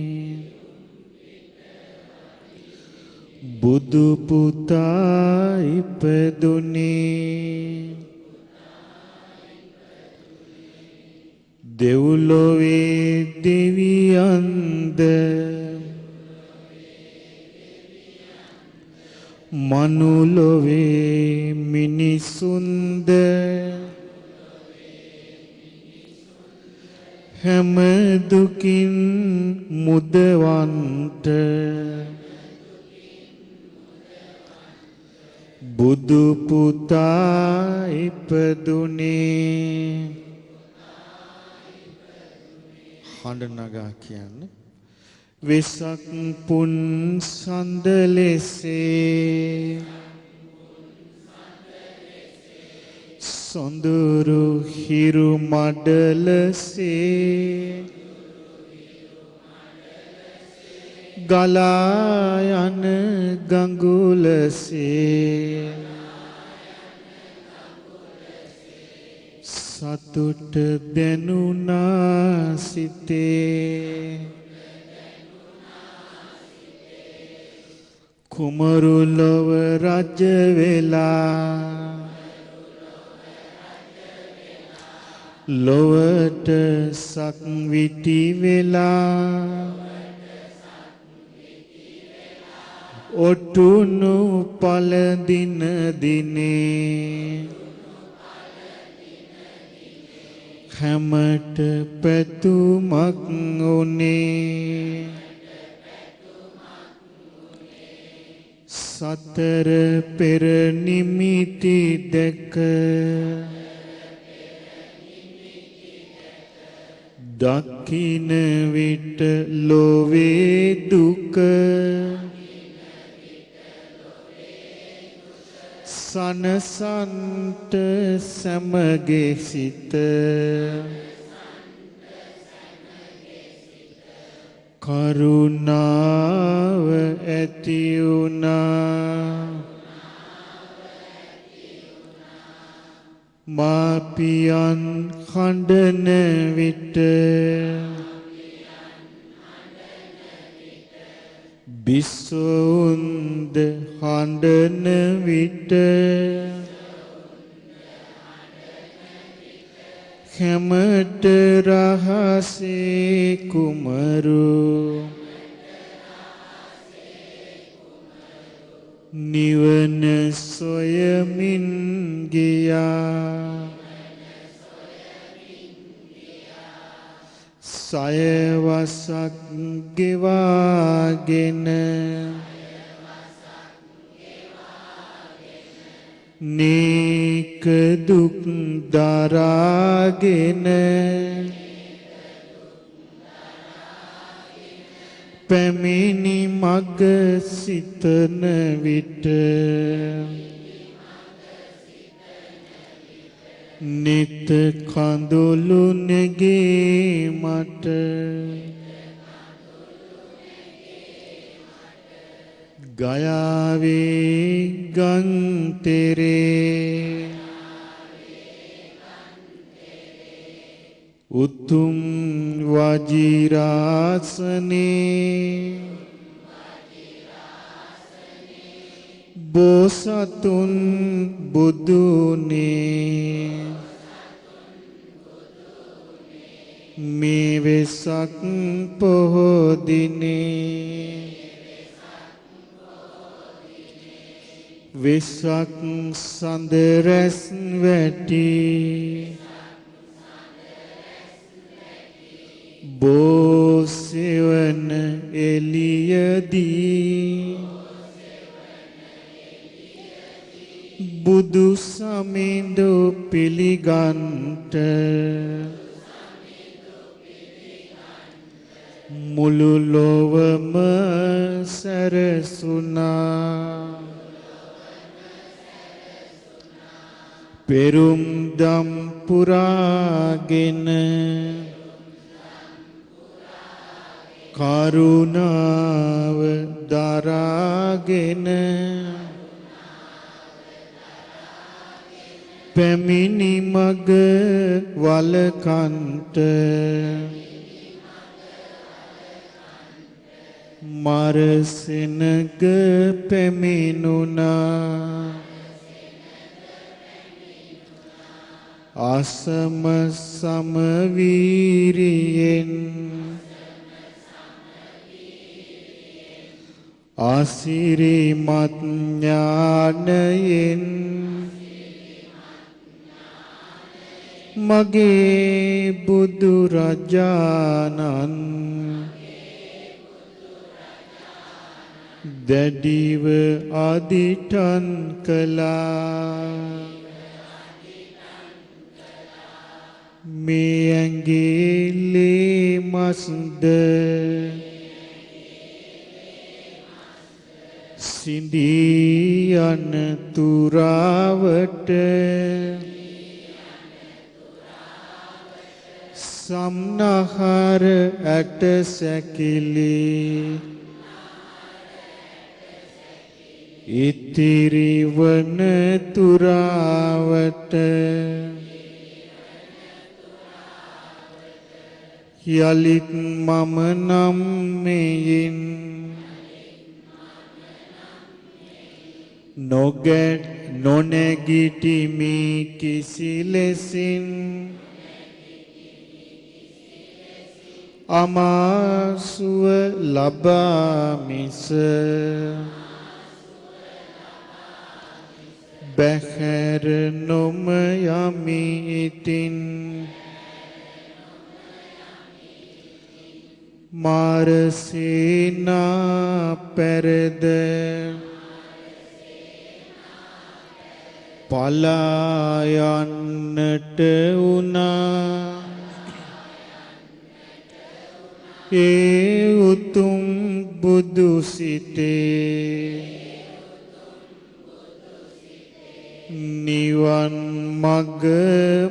බුදු පුතා ඉපදුනේ දෙව්ලොවේ දෙවියන්ද මනුලොවේ මිනිසුන්ද හැම දුකින් මුදවන්ට බුදු පුතා ඉපදුනේ. හඬ නගා කියන්නේ වෙසක් පුන් සඳ ලෙසේ සොඳුරු හිරු මඩලසේ ගලා යන ගඟුලසේ සතුට දැනුණා සිතේ කුමරු ලොව රජ වෙලා ලොවට සක්විති වෙලා ඔටුනු පළදින දිනේ හැමට පැතුමක් උනේ සතර පෙර නිමිති දැක දකින විට ලොවේ දුක සනසන්ට සමගේ සිත කරුණාව ඇති වුණා මාපියන් හඬන විට බිසෝන්ද හඬන විට හැමට රහසේ කුමරු නිවන සොයමින් ගියා සයවසක් ගෙවාගෙන නේක දුක් දරාගෙන පැමිණි මග සිතන විට නිත කඳුළු නැගේ මට ගයාවේ ගං තෙරේ උතුම් වජිරාසනේ බෝසතුන් බුදුනේ මේ වෙසක් පොහෝ දිනේ වෙසක් සඳ රැස් වැටි බෝසෙවන එළියදී බුදු සමිඳු පිළිගන්ට මුළු ලොවම සැරසුණා පෙරුම් දම් පුරාගෙන කරුණාව දරාගෙන පැමිණි මග වලකන්ට මරසෙනග පැමිණුණා අසම සමවීරියෙන් ආසිරිමත් ඥානයෙන් මගේ බුදුරජාණන් දැඩිව අදිටන් කළා මේ ඇඟිලේ මස්ද සිඳී යන තුරාවට සම්නහර ඇට සැකිලි ඉතිරි වන තුරාවට යලිත් මම නම් මෙයින් නොනැගිටිමි කිසි ලෙසින් අමාසුව ලබා මිස බැහැර නොම යමි ඉතින් මාරසේනා පැරද පලා යන්නට වුණා ඒ උතුම් බුදු සිතේ නිවන් මග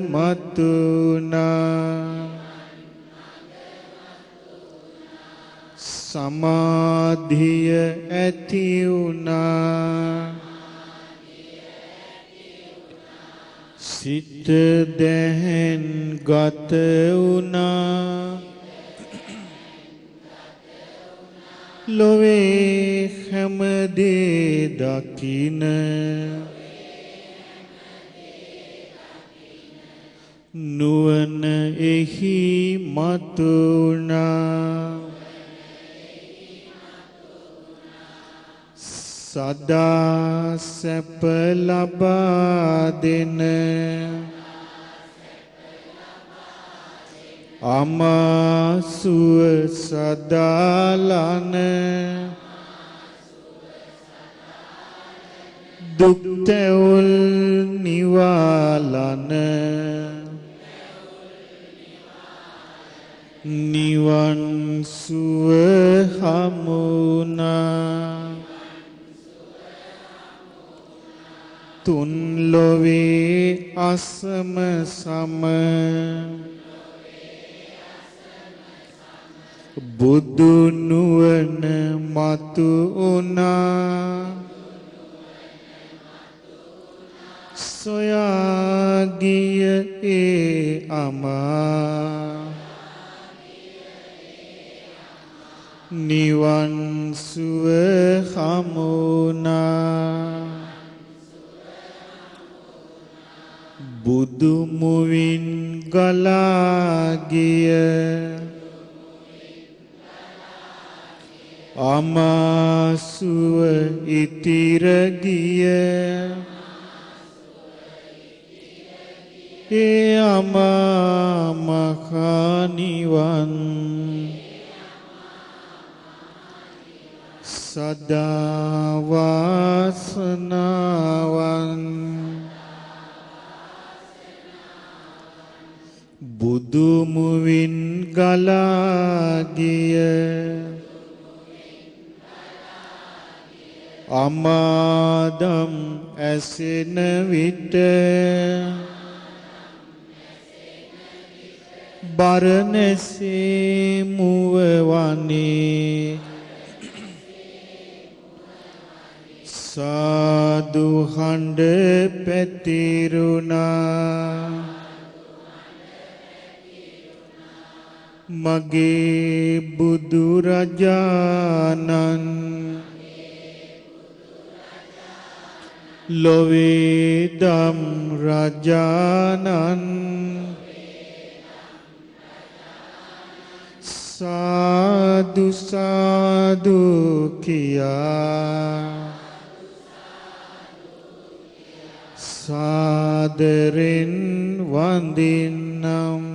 මතුනා සමාධිය ඇති වුණා සිත දැහැන් ගත වුණා ලොවේ හැමදේ දකින නුවණ එහි මතුණා සදා සැප ලබා දෙන අමාසුව සදාලන දුක් තැවුල් නිවාලන නිවන් සුව හමුනා තුන් ලොවේ අසම සම බුදු නුවණ මතු වුණා සොයා ගිය ඒ අමා නිවන් සුව හමුනා බුදු මුවින් ගලා ගිය අමාසුව ඉතිර ගිය ඒ අමා මහ නිවන් සදා වාසනාවන් බුදු මුවින් ගලා ගිය අමාදම් ඇසෙන විට බරණැසේ මුව වනේ සාදු හඬ පැතිරුණා මගේ බුදුරජාණන් ලොවේ දම් රජාණන් සාදු සාදු කියා සාදරෙන් වඳින්නම්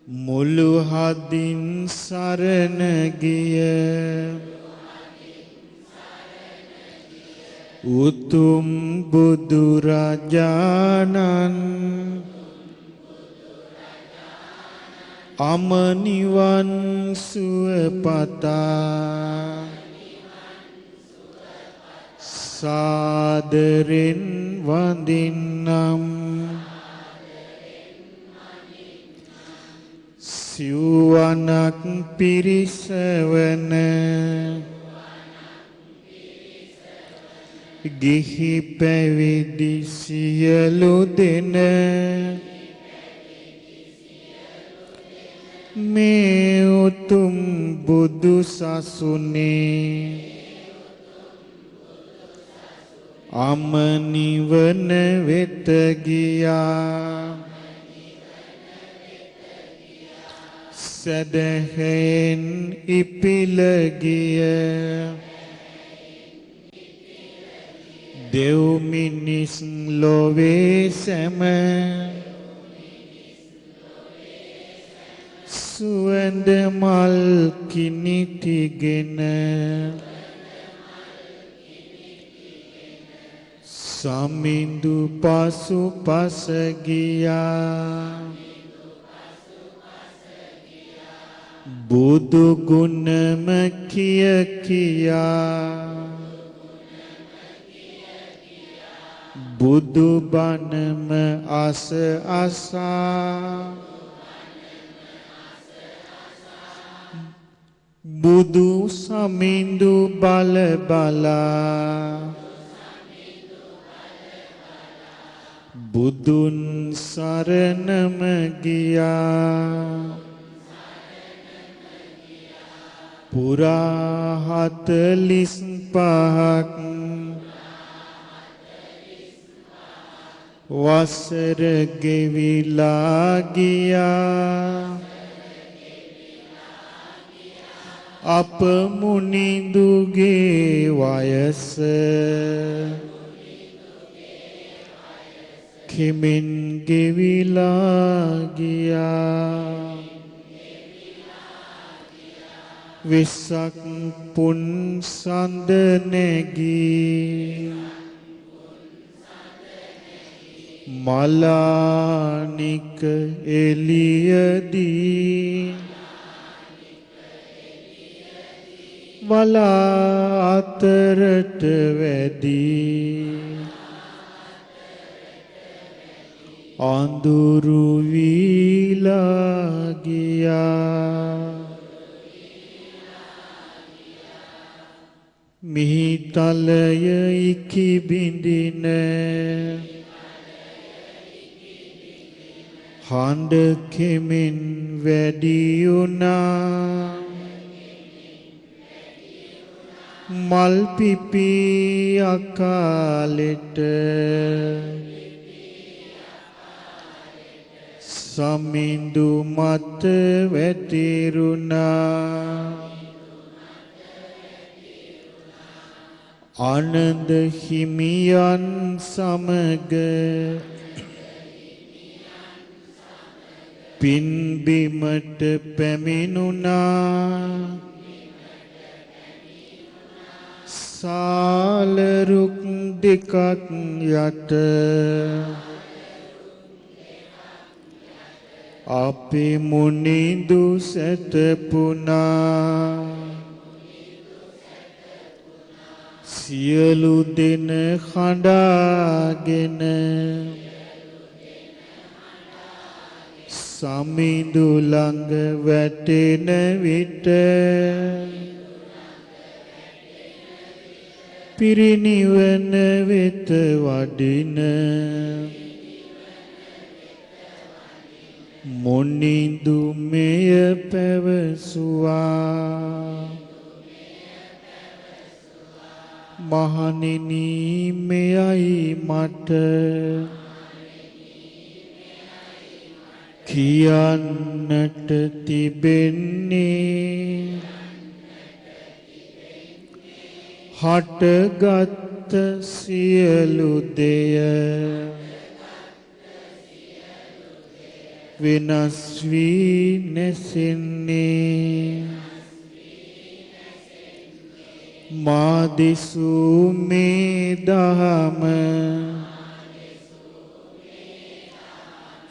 මුළු හදින් සරණ ගිය උතුම් බුදුරජාණන් අමනිවන් සුව පතා සාදරෙන් වඳින්නම් සිව්වනක් පිරිසවන ගිහි පැවිදි සියලු දෙන මේ උතුම් බුදු සසුනේ අමනිවන වෙත ගියා සදහෙන් ඉපිල ගිය දෙව් මිනිස් ලොවේ සැම සුවඳ මල් කිනිටිගෙන සමිඳු පසු පස ගියා බුදු ගුණම කිය කියා බුදු බණම අස අසා බුදු සමිඳු බල බලා බුදුන් සරණම ගියා පුරා 45ක් වසර ගෙවිලා ගියා අප මුනිඳුගේ වයස කෙමෙන් ගෙවිලා ගියා වෙසක් පුන් සඳ නැගී මලානික එළියදී වලා අතරට වැඩි අඳුරු වීලා ගියා මිහිතලය ඉකි බිඳින හඬ කෙමෙන් වැඩි වුණා මල් පිපි අකාලෙට සමිඳු මත වැතිරුණා ආනන්ද හිමියන් සමග පින්බිමට පැමිණුණා සාලරුක් දෙකක් යට අපි මුනිඳු සැතපුණා සියලු දෙන හඬාගෙන සමිඳු ළඟ වැටෙන විට පිරිනිවන වෙත වඩින මුනිඳු මෙය පැවසුවා මහණෙනි මෙයයි මට කියන්නට තිබෙන්නේ හටගත් සියලු දෙය වෙනස් වී නැසෙන්නේ මා දෙසූ මේ දහම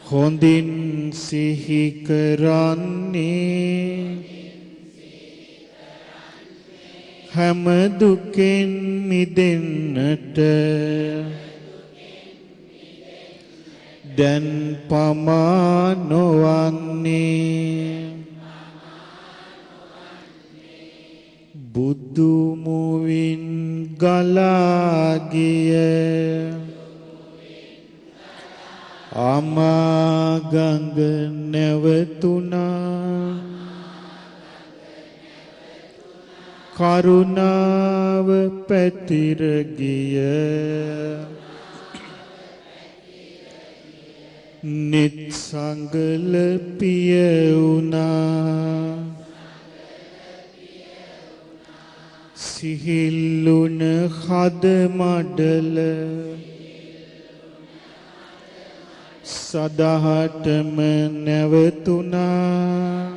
හොඳින් සිහි කරන්නේ හැම දුකෙන් මිදෙන්නට දැන් පමා නොවන්නේ බුදු මුවින් ගලා ගිය අමා ගඟ නැවතුණා කරුණාව පැතිර ගිය නිත්සංගල පිය වුණා සිහිල්ලුන හද මඩල සදහටම නැවතුණා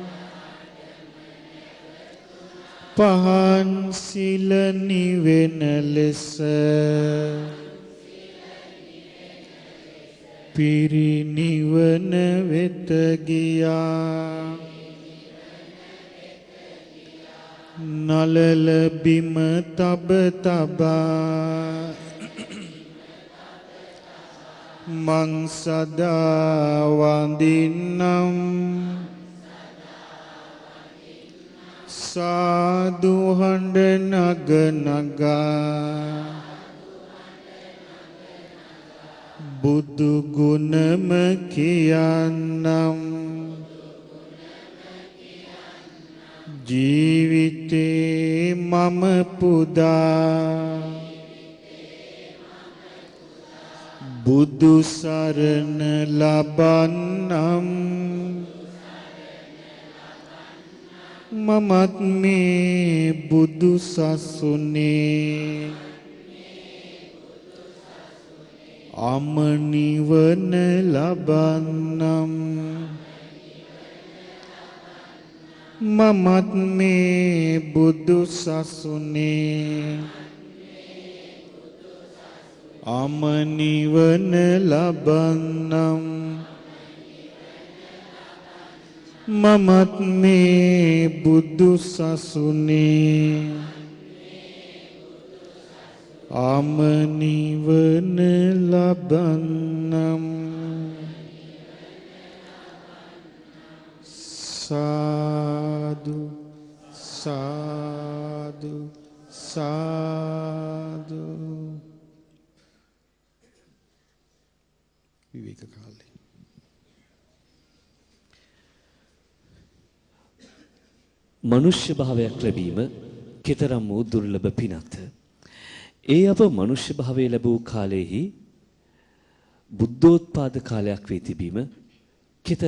පහන් සිල නිවෙන ලෙස පිරිනිවන වෙත ගියා නලල බිම තබ තබා මං සදා වඳින්නම් සාදු හඬ නග නගා බුදු ගුණම කියන්නම් ජීවිතේ මම පුදා බුදු සරණ ලබන්නම් මමත් මේ බුදු සසුනේ අමනිවන ලබන්නම් මමත් මේ බුදු සසුනේ අමනිවන ලබන්නම් මමත් මේ බුදු සසුනේ අමනිවන ලබන්නම් සාදු සාදු සාදු විවේක කාලේ මනුෂ්‍ය භාවයක් ලැබීම කෙතරම් වූ දුර්ලභ පිනක්ද. ඒ අප මනුෂ්‍ය භාවය ලැබූ කාලයේහි බුද්ධෝත්පාද කාලයක් වී තිබීම කෙතරම්